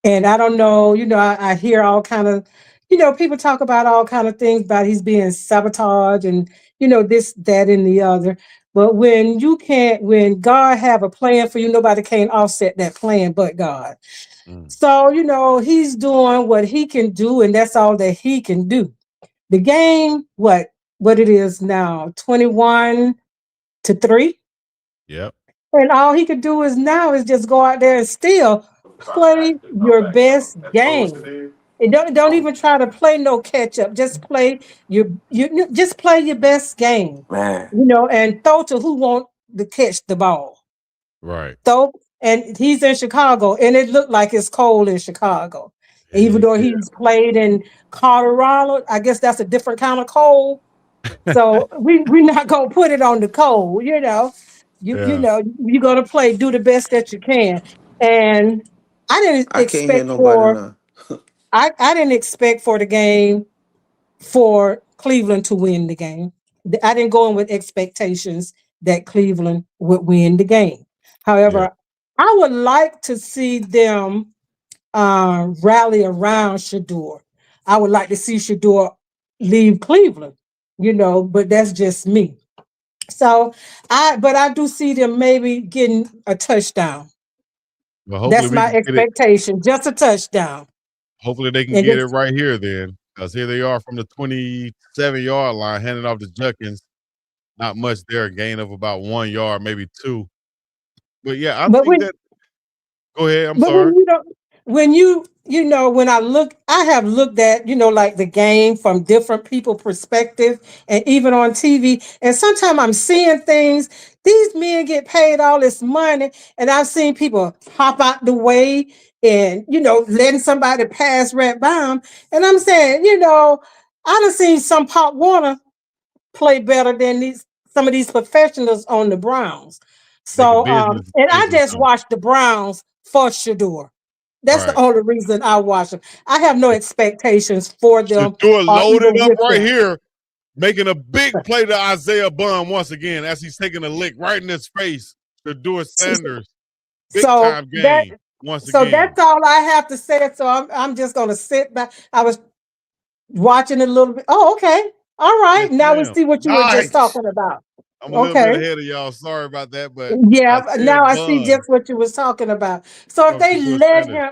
S13: And I don't know, I hear all kind of, people talk about all kind of things about he's being sabotaged and, this, that, and the other. But when God have a plan for you, nobody can offset that plan but God.
S2: Mm.
S13: So, he's doing what he can do, and that's all that he can do. The game, what it is now, 21-3.
S2: Yep.
S13: And all he could do is just go out there and still play your best game. And don't even try to play no catch up. Just play just play your best game.
S12: Man,
S13: And throw to who want to catch the ball.
S2: Right.
S13: Throw, and he's in Chicago, and it looked like it's cold in Chicago. Even
S2: Heck
S13: though
S2: yeah.
S13: he's played in Colorado, I guess that's a different kind of cold. So we're not gonna put it on the cold,
S2: Yeah.
S13: you're gonna play, do the best that you can. And I didn't
S12: I can't hear
S13: expect
S12: nobody
S13: for
S12: now.
S13: I didn't expect for the game for Cleveland to win the game. I didn't go in with expectations that Cleveland would win the game.
S2: Yeah.
S13: However, I would like to see them rally around Shedeur. I would like to see Shedeur leave Cleveland, but that's just me. So I do see them maybe getting a touchdown.
S2: Well, hopefully
S13: That's
S2: we
S13: my
S2: can get it.
S13: expectation, just a touchdown.
S2: Hopefully they can
S13: And
S2: get it
S13: just
S2: right here then. Because here they are from the 27-yard line, handing off to Judkins. Not much there, a gain of about 1 yard, maybe 2. But yeah, I
S13: but
S2: think
S13: when
S2: that go ahead. I'm
S13: But
S2: sorry.
S13: when I look, I have looked at, like the game from different people perspective and even on TV. And sometimes I'm seeing things, these men get paid all this money. And I've seen people hop out the way and, letting somebody pass right by them. And I'm saying, I done seen some pop water play better than some of these professionals on the Browns.
S2: Make a
S13: So,
S2: business
S13: and I
S2: decision.
S13: just watched the Browns for Shedeur. That's the
S2: Right.
S13: only reason I watch them. I have no expectations for them
S2: Shedeur
S13: or
S2: loaded
S13: even
S2: up
S13: with
S2: right
S13: them.
S2: here, making a big play to Isaiah Bond once again as he's taking a lick right in his face. Shedeur Sanders, big
S13: So
S2: time game once
S13: so
S2: again.
S13: that's all I have to say. So I'm just gonna sit back. I was watching it a little bit. Oh, okay. All right.
S2: Yes,
S13: Now we
S2: ma'am.
S13: see what you were just
S11: Nice.
S13: talking about.
S2: I'm a little bit
S13: Okay.
S2: ahead of y'all. Sorry about that, but
S13: Yeah,
S2: Isaiah
S13: now I see
S2: Bond
S13: just what you was talking about. So if
S2: from
S13: they
S2: Shedeur
S13: let
S2: Sanders.
S13: him,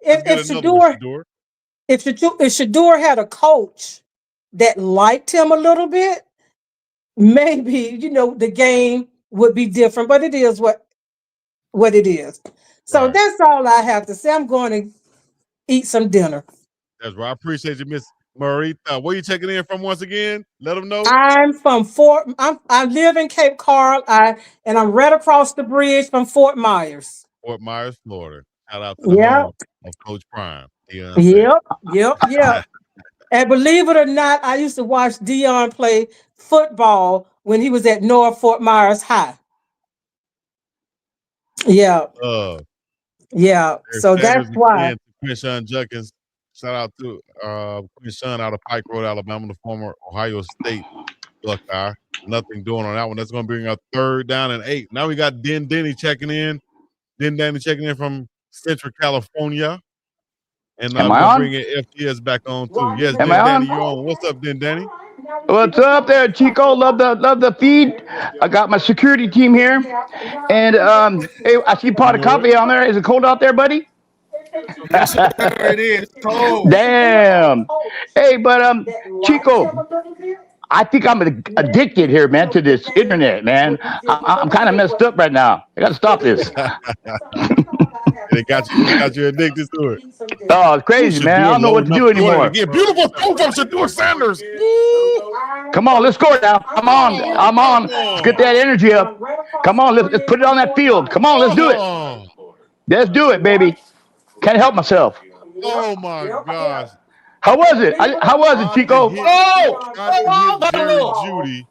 S2: Let's
S13: if
S2: get
S13: if
S2: another one,
S13: Shedeur,
S2: Shedeur.
S13: if Shedeur had a coach that liked him a little bit, maybe the game would be different. But it is what it is. So
S2: Right.
S13: that's all I have to say. I'm going to eat some dinner.
S2: That's right. I appreciate you, Miss Marita. Where you checking in from once again? Let them know.
S13: I'm from I live in Cape Coral. And I'm right across the bridge from Fort Myers.
S2: Fort Myers, Florida. Shout out to the
S13: Yep.
S2: home of Coach Prime. Deion Sanders.
S13: Yep. And believe it or not, I used to watch Deion play football when he was at North Fort Myers High. Yeah. Yeah.
S2: There's
S13: So that's
S2: Sanders
S13: why.
S2: again to Quinshawn Judkins. Shout out to Quinshawn out of Pike Road, Alabama, the former Ohio State Buckeye. Nothing doing on that one. That's going to bring up 3rd down and 8. Now we got Denny checking in. Denny checking in from Central California. And
S14: Am
S2: we're
S14: I
S2: going to
S14: on?
S2: bring in FTS back on too. Yes,
S14: Am I
S2: Denny,
S14: on?
S2: you're on. What's up, Denny?
S14: What's up there, Chico? Love the feed. I got my security team here, and hey, I see pot of coffee on there. Is it cold out there, buddy?
S11: Yes, sir, it is. It's cold.
S14: Damn. Hey, but Chico, I think I'm addicted here, man, to this internet, man. I'm kind of messed up right now. I got to stop this.
S2: It got you addicted to it.
S14: Oh, it's crazy, man. I don't know what to do anymore.
S2: Again. Beautiful throw from Shedeur Sanders.
S14: Come on, let's score now. I'm on. Let's get that energy up. Come on, let's put it on that field. Come on, let's do it. Let's do it, baby. Can't help myself.
S2: Oh my gosh.
S14: How was it? How was it, Chico?
S2: Jerry Judy.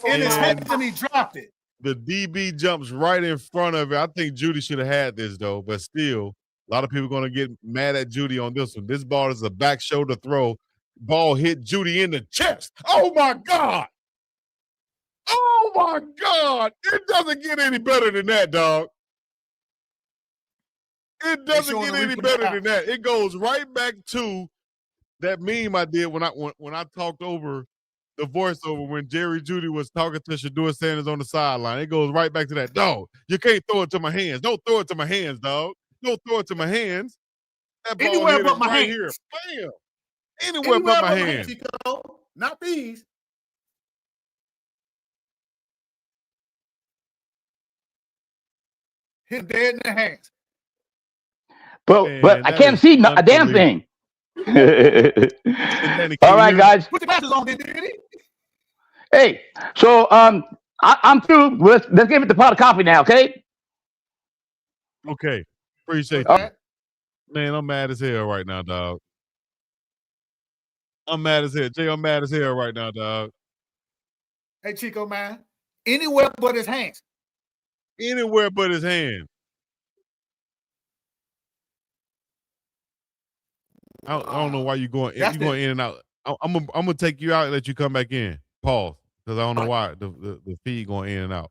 S11: In his hands and he dropped it.
S2: The DB jumps right in front of it. I think Judy should have had this though, but still, a lot of people are going to get mad at Judy on this one. This ball is a back shoulder throw. Ball hit Judy in the chest. Oh my God. Oh my God. It doesn't get any better than that, dog. It doesn't get any better than that. It goes right back to that meme I did when I talked over the voiceover when Jerry Judy was talking to Shedeur Sanders on the sideline. It goes right back to that. Dog, you can't throw it to my hands. Don't throw it to my hands, dog. Don't throw it to my hands. That ball
S11: Anywhere
S2: hit
S11: but
S2: it
S11: my
S2: right
S11: hands.
S2: here. Bam. Anywhere but my hands.
S11: Chico. Not these. Hit dead in the hands.
S14: But I can't see a damn thing. All right, guys.
S11: Put the glasses on, Denny.
S14: Hey, so I'm through. Let's give it the pot of coffee now, okay?
S2: Okay. Appreciate
S14: Okay.
S2: that. Man, I'm mad as hell right now, dog. I'm mad as hell. Jay, I'm mad as hell right now, dog.
S11: Hey, Chico, man. Anywhere but his hands.
S2: Anywhere but his hands. I don't know why you're going. You're going in and out. I'm gonna take you out and let you come back in. Pause, because I don't know why the feed going in and out.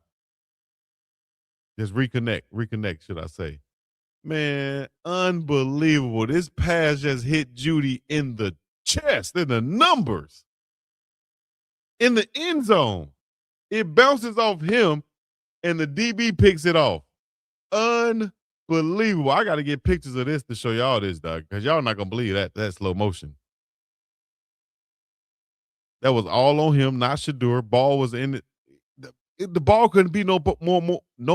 S2: Just reconnect. Should I say? Man, unbelievable! This pass just hit Judy in the chest, in the numbers, in the end zone. It bounces off him, and the DB picks it off. Unbelievable. I got to get pictures of this to show y'all this, dog, because y'all not going to believe that slow motion. That was all on him, not Shedeur. Ball was in it. The ball couldn't be no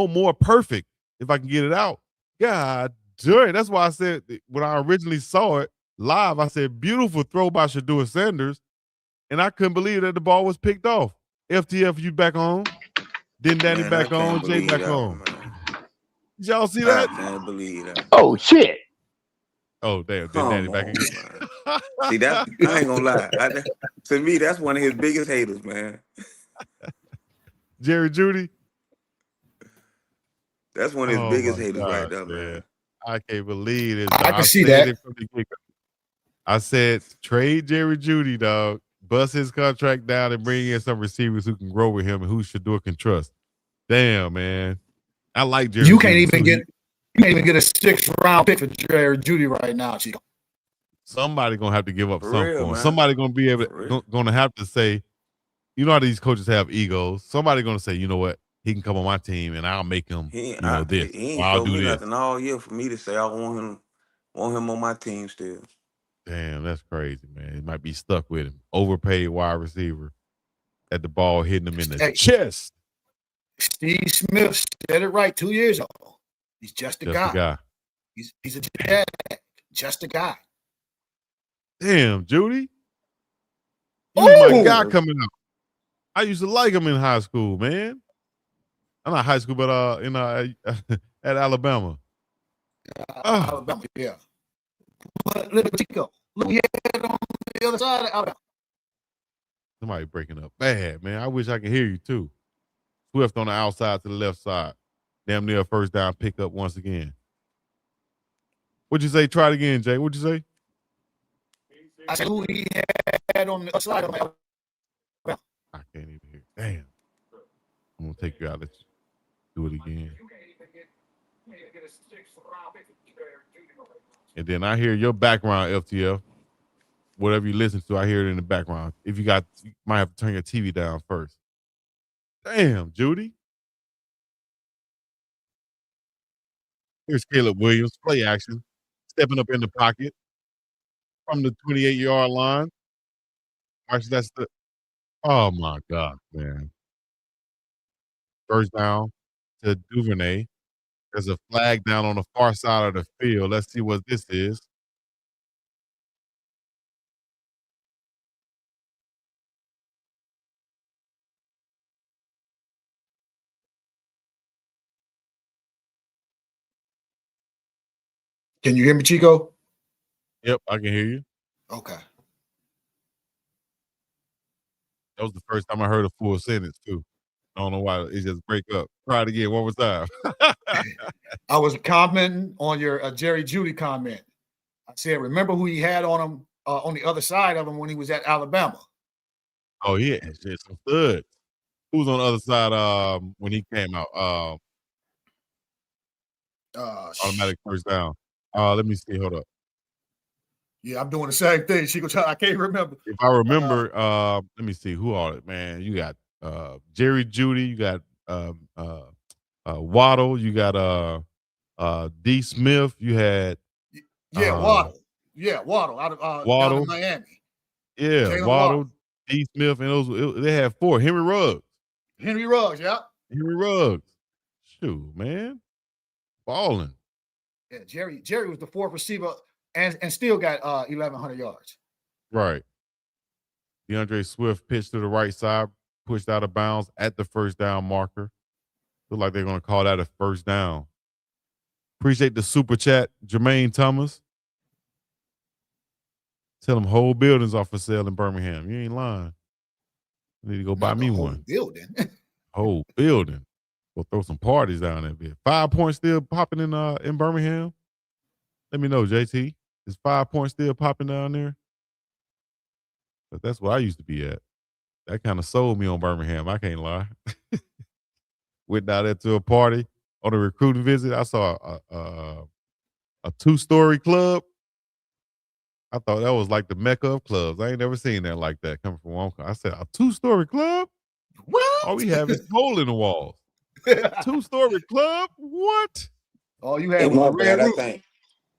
S2: more perfect if I can get it out. God damn. That's why I said when I originally saw it live, I said, beautiful throw by Shedeur Sanders, and I couldn't believe that the ball was picked off. FTF, you back on. Then Danny back on. Jay back on. Did y'all see that?
S12: I can't believe that.
S14: Oh, shit.
S2: Oh, damn. Then Danny back again.
S12: See that? I ain't gonna lie. To me, that's one of his biggest haters, man.
S2: Jerry Judy.
S12: That's one of his
S2: Oh
S12: biggest
S2: my
S12: haters right
S2: gosh,
S12: there,
S2: man.
S12: man.
S2: I can't believe this,
S11: I
S2: dog.
S11: can
S2: I
S11: see
S2: said
S11: that.
S2: it from the get-go. I said trade Jerry Judy, dog. Bust his contract down and bring in some receivers who can grow with him and who Shedeur can trust. Damn, man. I like Jerry
S11: You can't
S2: Judy
S11: even
S2: too.
S11: get you can't even get a 6th-round pick for Jerry Judy right now, Chico.
S2: Somebody gonna have to give up
S12: For
S2: something
S12: real,
S2: for him.
S12: man.
S2: Somebody gonna be able
S12: For real.
S2: gonna have to say, you know how these coaches have egos. Somebody gonna say, you know what, he can come on my team and I'll make him,
S12: He
S2: this.
S12: he
S2: Or
S12: ain't
S2: I'll
S12: showed
S2: do
S12: me
S2: this.
S12: nothing all year for me to say I want him on my team still.
S2: Damn, that's crazy, man. He might be stuck with him. Overpaid wide receiver at the ball hitting him in the
S11: Hey,
S2: chest.
S11: Steve Smith said it right 2 years ago. He's just a
S2: Just a
S11: guy.
S2: guy.
S11: He's a jag. Just a guy.
S2: Damn, Judy. You was my guy
S11: Oh!
S2: coming up. I used to like him in high school, man. I'm not high school, but at Alabama.
S11: Alabama, yeah. But look at Chico. Look, he had on the other side of Alabama.
S2: Somebody breaking up bad, man. I wish I could hear you too. Swift on the outside to the left side. Damn near a first down pickup once again. What'd you say? Try it again, Jay. What'd you say?
S11: I said who he had on the other side of Alabama.
S2: I can't even hear. Damn. I'm gonna take you out. Let's do it again. And then I hear your background, FTF. Whatever you listen to, I hear it in the background. If you might have to turn your TV down first. Damn, Judy. Here's Caleb Williams, play action, stepping up in the pocket from the 28-yard line. Actually, that's the. Oh my God, man! First down to Duvernay. There's a flag down on the far side of the field. Let's see what this is.
S11: Can you hear me, Chico?
S2: Yep, I can hear you.
S11: Okay.
S2: That was the first time I heard a full sentence too. I don't know why it just break up. Try it again one more time.
S11: I was commenting on your Jerry Judy comment. I said, remember who he had on him on the other side of him when he was at Alabama?
S2: Oh yeah, it's some studs. Who was on the other side when he came out? Automatic first down. Let me see. Hold up.
S11: Yeah, I'm doing the same thing. I can't remember.
S2: If I remember, let me see who all it, man. You got Jerry Judy, you got Waddle, you got D. Smith, you had
S11: Waddle. Yeah, Waddle out of
S2: Waddle.
S11: down in Miami.
S2: Yeah,
S11: Jalen
S2: Waddle, D. Smith, and they had 4. Henry Ruggs.
S11: Henry Ruggs, yeah.
S2: Henry Ruggs. Shoot, man. Balling.
S11: Yeah, Jerry was the 4th receiver and still got 1,100 yards.
S2: Right. DeAndre Swift pitched to the right side, pushed out of bounds at the first down marker. Look like they're going to call that a first down. Appreciate the super chat, Jermaine Thomas. Tell them whole buildings are for sale in Birmingham. You ain't lying. I need to go buy me one.
S11: Building.
S2: Whole building. We'll throw some parties down there. 5 points still popping in Birmingham. Let me know, JT. Is 5 points still popping down there? But that's where I used to be at. That kind of sold me on Birmingham. I can't lie. Went down there to a party on a recruiting visit. I saw a 2-story club. I thought that was like the mecca of clubs. I ain't never seen that like that coming from one. I said, a 2-story club?
S11: What?
S2: All we have is hole in the walls. 2-story club? What?
S11: All you had was a red roof.
S12: I think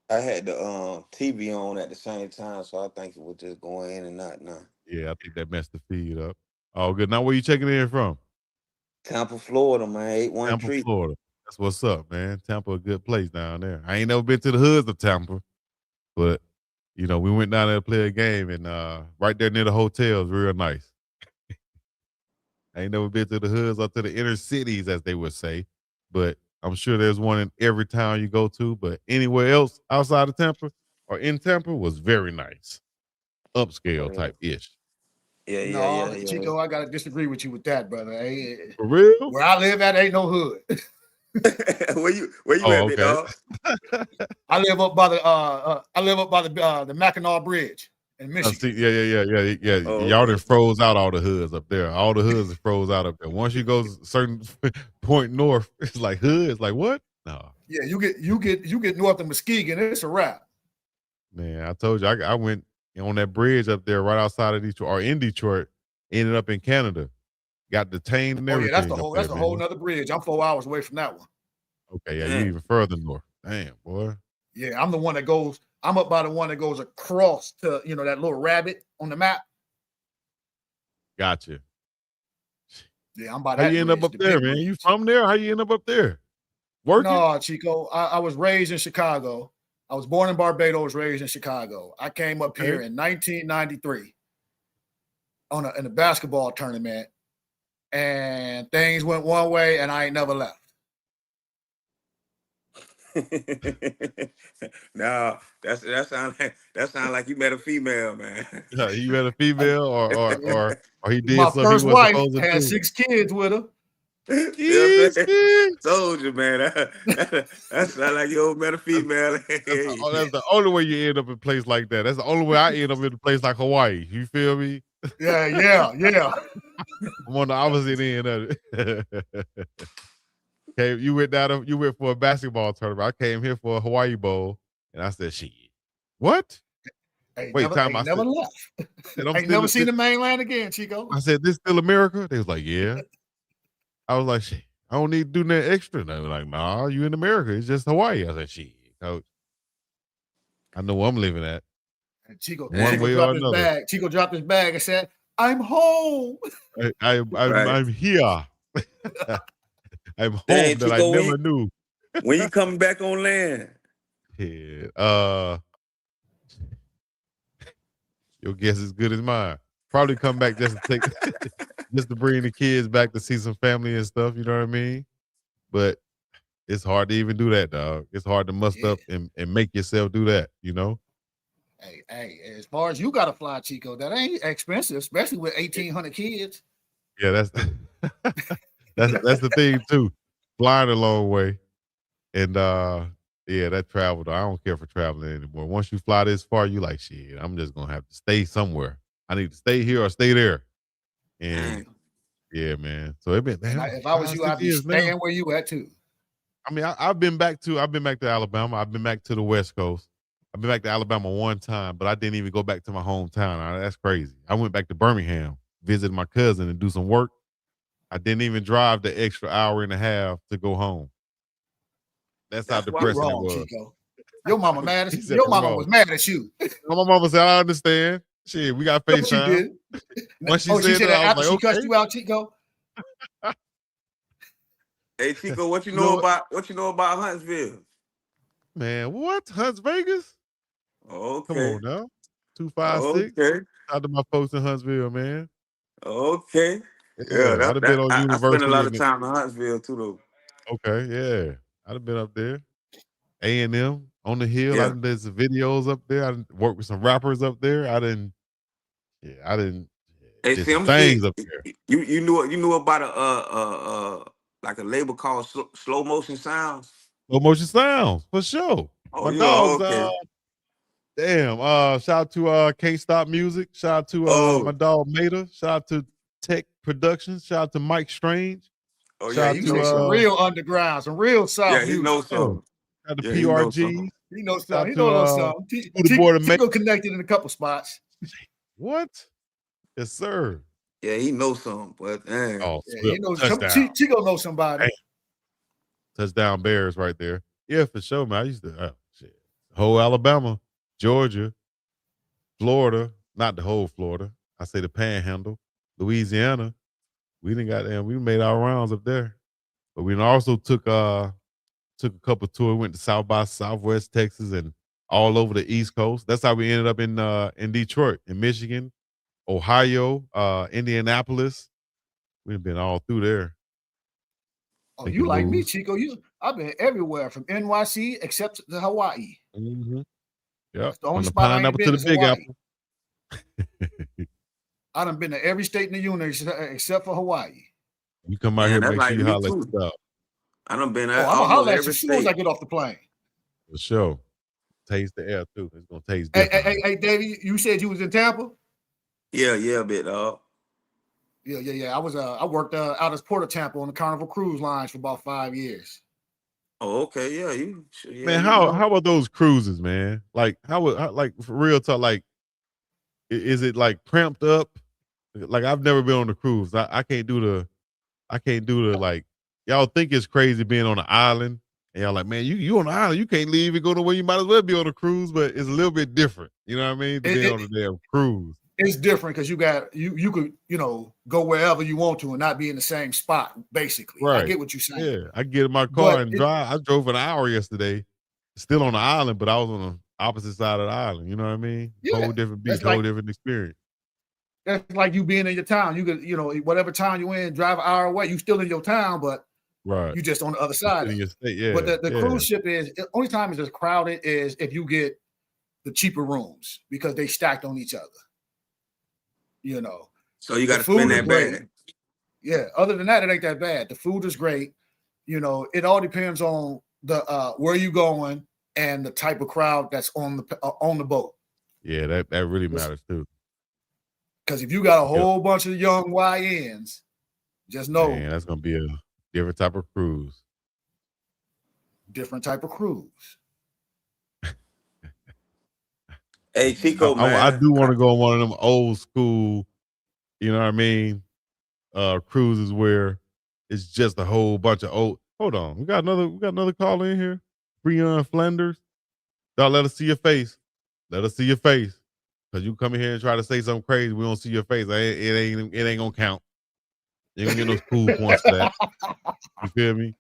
S12: I had the TV on at the same time, so I think it was just going in and out now.
S2: Yeah, I think that messed the feed up. Oh, good. Now, where you checking in from?
S12: Tampa, Florida, man. 813.
S2: Tampa, Florida. That's what's up, man. Tampa, a good place down there. I ain't never been to the hoods of Tampa, but we went down there to play a game, and right there near the hotel is real nice. I ain't never been to the hoods or to the inner cities, as they would say, but I'm sure there's one in every town you go to. But anywhere else outside of Tampa or in Tampa was very nice, upscale type ish.
S11: No, Chico, I gotta disagree with you with that, brother. Hey,
S2: For real?
S11: where I live at ain't no hood.
S12: where you at, big
S2: okay.
S12: dog?
S11: I live up by the Mackinac Bridge in Michigan.
S2: See, yeah.
S12: Oh,
S2: Y'all
S12: okay.
S2: done froze out all the hoods up there. All the hoods are froze out up there. Once you go certain point north, it's like hood. It's like what? No.
S11: Yeah, you get north of Muskegon, it's a wrap.
S2: Man, I told you, I went on that bridge up there right outside of Detroit, or in Detroit, ended up in Canada. Got detained and everything.
S11: That's a whole nother bridge. I'm 4 hours away from that one.
S2: Okay, yeah, you even further north. Damn, boy.
S11: Yeah, I'm the one that goes. I'm up by the one that goes across to that little rabbit on the map.
S2: Gotcha.
S11: Yeah, I'm by
S2: How
S11: that.
S2: you end up there, man? You from there? How you end up there? Working?
S11: No, Chico. I was raised in Chicago. I was born in Barbados, raised in Chicago. I came up here in 1993 in a basketball tournament, and things went one way, and I ain't never left.
S12: No, that sound like you met a female, man.
S2: You met a female, or he did
S11: My
S2: something
S11: first
S2: he wasn't
S11: wife
S2: supposed to
S11: had
S2: do.
S11: 6 kids with her.
S12: Told you, man. That sound like you met a female.
S2: That's the only way you end up in a place like that. That's the only way I end up in a place like Hawaii. You feel me?
S11: Yeah.
S2: I'm on the opposite end of it. Okay, you went for a basketball tournament. I came here for a Hawaii Bowl, and I said, "Shit, what?
S11: Ain't
S2: Wait,
S11: never left. Ain't never seen the mainland again, Chico.
S2: I said, "This still America?" They was like, "Yeah." I was like, "Shit, I don't need to do nothing extra." And they were like, "Nah, you in America? It's just Hawaii." I said, "Shit, coach, I know where I'm living at."
S11: And Chico
S2: dropped
S11: his bag. Chico dropped his bag and said, "I'm home.
S2: I'm here. I'm home
S12: Dang,
S2: that
S12: Chico,
S2: I never knew."
S12: When you coming back on land?
S2: Yeah. Your guess is good as mine. Probably come back just to bring the kids back to see some family and stuff. You know what I mean? But it's hard to even do that, dog. It's hard to muster up and make yourself do that. You know?
S11: Hey, as far as you got to fly, Chico, that ain't expensive, especially with 1,800 kids.
S2: Yeah, that's the thing too. Flying a long way, and that travel. I don't care for traveling anymore. Once you fly this far, you like shit. I'm just gonna have to stay somewhere. I need to stay here or stay there. And yeah, man. So it been.
S11: If I was you, I'd be staying where you at too.
S2: I mean, I've been back to Alabama. I've been back to the West Coast. I've been back to Alabama one time, but I didn't even go back to my hometown. That's crazy. I went back to Birmingham, visit my cousin, and do some work. I didn't even drive the extra hour and a half to go home. That's how depressing it was.
S11: Chico. Your mama mad at you. Your mama was mad at you.
S2: My mama said, "I understand. Shit, we got FaceTime." Once she said that, I was like,
S11: "Okay." She cussed you out, Chico.
S12: Hey, Chico, what you know about Huntsville?
S2: Man, what? Hunts Vegas?
S12: Okay.
S2: Come on now. 256.
S12: Okay.
S2: Shout out to my folks in Huntsville, man.
S12: Okay.
S2: Yeah, I'd have been on University.
S12: I spent a lot of time in Huntsville too, though.
S2: Okay, yeah. I'd have been up there. A&M on the hill.
S12: Yeah.
S2: I did some videos up there. I done worked with some rappers up there. I didn't
S12: Hey,
S2: did
S12: see,
S2: some things up there.
S12: You knew about a label called Slow Motion Sounds?
S2: Slow Motion Sounds, for sure.
S12: Oh,
S2: My dogs,
S12: okay.
S2: Shout out to Can't Stop Music. Shout out to my dog Mater. Shout out to Tech Productions. Shout out to Mike Strange.
S11: Oh, yeah, you know some real underground, some real South music.
S12: Yeah, he knows some.
S2: Shout out to PRG.
S11: He knows some. He knows some. Chico connected in a couple spots.
S2: What? Yes, sir.
S12: Yeah, he knows some, but
S11: he knows Chico knows somebody.
S2: Damn. Touchdown Bears right there. Yeah, for sure, man. I used to whole Alabama, Georgia, Florida, not the whole Florida. I say the Panhandle, Louisiana. We made our rounds up there. But we also took a couple tours, went to South by Southwest Texas and all over the East Coast. That's how we ended up in Detroit, in Michigan, Ohio, Indianapolis. We've been all through there.
S11: Oh, you like me, Chico. I've been everywhere from NYC except to Hawaii.
S2: Mm-hmm. Yeah.
S11: The only
S2: From the
S11: spot I ain't
S2: pineapple
S11: been
S2: to the
S11: is
S2: Big
S11: Hawaii.
S2: Apple.
S11: I done been to every state in the union except for Hawaii.
S2: You come out
S12: Man,
S2: here,
S12: that's
S2: make sure
S12: like
S2: you
S12: me
S2: holler at
S12: too.
S2: your dog.
S12: I done been
S11: Oh, I'm gonna
S12: almost
S11: holler at you
S12: every
S11: as soon as I
S12: state.
S11: get off the plane.
S2: For sure. Taste the air too. It's gonna taste
S11: Hey,
S2: different.
S11: hey, Davey, you said you was in Tampa?
S12: Yeah, bit dog.
S11: Yeah. I worked out as Port of Tampa on the Carnival Cruise Lines for about 5 years.
S12: Oh, okay,
S2: Man,
S12: you know.
S2: how are those cruises, man? Like like for real talk, like is it like cramped up? Like I've never been on a cruise. I can't do the like y'all think it's crazy being on an island. And y'all like, man, you on the island, you can't leave and go nowhere. You might as well be on a cruise, but it's a little bit different. You know what I mean? To be on a damn cruise.
S11: It's different because you could, go wherever you want to and not be in the same spot, basically.
S2: Right.
S11: I get what you're saying.
S2: Yeah. I get in my car
S11: But
S2: and drive. I drove an hour yesterday, still on the island, but I was on the opposite side of the island. You know what I mean?
S11: Yeah,
S2: Whole different beach,
S11: that's like-
S2: whole different experience.
S11: that's like you being in your town. You could, whatever town you in, drive an hour away. You still in your town, but
S2: Right.
S11: you just on the other side.
S2: In your state, yeah.
S11: But the
S2: yeah.
S11: cruise ship is the only time it's just crowded is if you get the cheaper rooms because they stacked on each other.
S12: So you got to spend that bag.
S11: Yeah. Other than that, it ain't that bad. The food is great. It all depends on the where you going and the type of crowd that's on the boat.
S2: Yeah, that really matters too.
S11: Because if you got a whole bunch of young YNs, just know
S2: Man, that's gonna be a different type of cruise.
S11: different type of cruise.
S12: Hey, Chico, man.
S2: I do want to go on one of them old school, you know what I mean, cruises where it's just a whole bunch of old. Hold on, we got another call in here. Breon Flanders. Dog, let us see your face. Let us see your face. Cause you come in here and try to say something crazy, we don't see your face. It ain't gonna count. You ain't gonna get no school points for that. You feel me?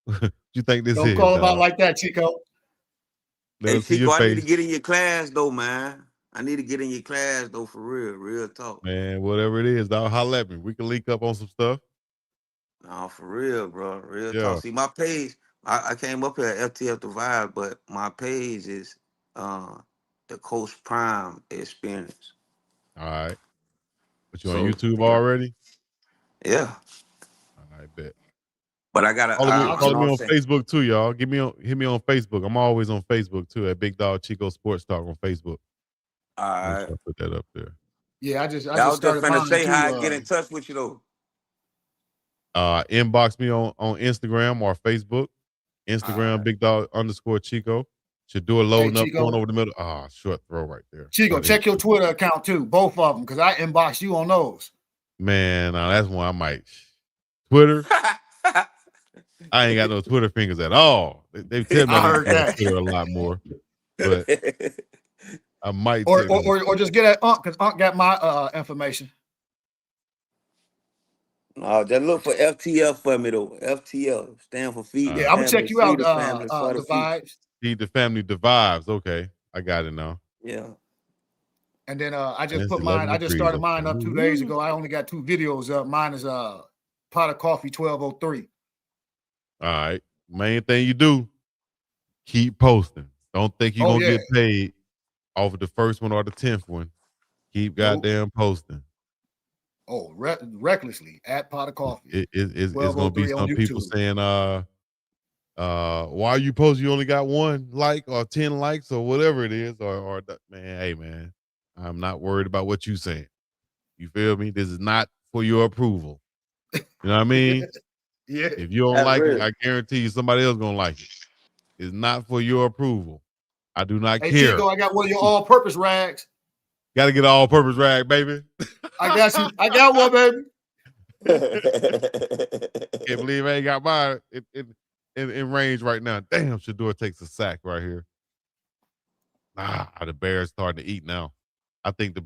S2: What you think this
S11: Don't
S2: is?
S11: call him out
S2: dog?
S11: like that, Chico.
S2: Let
S12: Hey,
S2: us see
S12: Chico,
S2: your
S12: I need to
S2: face,
S12: get in your class though, man. I need to get in your class though, for real talk.
S2: man. Whatever it is, dog. Holler at me. We can link up on some stuff.
S12: No, for real, bro. Real
S2: Yeah.
S12: talk. See, my page, I came up here at FTF the Vibe, but my page is the Coach Prime Experience.
S2: All right. But you on
S12: So,
S2: YouTube already?
S12: yeah.
S2: I bet.
S12: But I gotta
S2: Follow me on Facebook too, y'all. Hit me on Facebook. I'm always on Facebook too at Big Dog Chico Sports Talk on Facebook.
S12: All right.
S2: I'll put that up there.
S11: Yeah, I just
S12: I was just
S11: started
S12: gonna
S11: mine
S12: say
S11: too,
S12: how I get in touch with you though.
S2: Inbox me on Instagram or Facebook. Instagram,
S12: right.
S2: Big Dog _ Chico. Shedeur loading up,
S11: Chico.
S2: going over the middle. Short throw right there.
S11: Chico, check your Twitter account too, both of them, because I inboxed you on those.
S2: Man, that's one I might. Twitter. I ain't got no Twitter fingers at all. They tell me I need to go on Twitter a lot more, but I might.
S11: Or just get at Unc, because Unc got my information.
S12: No, just look for FTF for me though. FTF stand for feed.
S11: Yeah, I'm gonna check you out.
S12: The
S11: vibes.
S2: Feed the family, the vibes. Okay, I got it now.
S12: Yeah.
S11: And then I just
S2: it's
S11: put mine. I just
S2: 11
S11: started
S2: degrees
S11: mine
S2: up
S11: up
S2: there.
S11: 2 days ago. I only got 2 videos up. Mine is Pot of Coffee 1203.
S2: All right. Main thing you do, keep posting. Don't think you're gonna get paid off of the first one or the 10th one. Keep goddamn posting.
S11: Oh, recklessly at Pot of Coffee.
S2: It's gonna be some people saying, why you post? You only got 1 like or 10 likes or whatever it is, or man, hey man, I'm not worried about what you saying. You feel me? This is not for your approval. You know what I mean?
S11: Yeah.
S2: If you don't like it, I guarantee you somebody else gonna like it. It's not for your approval. I do not
S11: Hey,
S2: care.
S11: Chico, I got one of your all-purpose rags.
S2: Got to get an all-purpose rag, baby.
S11: I got you. I got one, baby.
S2: Can't believe I ain't got mine in range right now. Damn, Shedeur takes a sack right here. The Bears starting to eat now. I think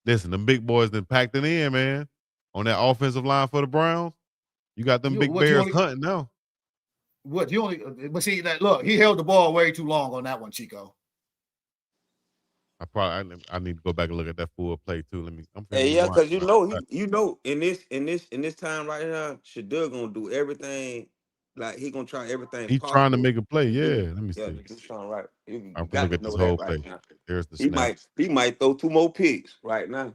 S2: listen, the big boys done packed it in, man. On that offensive line for the Browns, you got them big Bears hunting now.
S11: But see that look, he held the ball way too long on that one, Chico.
S2: I need to go back and look at that full play too.
S12: Because you know, in this time right now, Shedeur gonna do everything. Like he gonna try everything.
S2: He's trying to make a play. Yeah, let me see.
S12: He's trying right.
S2: I'm gonna look at this whole play. There's the snap.
S12: He might throw 2 more picks right now.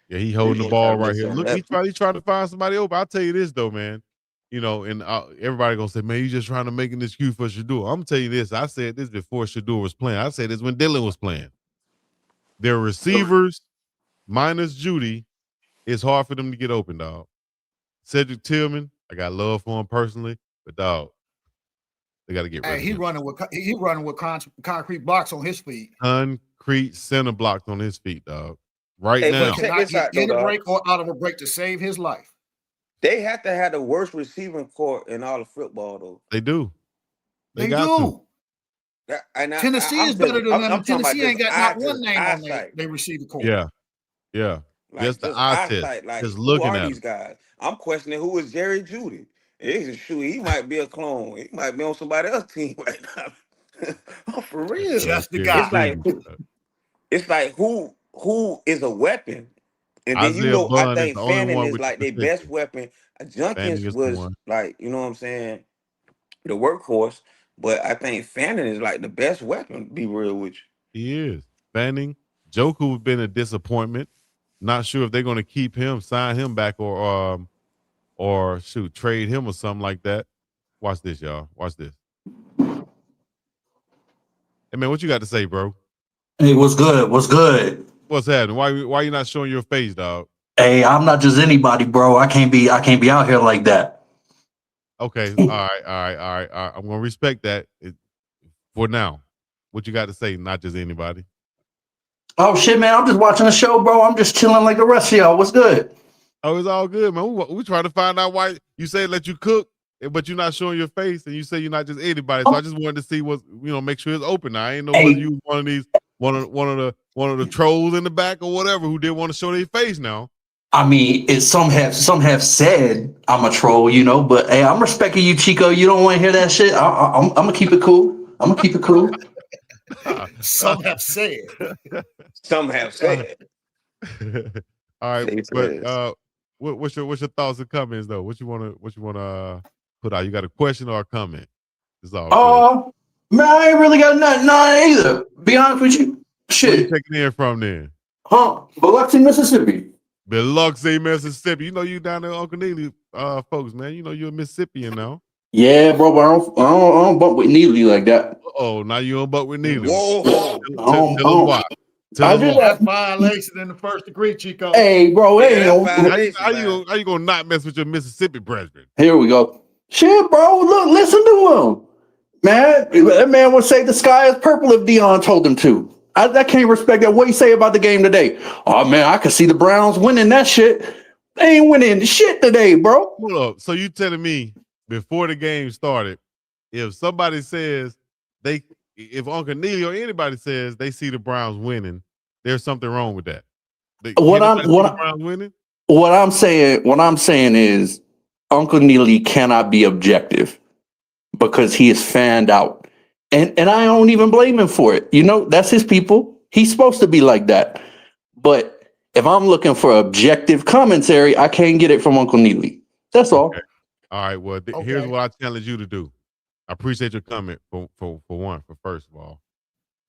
S2: Yeah, he holding the ball right here. Look, he
S12: That,
S2: tried to find somebody open. I'll tell you this though, man. You know, and everybody gonna say, man, you just trying to make an excuse for Shedeur. I'm gonna tell you this. I said this before Shedeur was playing. I said this when Dylan was playing. Their receivers, minus Judy, it's hard for them to get open, dog. Cedric Tillman, I got love for him personally, but dog, they got to get rid of
S11: He
S2: him.
S11: running with concrete blocks on his feet.
S2: Concrete center blocks on his feet, dog. Right
S12: hey,
S2: now.
S12: but check this out, though,
S11: In a
S12: dog.
S11: break or out of a break to save his life.
S12: They have to have the worst receiving court in all of football, though.
S2: They do.
S11: They
S2: got
S11: do. Tennessee is better than them. Tennessee ain't got not one name on they receiver court.
S2: Yeah. Yeah.
S12: Like,
S2: just the eye test.
S12: Like,
S2: just
S12: who
S2: looking
S12: are
S2: at
S12: these guys? I'm questioning who is Jerry Judy. He might be a clone. He might be on somebody else's team right now. Oh, for real.
S11: Just the guy.
S12: It's like who is a weapon? And then
S2: Isaiah
S12: I
S2: Bond
S12: think
S2: is the only
S12: Fanning
S2: one
S12: is
S2: with
S12: like
S2: the
S12: their best weapon. Jenkins was like, you know what I'm saying, the workhorse. But I think Fanning is like the best weapon, to be real with you.
S2: He is. Fanning. Joku has been a disappointment. Not sure if they're going to keep him, sign him back, or trade him or something like that. Watch this, y'all. Watch this. Hey man, what you got to say, bro?
S15: Hey, what's good? What's good?
S2: What's happening? Why you not showing your face, dog?
S15: Hey, I'm not just anybody, bro. I can't be out here like that.
S2: Okay, all right. I'm gonna respect that for now. What you got to say? Not just anybody.
S15: Oh shit, man! I'm just watching the show, bro. I'm just chilling like the rest of y'all. What's good?
S2: Oh, it's all good, man. We trying to find out why you say let you cook, but you're not showing your face, and you say you're not just anybody. So I just wanted to see make sure it's open. Now, I ain't know whether you was one of the trolls in the back or whatever who didn't want to show their face. Now,
S15: I mean, some have said I'm a troll, but hey, I'm respecting you, Chico. You don't want to hear that shit. I'm gonna keep it cool.
S11: Some have said.
S12: Some have said.
S2: All right, but what's your thoughts and comments though? What you wanna put out? You got a question or a comment? It's all good.
S15: Man, I ain't really got nothing either. Be honest with you. Shit.
S2: Where you checking in from then?
S15: Biloxi, Mississippi.
S2: Biloxi, Mississippi. You know you down there, Uncle Neely, folks, man. You know you're a Mississippian now.
S15: Yeah, bro, but I don't bump with Neely like that.
S2: Oh, now you don't bump with Neely.
S12: Whoa.
S2: Tell them why.
S11: That's violation in the first degree, Chico.
S15: Hey, bro,
S2: how you gonna not mess with your Mississippi brethren?
S15: Here we go. Shit, bro. Look, listen to him. Man, that man would say the sky is purple if Dion told him to. I can't respect that. What you say about the game today? Oh, man, I could see the Browns winning that shit. They ain't winning shit today, bro.
S2: Hold up. So you telling me before the game started, if somebody says if Uncle Neely or anybody says they see the Browns winning, there's something wrong with that? What
S15: I'm saying is Uncle Neely cannot be objective because he is fanned out. And I don't even blame him for it. That's his people. He's supposed to be like that. But if I'm looking for objective commentary, I can't get it from Uncle Neely. That's all.
S2: Okay. All right. Well, here's what I challenge you to do. I appreciate your comment for first of all.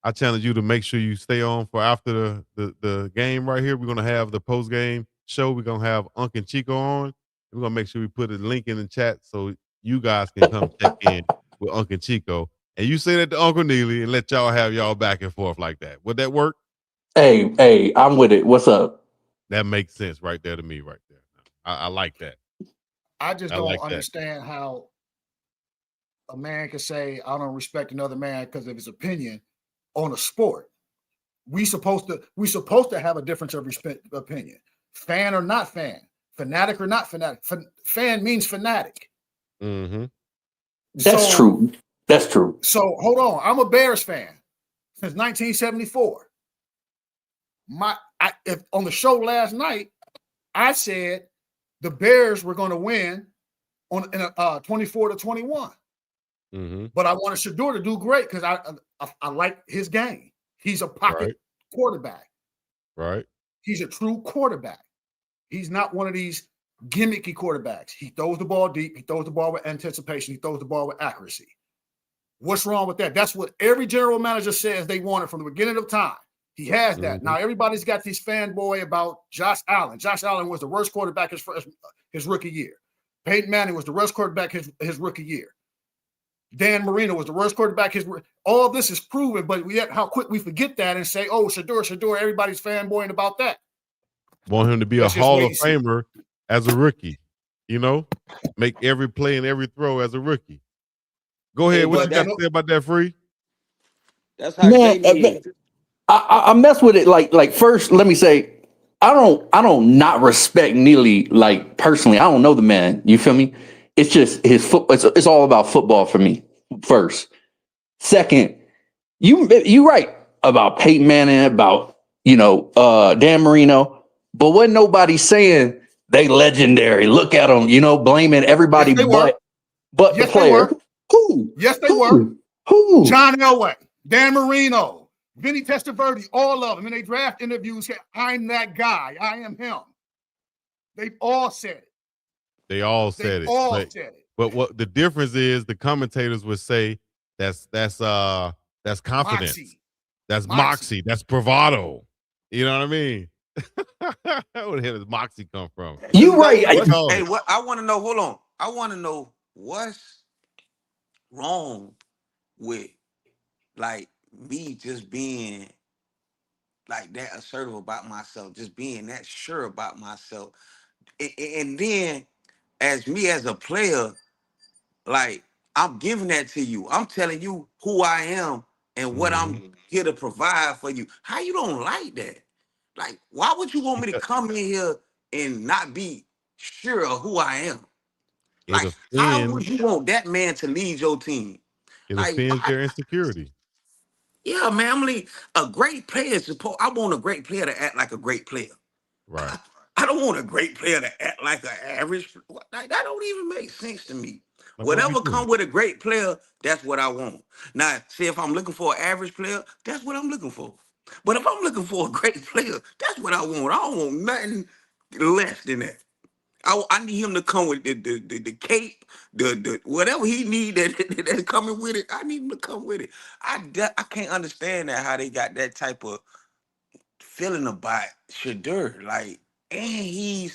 S2: I challenge you to make sure you stay on for after the game right here. We're going to have the post-game show. We're going to have Uncle and Chico on. We're going to make sure we put a link in the chat so you guys can come check in with Uncle and Chico. And you say that to Uncle Neely and let y'all have y'all back and forth like that. Would that work?
S15: Hey, I'm with it. What's up?
S2: That makes sense right there to me right there. I like that.
S11: I just don't understand how a man can say, I don't respect another man because of his opinion on a sport. We supposed to have a difference of opinion. Fan or not fan. Fanatic or not fanatic. Fan means fanatic.
S2: Mm-hmm.
S15: That's true. That's true.
S11: So hold on. I'm a Bears fan since 1974. If on the show last night, I said the Bears were going to win in a 24-21.
S2: Mm-hmm.
S11: But I wanted Shedeur to do great because I like his game. He's a pocket quarterback.
S2: Right.
S11: He's a true quarterback. He's not one of these gimmicky quarterbacks. He throws the ball deep. He throws the ball with anticipation. He throws the ball with accuracy. What's wrong with that? That's what every general manager says they wanted from the beginning of time. He has that. Now everybody's got this fanboy about Josh Allen. Josh Allen was the worst quarterback his rookie year. Peyton Manning was the worst quarterback his rookie year. Dan Marino was the worst quarterback. All this is proven, but yet how quick we forget that and say, "Oh, Shedeur, everybody's fanboying about that."
S2: Want him to be a Hall of Famer as a rookie, make every play and every throw as a rookie. Go ahead. What you got to say about that, Free?
S12: That's how Jamie is.
S15: I mess with it like first. Let me say, I don't not respect Neely like personally. I don't know the man. You feel me? It's just his football. It's all about football for me. First, second, you right about Peyton Manning, about Dan Marino, but what nobody's saying they legendary. Look at them, blaming everybody but the player. Who?
S11: Yes, they were.
S15: Who?
S11: John Elway, Dan Marino, Vinny Testaverde, all of them in their draft interviews said, "I'm that guy. I am him." They've all said it.
S2: They all said it. But what the difference is, the commentators would say that's confidence.
S11: Moxie.
S2: That's moxie. That's bravado. You know what I mean? Where the hell does moxie come from?
S15: You right.
S12: Hey, what I want to know, hold on. I want to know what's wrong with like me just being like that assertive about myself, just being that sure about myself. And then as a player, like I'm giving that to you. I'm telling you who I am and what I'm here to provide for you. How you don't like that? Like, why would you want me to come in here and not be sure of who I am? Like, how would you want that man to lead your team?
S2: It offends their insecurity.
S12: Yeah, man. I'm like, a great player is supposed. I want a great player to act like a great player.
S2: Right.
S12: I don't want a great player to act like an average. Like, that don't even make sense to me. Whatever come with a great player, that's what I want. Now, see, if I'm looking for an average player, that's what I'm looking for. But if I'm looking for a great player, that's what I want. I don't want nothing less than that. I need him to come with the cape, the whatever he need that's coming with it. I need him to come with it. I can't understand that how they got that type of feeling about Shedeur. Like, and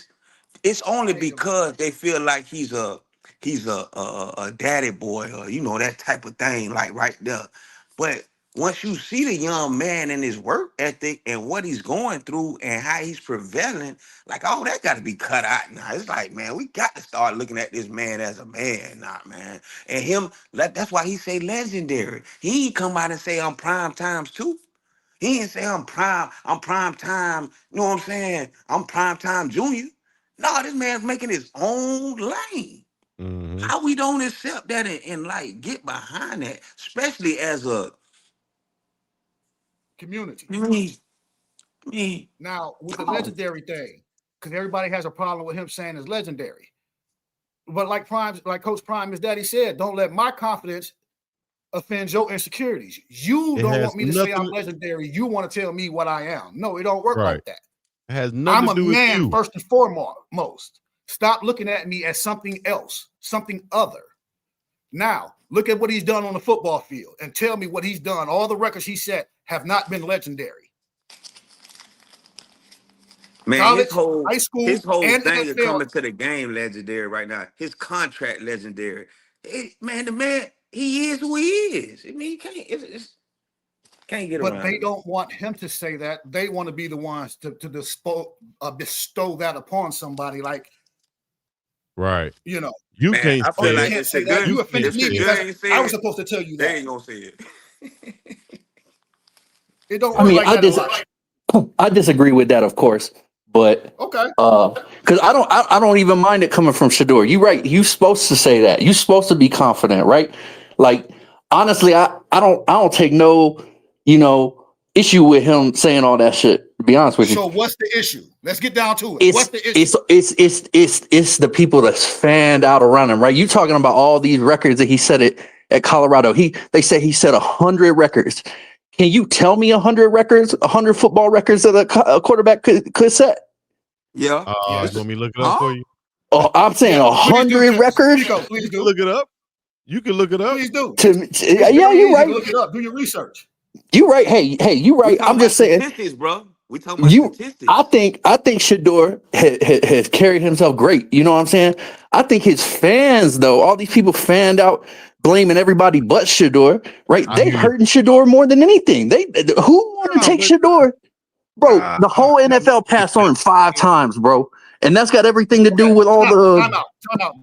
S12: it's only because they feel like he's a daddy boy or that type of thing, like right there. But once you see the young man and his work ethic and what he's going through and how he's prevailing, like all that got to be cut out now. It's like, man, we got to start looking at this man as a man now, man. And him, that's why he say legendary. He ain't come out and say I'm prime times too. He ain't say I'm prime time, you know what I'm saying? I'm prime time junior. No, this man's making his own lane. How we don't accept that and like get behind that, especially as a
S11: community.
S12: Me.
S11: Now, with the legendary thing, because everybody has a problem with him saying it's legendary. But like Coach Prime, his daddy said, don't let my confidence offend your insecurities. You don't want me to say I'm legendary. You want to tell me what I am. No, it don't work like that.
S2: It has nothing to do with you.
S11: I'm a man first and foremost. Stop looking at me as something else, something other. Now, look at what he's done on the football field and tell me what he's done. All the records he set have not been legendary.
S12: Man,
S11: college,
S12: high
S11: school,
S12: his whole
S11: and
S12: thing
S11: NFL.
S12: is coming to the game legendary right now. His contract legendary. The man, he is who he is. I mean, he can't. Can't get around.
S11: But they don't want him to say that. They want to be the ones to bestow that upon somebody. Like,
S2: right?
S11: You
S2: man, can't.
S12: I feel like
S11: say that. You offended me because I was supposed to tell you that.
S12: They ain't gonna say it.
S11: It don't. I mean, like
S15: I disagree with that, of course. But
S11: okay,
S15: because I don't even mind it coming from Shedeur. You right. You supposed to say that. You supposed to be confident, right? Like honestly, I don't take no issue with him saying all that shit. To be honest with you.
S11: So what's the issue? Let's get down to it. What's the issue?
S15: It's the people that's fanned out around him, right? You talking about all these records that he set it at Colorado. They say he set 100 records. Can you tell me 100 records, 100 football records that a quarterback could set?
S12: Yeah.
S2: You want me to look it up for you?
S15: Oh, I'm saying 100 records.
S11: Please do.
S2: Look it up. You can look it up.
S11: Please do.
S15: Yeah, you're right.
S11: Look it up. Do your research.
S15: You right. Hey, you
S12: We
S15: right.
S12: talking
S15: I'm
S12: about
S15: just saying.
S12: statistics, bro. We talking about
S15: You,
S12: statistics.
S15: I think Shedeur has carried himself great. You know what I'm saying? I think his fans, though, all these people fanned out, blaming everybody but Shedeur. Right?
S2: I
S15: They
S2: hear you.
S15: hurting Shedeur more than anything. Who want to
S2: No,
S15: take
S2: but
S15: Shedeur, bro? The whole NFL passed on him 5 times, bro, and that's got everything to do
S11: Okay,
S15: with all
S11: time
S15: the.
S11: out,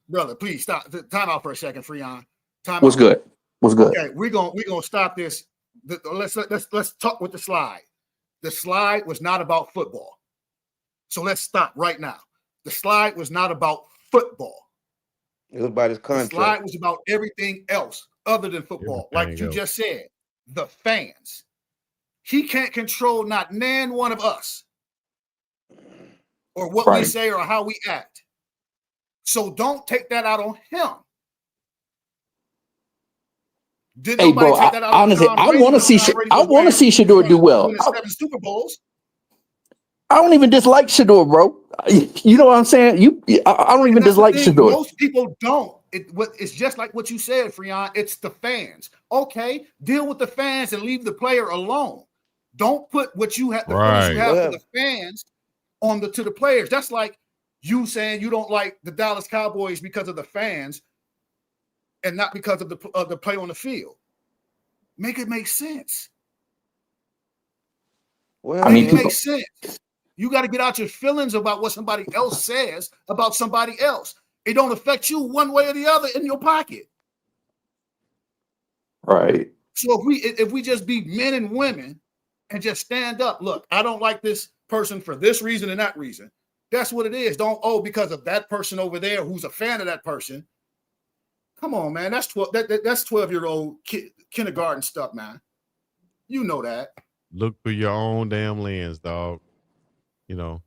S11: brother. Please stop. Time out for a second, Freon. Time
S15: What's
S11: out.
S15: good? What's good?
S11: Okay, we're gonna stop this. Let's talk with the slide. The slide was not about football, so let's stop right now. The slide was not about football.
S12: It was about his
S11: The
S12: contract.
S11: slide was about everything else other than football. Like you just said, the fans. He can't control not nan one of us or what we
S15: Right.
S11: say or how we act. So don't take that out on him. Did
S15: Hey,
S11: nobody
S15: bro.
S11: take that out on
S15: Honestly,
S11: Tom Brady when Tom Brady
S15: I
S11: was
S15: want to see Shedeur do well.
S11: winning 7 Super Bowls?
S15: I don't even dislike Shedeur, bro. You know what I'm saying? I don't even
S11: And that's the
S15: dislike
S11: thing.
S15: Shedeur.
S11: Most people don't. It's just like what you said, Freon. It's the fans. Okay, deal with the fans and leave the player alone. Don't put what you have, the feelings you
S2: Right.
S11: have for the fans, to the players. That's like you saying you don't like the Dallas Cowboys because of the fans and not because of the play on the field. Make it make sense.
S12: Well,
S11: Make it make sense. You got to get out your feelings about what somebody else says about somebody else. It don't affect you one way or the other in your pocket.
S15: Right.
S11: So if we just be men and women and just stand up, look, I don't like this person for this reason and that reason. That's what it is. Don't because of that person over there who's a fan of that person. Come on, man. That's 12. That's 12-year-old kindergarten stuff, man. You know that.
S2: Look through your own damn lens, dog. You know,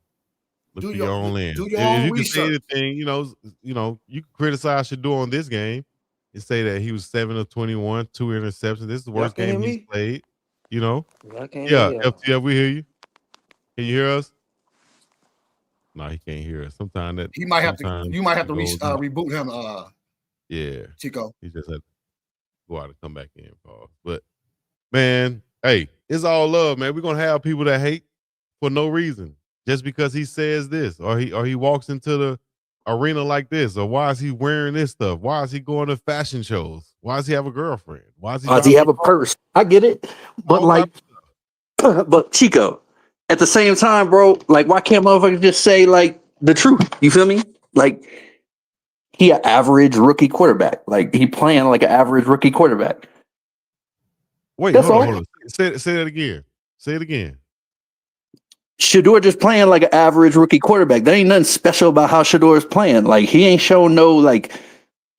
S2: look
S11: Do
S2: through your own lens.
S11: your
S2: If
S11: own
S2: you can say
S11: research.
S2: anything, you can criticize Shedeur on this game and say that he was 7 of 21, 2 interceptions. This is the
S12: Y'all
S2: worst
S12: can hear
S2: game he's
S12: me?
S2: played. You know,
S12: I can't
S2: yeah.
S12: hear y'all.
S2: FTF, we hear you. Can you hear us? No, he can't hear us. Sometimes
S11: You might have to
S2: it goes out.
S11: reboot him,
S2: Yeah,
S11: Chico.
S2: he just had to go out and come back in, Paul. But man, hey, it's all love, man. We're gonna have people that hate for no reason, just because he says this, or he walks into the arena like this, or why is he wearing this stuff? Why is he going to fashion shows? Why does he have a girlfriend? Why is he
S15: Does he
S2: driving
S15: have a purse? I get it, but
S2: all type
S15: like, but Chico, at the same time, bro, like, why can't motherfuckers just say like the truth? You feel me? Like, he an average rookie quarterback. Like, he playing like an average rookie quarterback.
S2: Wait,
S15: That's
S2: hold
S15: all.
S2: on. Say that again. Say it again.
S15: Shedeur just playing like an average rookie quarterback. There ain't nothing special about how Shedeur is playing. Like, he ain't showing no like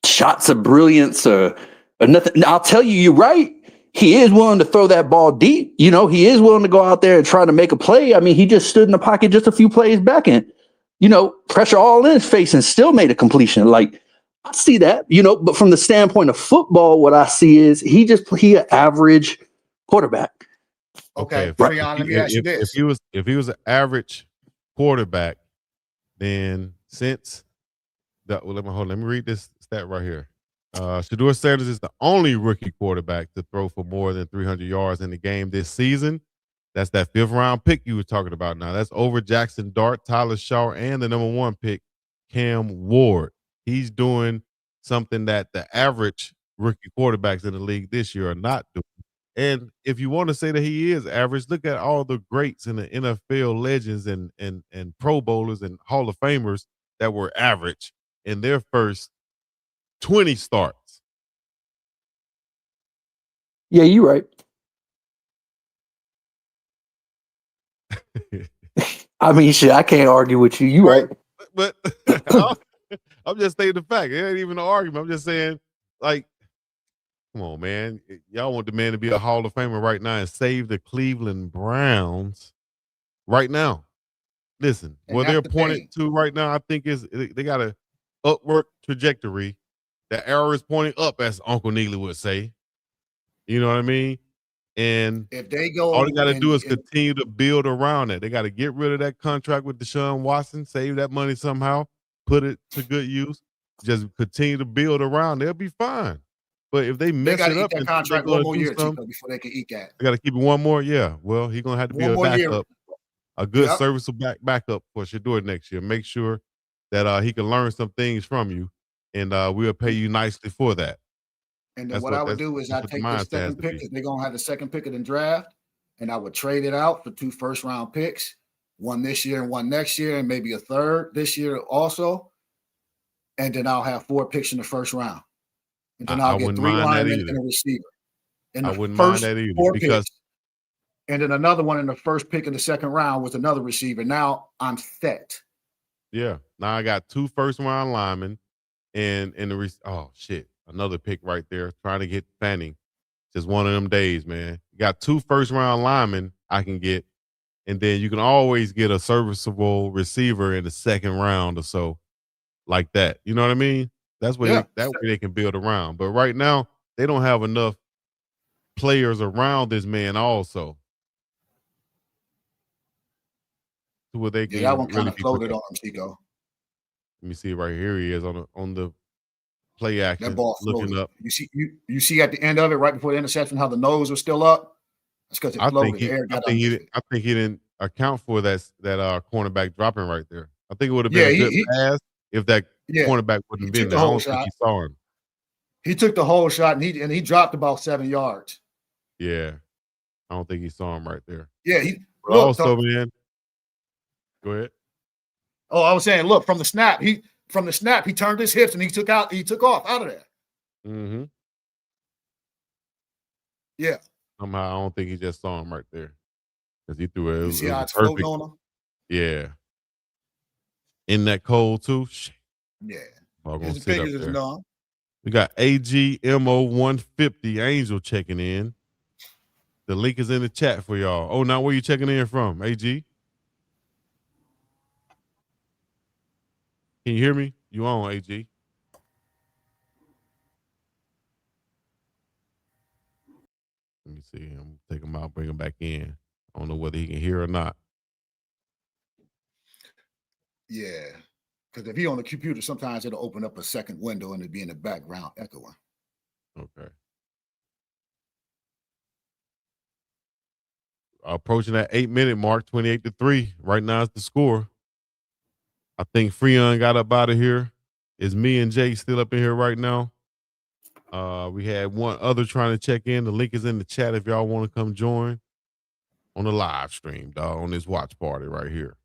S15: shots of brilliance or nothing. Now, I'll tell you, you're right. He is willing to throw that ball deep. You know, he is willing to go out there and try to make a play. I mean, he just stood in the pocket just a few plays back and, pressure all in his face and still made a completion. Like, I see that, but from the standpoint of football, what I see is he an average quarterback.
S2: Okay,
S11: Okay, Freon, let me ask you this.
S2: if he was an average quarterback, then since let me read this stat right here. Shedeur Sanders is the only rookie quarterback to throw for more than 300 yards in the game this season. That's that 5th round pick you were talking about. Now that's over Jackson Dart, Tyler Shaw, and the number 1 pick, Cam Ward. He's doing something that the average rookie quarterbacks in the league this year are not doing. And if you want to say that he is average, look at all the greats in the NFL legends and Pro Bowlers and Hall of Famers that were average in their first 20 starts.
S15: Yeah, you're right. I mean, shit, I can't argue with you. You right.
S2: But I'm just stating the fact. It ain't even an argument. I'm just saying, like, come on, man. Y'all want the man to be a Hall of Famer right now and save the Cleveland Browns right now. Listen, where they're pointed to right now, I think they got a upward trajectory. The arrow is pointing up, as Uncle Neely would say. You know what I mean? And
S11: if they go,
S2: all they got to do is continue to build around it. They got to get rid of that contract with Deshaun Watson, save that money somehow, put it to good use. Just continue to build around. They'll be fine. But if they
S11: They
S2: mess
S11: got
S2: it
S11: to eat
S2: up
S11: that
S2: and think they're
S11: contract one
S2: gonna
S11: more
S2: do
S11: year,
S2: something,
S11: Chico, before they can eat that.
S2: they got to keep it one more. Yeah, well, he's gonna have to be
S11: One
S2: a
S11: more year.
S2: backup, a good
S11: Yep.
S2: serviceable backup for Shedeur next year. Make sure that he can learn some things from you, and we'll pay you nicely for that.
S11: And then
S2: That's
S11: what I
S2: what
S11: would do is I
S2: the
S11: take this
S2: mindset has
S11: second
S2: to
S11: pick
S2: be.
S11: because they're gonna have the second pick of the draft, and I would trade it out for 2 first-round picks, one this year and one next year, and maybe a third this year also. And then I'll have 4 picks in the first round. And then
S2: I
S11: I'll get
S2: wouldn't
S11: 3
S2: mind that
S11: linemen
S2: either.
S11: and a receiver in
S2: I
S11: the
S2: wouldn't mind
S11: first
S2: that either
S11: 4
S2: because
S11: picks. And then another one in the first pick in the second round with another receiver. Now I'm set.
S2: yeah, now I got 2 first-round linemen and oh shit, another pick right there trying to get Fanning. Just one of them days, man. You got 2 first-round linemen I can get, and then you can always get a serviceable receiver in the second round or so, like that. You know what I mean? That's where
S11: Yeah.
S2: that way they can build around. But right now, they don't have enough players around this man also to where they
S11: Yeah, that
S2: can
S11: one kind
S2: really
S11: of
S2: be
S11: floated
S2: productive.
S11: on him, Chico.
S2: Let me see right here. He is on the play
S11: That
S2: action,
S11: ball
S2: looking
S11: floated.
S2: up.
S11: You see at the end of it, right before the interception, how the nose was still up. That's because it floated. The air got underneath it.
S2: I think he didn't account for that cornerback dropping right there. I think it would have been
S11: Yeah,
S2: a good pass if that
S11: yeah,
S2: cornerback wouldn't
S11: he
S2: have
S11: took
S2: been
S11: the
S2: there. I
S11: whole
S2: don't think
S11: shot.
S2: he saw him.
S11: He took the whole shot and he dropped about 7 yards.
S2: Yeah, I don't think he saw him right there.
S11: Yeah,
S2: But also, man, go ahead.
S11: Oh, I was saying, look, from the snap, he turned his hips and he took off out of there.
S2: Mm-hmm.
S11: Yeah.
S2: Somehow, I don't think he just saw him right there because he threw it.
S11: You see
S2: It was
S11: how
S2: a
S11: it's floating
S2: perfect.
S11: on him?
S2: Yeah. In that cold too. Shit.
S11: Yeah.
S2: All gonna
S11: His
S2: sit up
S11: fingers is
S2: there.
S11: numb.
S2: We got AGMO 150 Angel checking in. The link is in the chat for y'all. Oh, now where you checking in from, AG? Can you hear me? You on, AG? Let me see. I'm gonna take him out, bring him back in. I don't know whether he can hear or not.
S11: Yeah. Because if he on the computer, sometimes it'll open up a second window and it'll be in the background echoing.
S2: Okay. Approaching that 8-minute mark, 28-3. Right now it's the score. I think Freon got up out of here. Is me and Jay still up in here right now? We had one other trying to check in. The link is in the chat if y'all want to come join on the live stream, dog, on this watch party right here.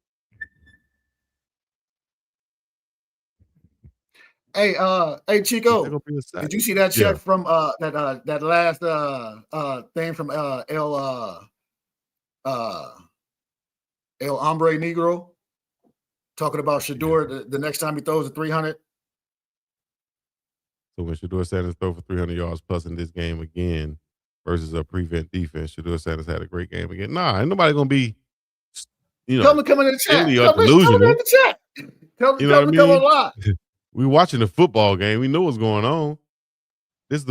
S11: Hey Chico, did you see that check from that last thing from El Hombre Negro talking about Shedeur the next time he throws a 300?
S2: So when Shedeur Sanders throw for 300 yards plus in this game again versus a prevent defense, Shedeur Sanders had a great game again. Nah, ain't nobody gonna be,
S11: Come in the chat.
S2: silly or
S11: Tell him
S2: delusional.
S11: in the chat. Tell
S2: You know
S11: him
S2: what
S11: to
S2: I
S11: come
S2: mean?
S11: on live.
S2: We watching the football game. We know what's going on. This is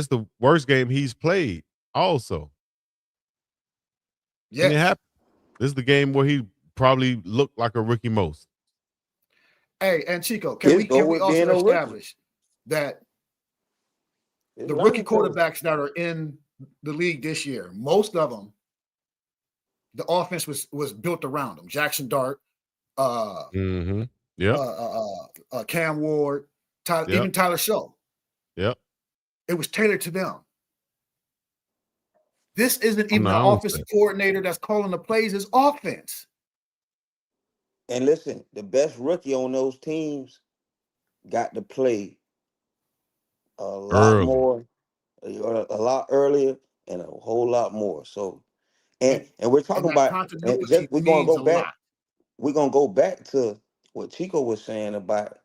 S2: the worst game he's played. Also, and it happened. This is the game where he probably looked like a rookie most.
S11: Hey, and Chico, can we also establish that the rookie quarterbacks that are in the league this year, most of them, the offense was built around them. Jackson Dart,
S2: Cam
S11: Ward, even Tyler Show.
S2: Yep.
S11: It was tailored to them. This isn't even the offensive coordinator that's calling the plays as offense.
S12: And listen, the best rookie on those teams got to play a lot earlier, and a whole lot more. So, and we're talking about, and we're gonna go back. We're gonna go back to what Chico was saying about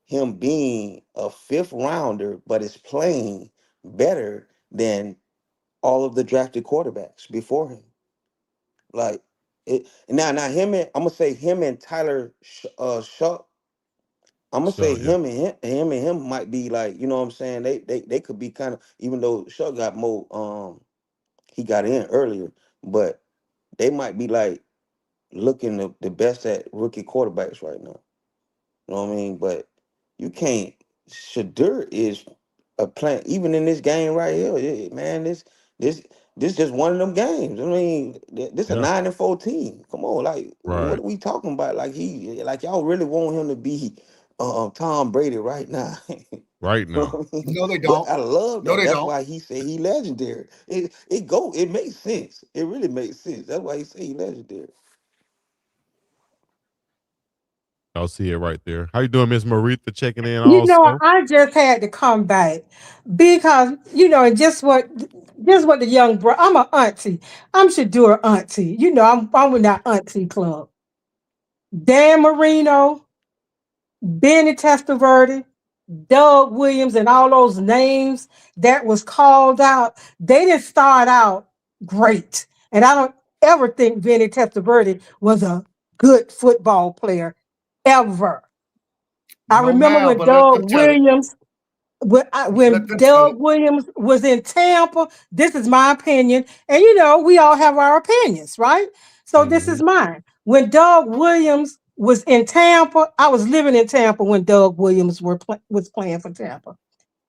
S12: him being a 5th rounder, but is playing better than all of the drafted quarterbacks before him. Like it now him and I'm gonna say him and Tyler Shuck. I'm gonna say him and him might be like, you know what I'm saying? They could be kind of, even though Shuck got more he got in earlier, but they might be like looking the best at rookie quarterbacks right now. You know what I mean? But you can't. Shedeur is playing. Even in this game right here, man, this just one of them games. I mean, this a
S2: Yeah.
S12: 9-4 team. Come on, like what
S2: Right.
S12: are we talking about? Like y'all really want him to be Tom Brady right now.
S2: Right
S12: You know
S2: now.
S12: what I mean?
S11: No, they
S12: But
S11: don't.
S12: I love
S11: No,
S12: that.
S11: they
S12: That's
S11: don't.
S12: why he said he legendary. It makes sense. It really makes sense. That's why he say he legendary.
S2: I'll see it right there. How you doing, Miss Maritha? Checking in
S13: You know,
S2: also.
S13: I just had to come back because just what the young bro. I'm a auntie. I'm Shedeur auntie. You know, I'm with that auntie club. Dan Marino, Benny Testaverde, Doug Williams, and all those names that was called out. They didn't start out great, and I don't ever think Benny Testaverde was a good football player ever. I
S11: No,
S13: remember
S11: ma'am.
S13: when
S11: But let
S13: Doug
S11: them tell it.
S13: Williams when
S11: Let them tell
S13: Doug
S11: it.
S13: Williams was in Tampa, this is my opinion, and we all have our opinions, right? So this
S2: Mm-hmm.
S13: is mine. When Doug Williams was in Tampa, I was living in Tampa when Doug Williams was playing for Tampa.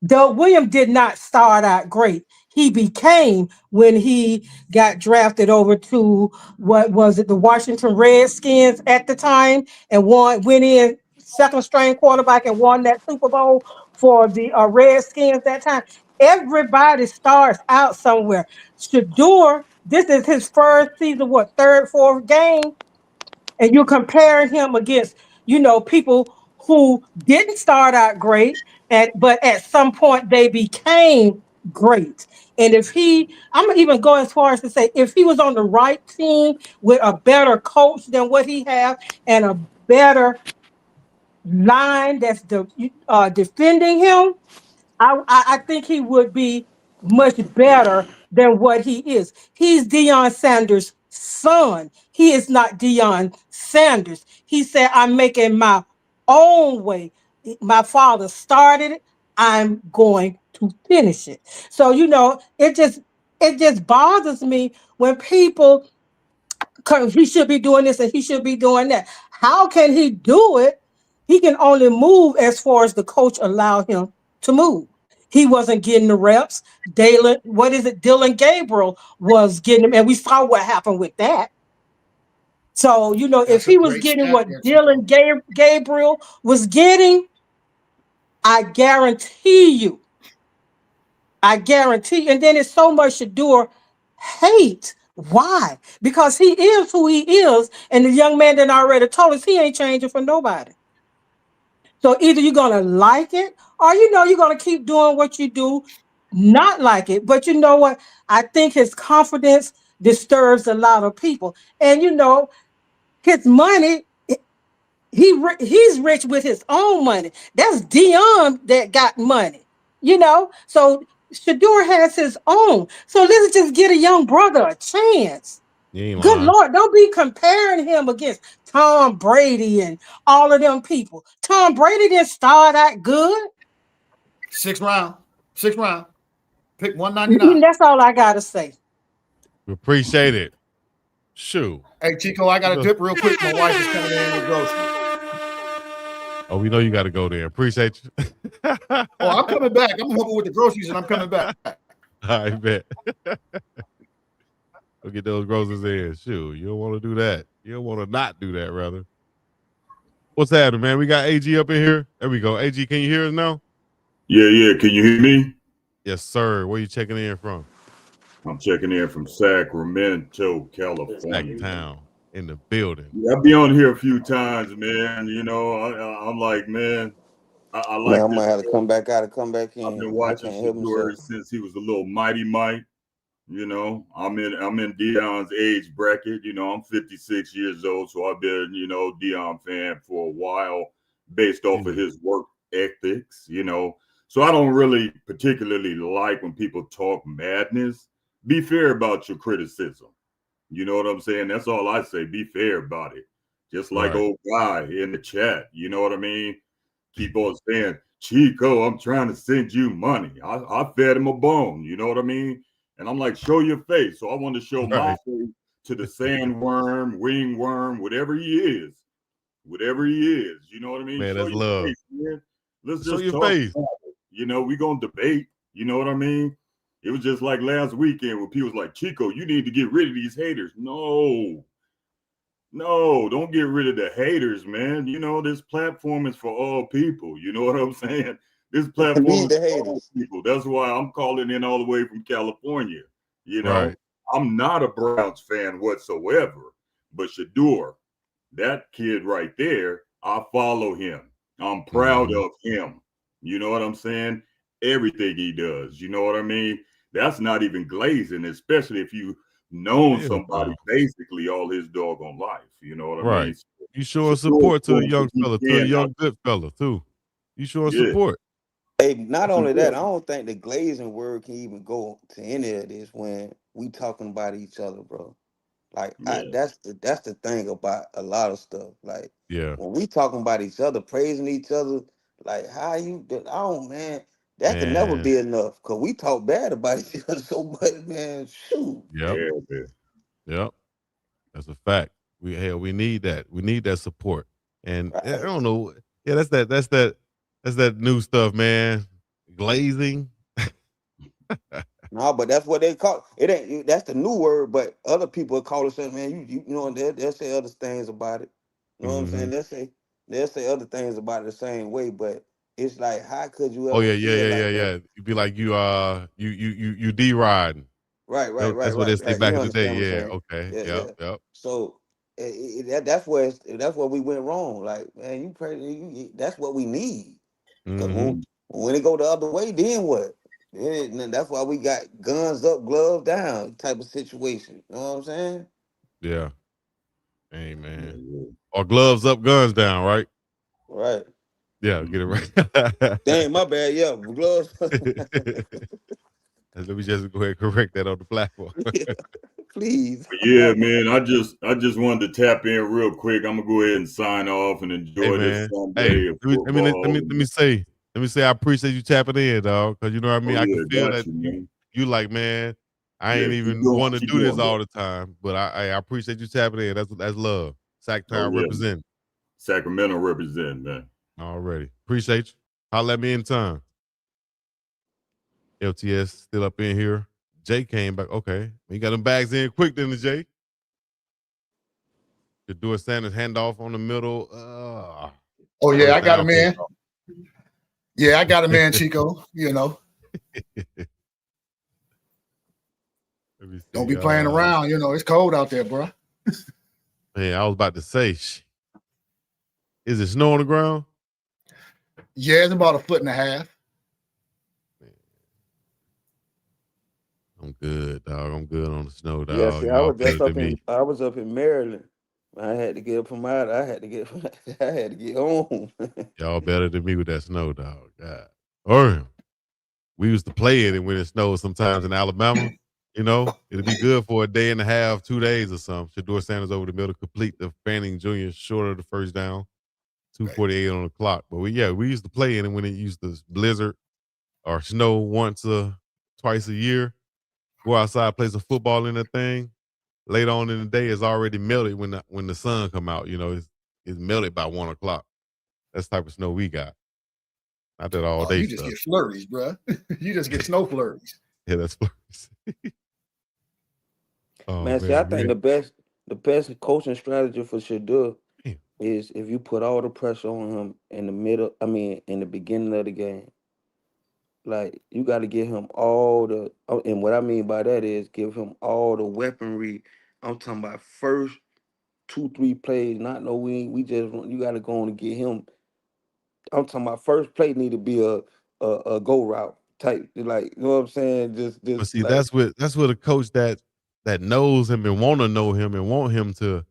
S13: Doug Williams did not start out great. He became when he got drafted over to what was it, the Washington Redskins at the time, and went in second string quarterback and won that Super Bowl for the Redskins that time. Everybody starts out somewhere. Shedeur, this is his first season, what, third, fourth game? And you're comparing him against people who didn't start out great, but at some point they became great. And I'm even going as far as to say, if he was on the right team with a better coach than what he has and a better line that's defending him, I think he would be much better than what he is. He's Deion Sanders' son. He is not Deion Sanders. He said, I'm making my own way. My father started it. I'm going to finish it. So, it just bothers me when people he should be doing this and he should be doing that. How can he do it? He can only move as far as the coach allowed him to move. He wasn't getting the reps. Dylan Gabriel was getting them, and we saw what happened with that. So, if
S11: That's a
S13: he was
S11: great
S13: getting
S11: stat
S13: what
S11: there, Chico.
S13: Dylan Gabriel was getting, I guarantee you, and then it's so much Shedeur hate. Why? Because he is who he is, and the young man that already told us he ain't changing for nobody. So either you're gonna like it, or you're gonna keep doing what you do, not like it. But you know what? I think his confidence disturbs a lot of people, and his money. He's rich with his own money. That's Dion that got money, So Shedeur has his own. So let's just get a young brother a chance.
S2: You ain't
S13: Good
S2: lying.
S13: Lord, don't be comparing him against Tom Brady and all of them people. Tom Brady didn't start out good.
S11: Sixth round. Pick 199.
S13: That's all I gotta say.
S2: We appreciate it. Shoot.
S11: Hey, Chico, I got to dip real quick. My wife is coming in with groceries.
S2: Oh, we know you got to go there. Appreciate you.
S11: Oh, I'm coming back. I'm helping with the groceries, and I'm coming back.
S2: I bet. Go get those groceries in. Shoot, you don't want to do that. You don't want to not do that, rather. What's happening, man? We got AG up in here. There we go. AG, can you hear us now?
S16: Yeah. Can you hear me?
S2: Yes, sir. Where you checking in from?
S16: I'm checking in from Sacramento, California.
S2: Sacktown in the building.
S16: Yeah, I'll be on here a few times, man. I'm like, man, I
S12: Man, I
S16: like
S12: might
S16: this
S12: have to
S16: show.
S12: come back out and come back
S16: I've been
S12: in. I
S16: watching
S12: can't help
S16: Shedeur
S12: myself.
S16: since he was a little mighty Mike. I'm in Dion's age bracket. I'm 56 years old, so I've been, Dion fan for a while based off of his work ethics, So I don't really particularly like when people talk madness. Be fair about your criticism. You know what I'm saying? That's all I say. Be fair about it. Just like
S2: Right.
S16: old guy in the chat. You know what I mean? Keep on saying, Chico, I'm trying to send you money. I fed him a bone. You know what I mean? And I'm like, show your face. So I want to show my
S2: Right.
S16: face to the sandworm, wingworm, whatever he is. Whatever he is. You know what I mean?
S2: Man,
S16: Show
S2: that's
S16: your
S2: love.
S16: face, man. Let's
S2: Show
S16: just
S2: your
S16: talk
S2: face.
S16: about it. You know, we gonna debate. You know what I mean? It was just like last weekend when people was like, Chico, you need to get rid of these haters. No, don't get rid of the haters, man. You know, this platform is for all people. You know what I'm saying? This platform
S12: Need
S16: is
S12: the
S16: for all
S12: haters.
S16: people. That's why I'm calling in all the way from California. You know,
S2: Right.
S16: I'm not a Browns fan whatsoever, but Shedeur, that kid right there, I follow him. I'm proud
S2: Mhm.
S16: of him. You know what I'm saying? Everything he does. You know what I mean? That's not even glazing, especially if you known
S2: Hell
S16: somebody
S2: no.
S16: basically all his doggone life. You know what I mean?
S2: Right. You showing
S16: Shadeur
S2: support to a
S16: doing what
S2: young
S16: he
S2: fella, to a
S16: can out.
S2: young good fella too. You showing
S16: Yeah,
S2: support.
S12: Hey, not
S16: that's
S12: only that, I
S16: important.
S12: don't think the glazing word can even go to any of this when we talking about each other, bro. Like
S16: Yeah,
S12: that's the thing about a lot of stuff. Like
S2: Yeah.
S12: when we talking about each other, praising each other, like how you I don't man, that can never
S2: Man.
S12: be enough. Cause we talk bad about each other so much, man. Shoot.
S2: Yep.
S16: yeah, man.
S2: Yep. That's a fact. We need that. We need that support. And I
S12: Right.
S2: don't know. Yeah, that's that new stuff, man. Glazing.
S12: No, but that's what they call it. Ain't that's the new word, but other people call it something, man. You know, they'll say other things about it. You know what I'm
S2: Hmm.
S12: saying? They'll say other things about it the same way, but it's like, how could you
S2: Oh
S12: ever
S2: yeah, yeah,
S12: feel
S2: yeah, yeah,
S12: like that?
S2: yeah. You be like you D riding.
S12: Right, right, right,
S2: That's what they
S12: right,
S2: say
S12: right.
S2: back
S12: You
S2: in the day.
S12: understand what I'm
S2: Yeah.
S12: saying?
S2: Okay.
S12: Yeah,
S2: Yep.
S12: yeah.
S2: Yep.
S12: So that's where we went wrong. Like, man, that's what we need. Cause
S2: Hmm.
S12: when it go the other way, then what? Then that's why we got guns up, gloves down type of situation. You know what I'm saying?
S2: Yeah. Hey man.
S16: Yeah,
S2: Or gloves up, guns down, right?
S12: Right.
S2: Yeah, get it
S16: Mhm.
S2: right.
S12: Dang, my bad. Yeah, gloves.
S2: Let me just go ahead and correct that on the platform.
S12: Yeah, please.
S16: But yeah, man, I just wanted to tap in real quick. I'm gonna go ahead and sign off and
S2: Hey
S16: enjoy this
S2: man. Hey,
S16: Sunday of
S2: let
S16: football.
S2: me say I appreciate you tapping in, dog. Cause you know what I
S16: Oh
S2: mean. I can
S16: yeah,
S2: feel
S16: got
S2: that
S16: you,
S2: you
S16: man.
S2: you like, man. I
S16: Yeah,
S2: ain't
S16: keep
S2: even
S16: doing
S2: want to
S16: what you're
S2: do this
S16: doing, bro.
S2: all the time, but I appreciate you tapping in. That's love.
S16: Oh
S2: Sacktown
S16: yeah, man.
S2: represent
S16: Sacramento represent, man.
S2: already. Appreciate you. Holla at me anytime. LTS still up in here. Jay came back. Okay, he got them bags in quick, didn't he, Jay? Could do a Sanders handoff on the middle.
S11: Oh yeah,
S2: First
S11: I got a
S2: down face
S11: man.
S2: off.
S11: Yeah, I got a man, Chico. You know,
S2: Let me
S11: don't
S2: see.
S11: be playing around. You know, it's cold out there, bro.
S2: Man, I was about to say, is it snow on the ground?
S11: Yeah, it's about 1.5 feet.
S2: I'm good, dog. I'm good on the snow,
S12: Yeah,
S2: dog.
S12: see, I
S2: Y'all
S12: was
S2: better
S12: just up
S2: than me.
S12: in I was up in Maryland. I had to get from out. I had to get I had to get home.
S2: Y'all better than me with that snow, dog. God. Or we used to play in it when it snowed sometimes in Alabama. You know, it'd be good for a day and a half, 2 days or something. Shedeur Sanders over the middle, complete the Fanning Jr. short of the first down,
S11: Right.
S2: 2:48 on the clock. But we used to play in it when it used to blizzard or snow twice a year. Go outside, play some football in that thing. Later on in the day, it's already melted when the sun come out. You know, it's melted by 1 o'clock. That's the type of snow we got. Not that all
S11: Oh,
S2: day
S11: you just
S2: stuff.
S11: get flurries, bro. You just get snow flurries.
S2: Yeah, that's oh
S12: Man, see, I
S2: man,
S12: think
S2: yeah.
S12: the best coaching strategy for Shedeur
S2: Damn.
S12: is if you put all the pressure on him in the middle. I mean, in the beginning of the game. Like you got to give him all the, and what I mean by that is give him all the weaponry. I'm talking about first 2, 3 plays. Not no we just you got to go on and get him. I'm talking about first play need to be a go route type. Like you know what I'm saying?
S2: But
S12: Just
S2: see,
S12: like
S2: that's what a coach that knows him and want to know him and want him to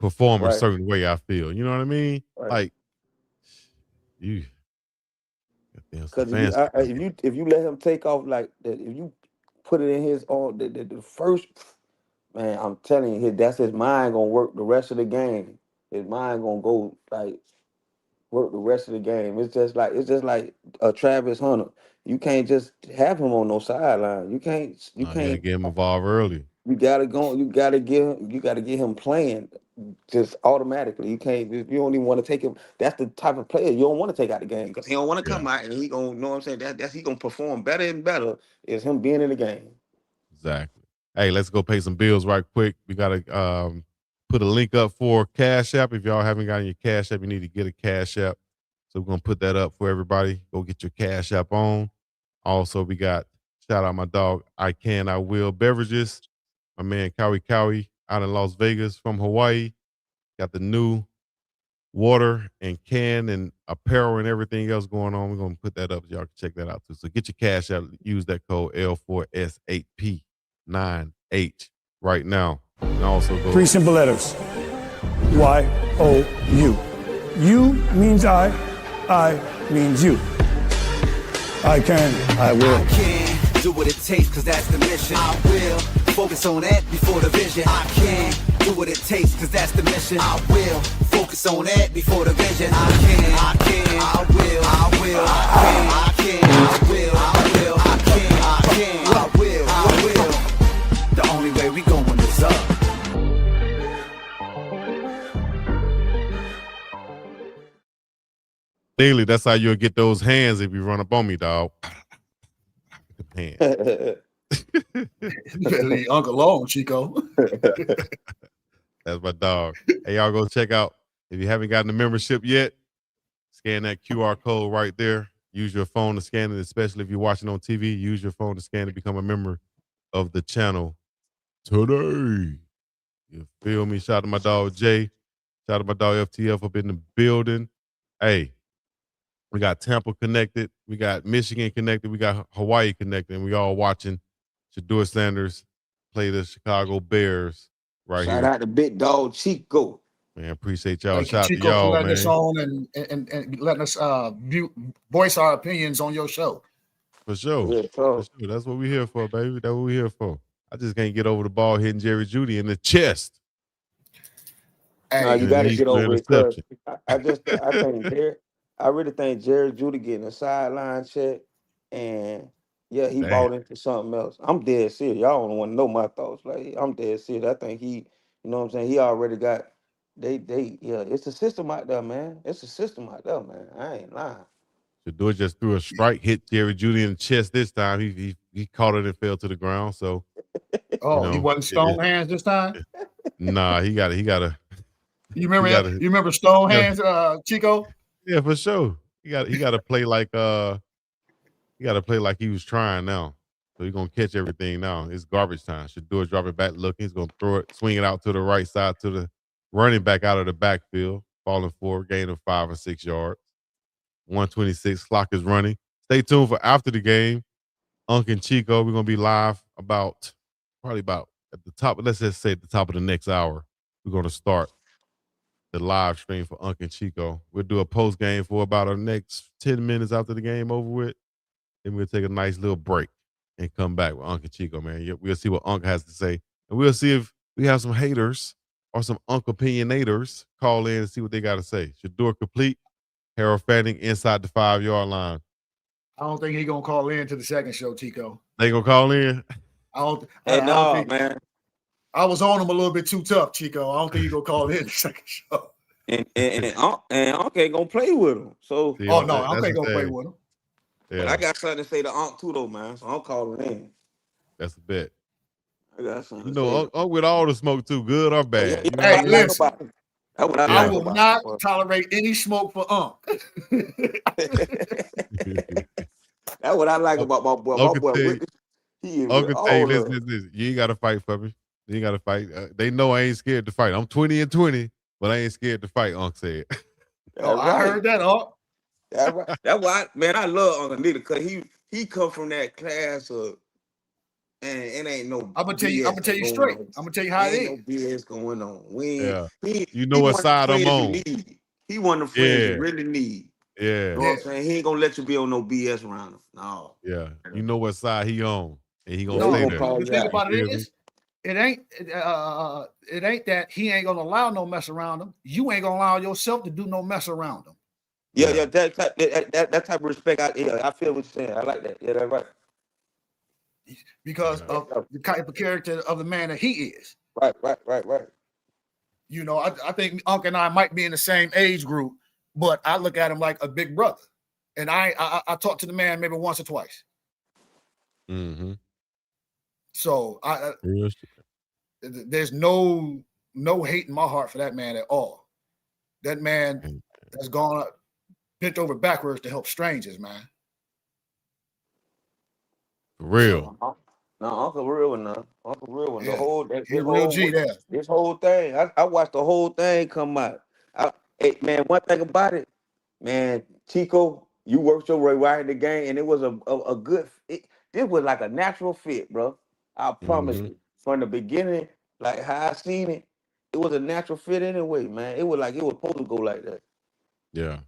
S2: perform a
S12: right,
S2: certain way. I feel, you know what I mean?
S12: right.
S2: Like you, goddamn
S12: Because if you I,
S2: Stefanski.
S12: I- if you let him take off like that, if you put it in his own the first man, I'm telling you, that's his mind gonna work the rest of the game. His mind gonna go like work the rest of the game. It's just like a Travis Hunter. You can't just have him on no sideline. You can't. You
S2: No, you gotta
S12: can't.
S2: get him involved early.
S12: You gotta go. You gotta get him playing just automatically. You can't. You don't even want to take him. That's the type of player you don't want to take out the game because he don't want to come out and he gonna know what I'm saying. That's he gonna perform better and better is him being in the game.
S2: Exactly. Hey, let's go pay some bills right quick. We gotta put a link up for Cash App. If y'all haven't gotten your Cash App, you need to get a Cash App. So we're gonna put that up for everybody. Go get your Cash App on. Also, we got shout out my dog I Will Beverages. My man Cowie out in Las Vegas from Hawaii. Got the new water and can and apparel and everything else going on. We're gonna put that up so y'all can check that out too. So get your Cash App. Use that code L4S8P9H right now. And also go
S9: 3 simple letters. Y-O-U. You means I means you. I can, I will.
S10: I can do what it takes, cause that's the mission. I will focus on that before the vision. I can do what it takes, cause that's the mission. I will focus on that before the vision. I can, I will, I will, I can, I will, I will, I can, I will, I will. The only way we going is up.
S2: Daily, that's how you'll get those hands if you run up on me, dog.
S11: You better leave Uncle alone, Chico.
S2: That's my dog. Hey, y'all go check out. If you haven't gotten the membership yet, scan that QR code right there. Use your phone to scan it, especially if you're watching on TV. Use your phone to scan to become a member of the channel today. You feel me? Shout out to my dog Jay. Shout out to my dog FTF up in the building. Hey, we got Tampa connected. We got Michigan connected. We got Hawaii connected. And we all watching Shedeur Sanders play the Chicago Bears right
S12: Shout
S2: here.
S12: out to Big Dog Chico.
S2: Man, appreciate y'all.
S11: Thank you,
S2: Shout out to
S11: Chico, for
S2: y'all,
S11: letting
S2: man.
S11: us on and letting us voice our opinions on your show.
S2: For sure. For sure. That's what we're here for, baby. That's what we're here for. I just can't get over the ball hitting Jerry Jeudy in the chest.
S12: No, you got to get over it because I really think Jerry Jeudy getting a sideline check, and yeah, he bought into something else. I'm dead serious. Y'all don't want to know my thoughts. Like I'm dead serious. I think he, you know what I'm saying. He already got it's a system out there, man. It's a system out there, man. I ain't lying.
S2: Shedeur just threw a strike, hit Jerry Jeudy in the chest this time. He caught it and fell to the ground. So,
S11: he wasn't stone hands this time.
S2: Nah, he got a.
S11: You remember stone hands, Chico?
S2: Yeah, for sure. He got to play like he was trying now. So he's gonna catch everything now. It's garbage time. Shedeur drop it back looking. He's gonna throw it, swing it out to the right side to the running back out of the backfield, falling for a gain of 5 or 6 yards. 126 clock is running. Stay tuned for after the game. Unc and Chico, we're gonna be live probably about at the top. Let's just say at the top of the next hour. We're gonna start the live stream for Unc and Chico. We'll do a post game for about our next 10 minutes after the game over with. Then we'll take a nice little break and come back with Unc and Chico, man. We'll see what Unc has to say. And we'll see if we have some haters or some Unc opinionators call in and see what they got to say. Shedeur complete. Harold Fanning inside the 5-yard line.
S11: I don't think he's gonna call in to the second show, Chico.
S2: They gonna call in?
S11: I don't think,
S12: man.
S11: I was on him a little bit too tough, Chico. I don't think he's gonna call in the second show.
S12: And Unc ain't gonna play with him. So
S11: Unc ain't gonna play with him.
S2: Yeah.
S12: But I got something to say to Unc too, though, man. So I'm calling in.
S2: That's a bet.
S12: I got something.
S2: You know, Unc with all the smoke too, good or bad. You know
S11: Hey, listen.
S12: I
S11: will not tolerate any smoke for Unc.
S12: That's what I like about my boy. My boy,
S2: listen, you ain't got to fight for me. You ain't got to fight. They know I ain't scared to fight. I'm 20-20, but I ain't scared to fight, Unc said.
S11: I heard that, Unc.
S12: That's right. That's why, I love Uncle Nita because he come from that class of, and it ain't no.
S11: I'm gonna tell you straight. I'm gonna tell you how it is.
S12: No BS going on.
S2: You know what side I'm on.
S12: He one of the friends you really need.
S2: Yeah.
S12: You know what I'm saying? He ain't gonna let you be on no BS around him. No.
S2: Yeah. You know what side he on. And he gonna stay there.
S11: The thing about it is, it ain't that he ain't gonna allow no mess around him. You ain't gonna allow yourself to do no mess around him.
S12: Yeah, that type of respect. I feel what you're saying. I like that. Yeah, that's right.
S11: Because of the type of character of the man that he is.
S12: Right.
S11: You know, I think Unc and I might be in the same age group, but I look at him like a big brother. And I talk to the man maybe once or twice.
S2: Mm-hmm.
S11: So there's no hate in my heart for that man at all. That man has gone bent over backwards to help strangers, man.
S2: For real.
S12: No, Uncle real one now. Uncle real one. The
S11: Yeah,
S12: whole
S11: he a real G there.
S12: this whole thing. I watched the whole thing come out. Hey, man, one thing about it, man, Chico, you worked your way right in the game, and it was a good. This was like a natural fit, bro. I promise
S2: Mm-hmm.
S12: you. From the beginning, like how I seen it, it was a natural fit anyway, man. It was like it was supposed to go like that.
S2: Yeah,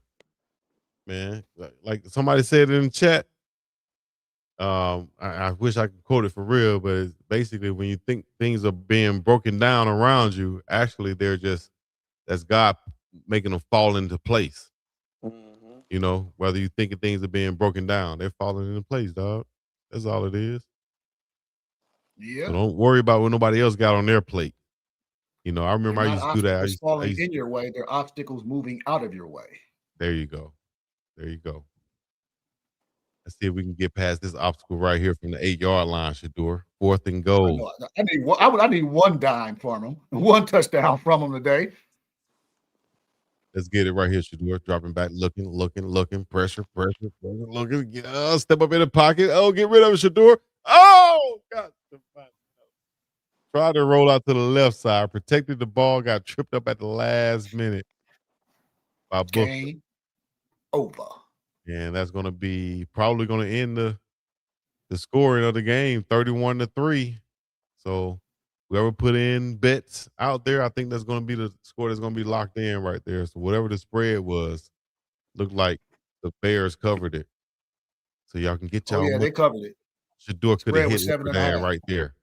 S2: man. Like somebody said in the chat. I wish I could quote it for real, but it's basically when you think things are being broken down around you, actually that's God making them fall into place.
S12: Mm-hmm.
S2: You know, whether you thinking things are being broken down, they're falling into place, dog. That's all it is.
S11: Yeah.
S2: So don't worry about what nobody else got on their plate. You know, I
S11: They're
S2: remember I
S11: not
S2: used to do that.
S11: obstacles falling in your way. They're obstacles moving out of your way.
S2: There you go. There you go. Let's see if we can get past this obstacle right here from the 8-yard line, Shedeur. 4th and
S11: I
S2: goal.
S11: know. I need one dime from him, one touchdown from him today.
S2: Let's get it right here, Shedeur. Dropping back, looking, pressure, looking. Step up in the pocket. Oh, get rid of it, Shedeur. Oh, God. Tried to roll out to the left side, protected the ball, got tripped up at the last minute by Booker.
S11: Game over.
S2: And that's going to be probably going to end the scoring of the game, 31-3. So whoever put in bets out there, I think that's going to be the score that's going to be locked in right there. So whatever the spread was, looked like the Bears covered it. So y'all can get
S11: Oh
S2: y'all
S11: yeah,
S2: money.
S11: they covered it.
S2: Shedeur could have
S11: Spread
S2: hit
S11: was 7.5.
S2: right there.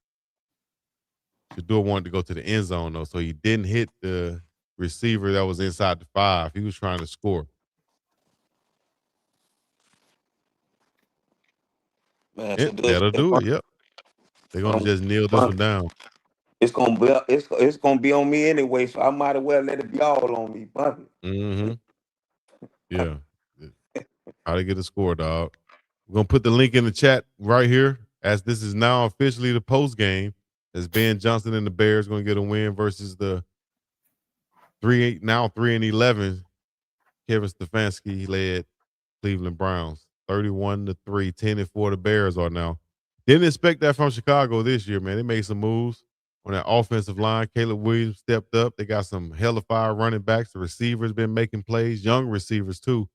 S2: Shedeur wanted to go to the end zone though, so he didn't hit the receiver that was inside the 5. He was trying to score.
S12: Man,
S2: That'll do it. Yep. They're gonna just kneel this one down.
S12: It's gonna be on me anyway, so I might as well let it be all on me, buddy.
S2: Mm-hmm. Yeah. How to get a score, dog. We're gonna put the link in the chat right here, as this is now officially the post game. As Ben Johnson and the Bears gonna get a win versus the 3-11 Kevin Stefanski led Cleveland Browns. 31-3, 10-4 the Bears are now. Didn't expect that from Chicago this year, man. They made some moves on that offensive line. Caleb Williams stepped up. They got some hellified running backs. The receivers been making plays, young receivers too.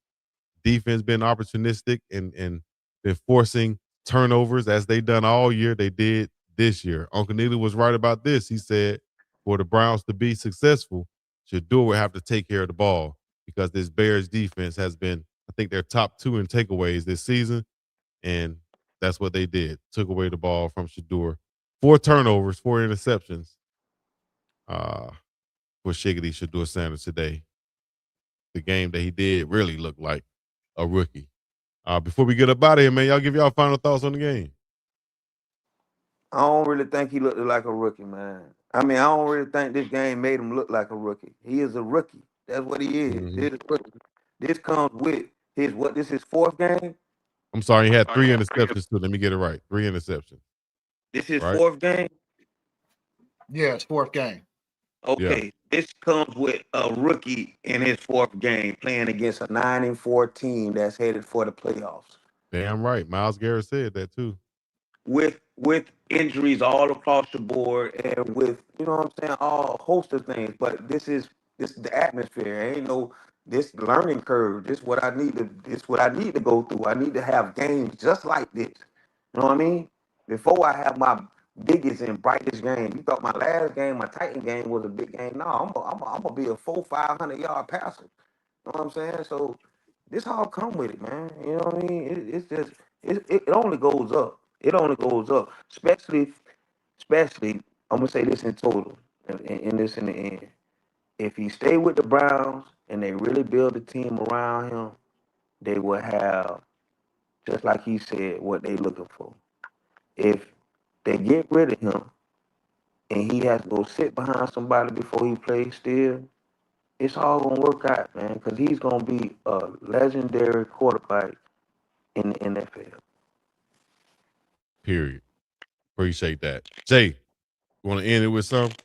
S2: Defense been opportunistic and been forcing turnovers as they done all year. They did this year. Uncle Neely was right about this. He said for the Browns to be successful, Shedeur would have to take care of the ball because this Bears defense has been, I think, their top 2 in takeaways this season. And that's what they did. Took away the ball from Shedeur. 4 turnovers, 4 interceptions for Shiggity Shedeur Sanders today. The game that he did really looked like a rookie. Before we get up out of here, man, y'all give y'all final thoughts on the game.
S12: I don't really think he looked like a rookie, man. I mean, I don't really think this game made him look like a rookie. He is a rookie. That's what he is.
S2: Mm-hmm.
S12: This comes with this his 4th game?
S2: I'm sorry, he had 3 interceptions too. Let me get it right. 3 interceptions.
S12: This is
S2: right?
S12: 4th game?
S11: Yeah, it's 4th game.
S12: Okay.
S2: Yeah.
S12: This comes with a rookie in his 4th game playing against a 9-4 team that's headed for the playoffs.
S2: Damn right. Myles Garrett said that too.
S12: With injuries all across the board and with, you know what I'm saying, all host of things. But this is the atmosphere. Ain't no this learning curve. This what I need to go through. I need to have games just like this. You know what I mean? Before I have my biggest and brightest game. You thought my last game, my Titan game, was a big game. No, I'm gonna be a 400-500 yard passer. You know what I'm saying? So this all come with it, man. You know what I mean? It's just it only goes up. It only goes up. Especially, I'm gonna say this in total, and this in the end. If he stay with the Browns and they really build a team around him, they will have, just like he said, what they looking for. If they get rid of him, and he has to go sit behind somebody before he plays still, it's all gonna work out, man, because he's gonna be a legendary quarterback in the NFL.
S2: Period. Appreciate that. Jay, you want to end it with something?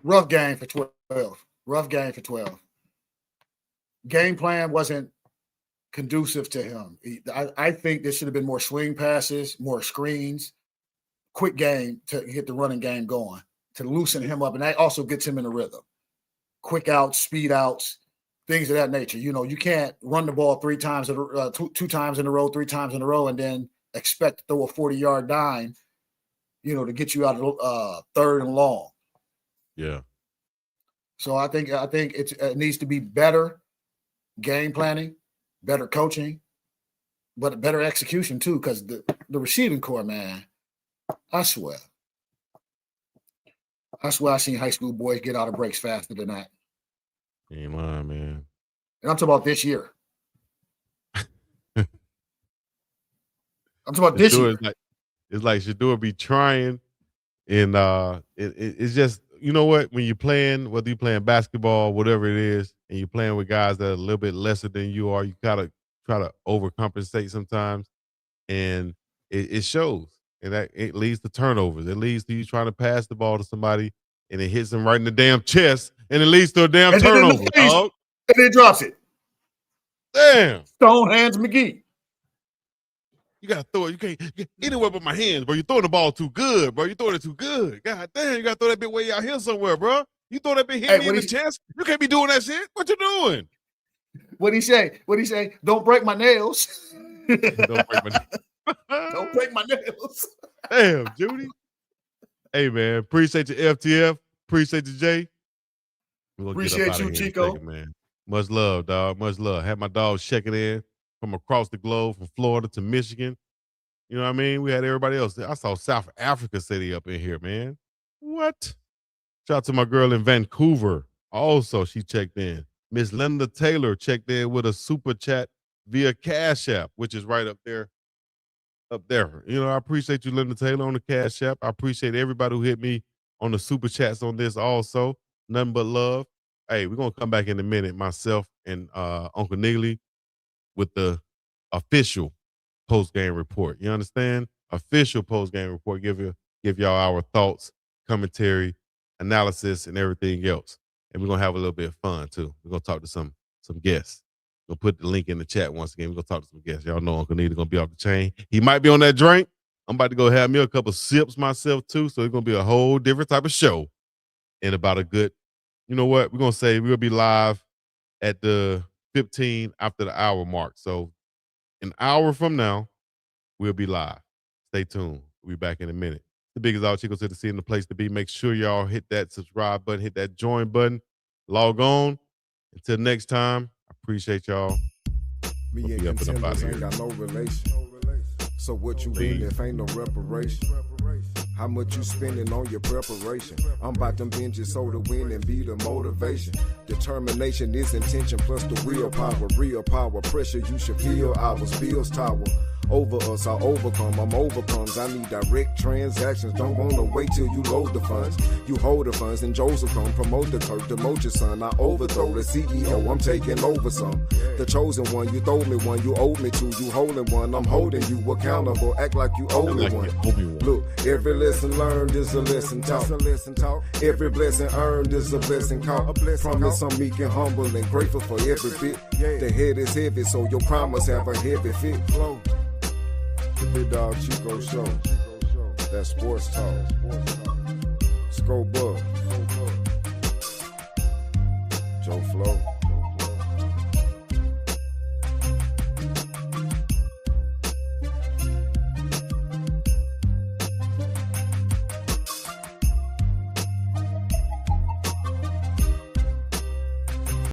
S11: Rough game for 12. Rough game for 12. Game plan wasn't conducive to him. I think there should have been more swing passes, more screens, quick game to get the running game going, to loosen him up. And that also gets him in a rhythm. Quick outs, speed outs, things of that nature. You know, you can't run the ball two times in a row, 3 times in a row, and then expect to throw a 40-yard dime, you know, to get you out of third and long.
S2: Yeah.
S11: So I think it needs to be better game planning, better coaching, but better execution too, because the receiving core, man, I swear I've seen high school boys get out of breaks faster than that.
S2: You ain't lying, man.
S11: And I'm talking about this year. I'm talking about this year.
S2: It's like Shedeur be trying, and it's just, you know what, when you're playing, whether you're playing basketball, whatever it is, and you're playing with guys that are a little bit lesser than you are, you gotta try to overcompensate sometimes, and it shows, and that it leads to turnovers. It leads to you trying to pass the ball to somebody, and it hits them right in the damn chest, and it leads to a damn turnover, dog.
S11: And then drops it.
S2: Damn.
S11: Stone Hands McGee.
S2: You gotta throw it. You can't get anywhere but my hands, bro. You're throwing the ball too good, bro. You're throwing it too good. God damn, you gotta throw that bit way out here somewhere, bro. You throw that bit hitting me in the chest. You can't be doing that shit. What you doing?
S11: What'd he say? Don't break my nails.
S2: Don't break my nails.
S11: Don't break my nails.
S2: Damn, Judy. Hey, man. Appreciate you, FTF. Appreciate you, Jay.
S11: Appreciate you, Chico.
S2: Man. Much love, dog. Much love. Had my dogs checking in from across the globe, from Florida to Michigan. You know what I mean? We had everybody else. I saw South Africa City up in here, man. What? Shout out to my girl in Vancouver. Also, she checked in. Miss Linda Taylor checked in with a super chat via Cash App, which is right up there. Up there. You know, I appreciate you, Linda Taylor, on the Cash App. I appreciate everybody who hit me on the super chats on this also. Nothing but love. Hey, we're going to come back in a minute, myself and Uncle Neely, with the official post-game report. You understand? Official post-game report. Give y'all our thoughts, commentary, analysis, and everything else. And we're going to have a little bit of fun, too. We're going to talk to some guests. We'll put the link in the chat once again. We're going to talk to some guests. Y'all know Uncle Neely's going to be off the chain. He might be on that drink. I'm about to go have me a couple sips myself, too. So it's going to be a whole different type of show in about a good, you know what? We're going to say we'll be live at the 15 after the hour mark. So an hour from now, we'll be live. Stay tuned. We'll be back in a minute. The biggest all Chico City in the place to be. Make sure y'all hit that subscribe button, hit that join button, log on. Until next time, I appreciate y'all.
S1: Me and contenders ain't got no relation. So what you win if ain't no reparation? How much you spending on your preparation? I'm about them binges so to win and be the motivation. Determination is intention plus the willpower. Real power, pressure you should feel. Ours bills tower. Over us, I overcome, I'm overcomes. I need direct transactions. Don't wanna wait till you load the funds. You hold the funds and Joseph come promote the clerk, demote your son. I overthrow the CEO, I'm taking over some. The chosen one, you throw me one, you owe me two. You holding one, I'm holding you accountable. Act like you owe me one. Look, every lesson learned is a lesson taught. Every blessing earned is a blessing caught. Promise I'm meek and humble and grateful for every bit. The head is heavy, so your promise have a heavy fit. The Big Dog Chico Show. That sports talk. Scope up. Joe Flo.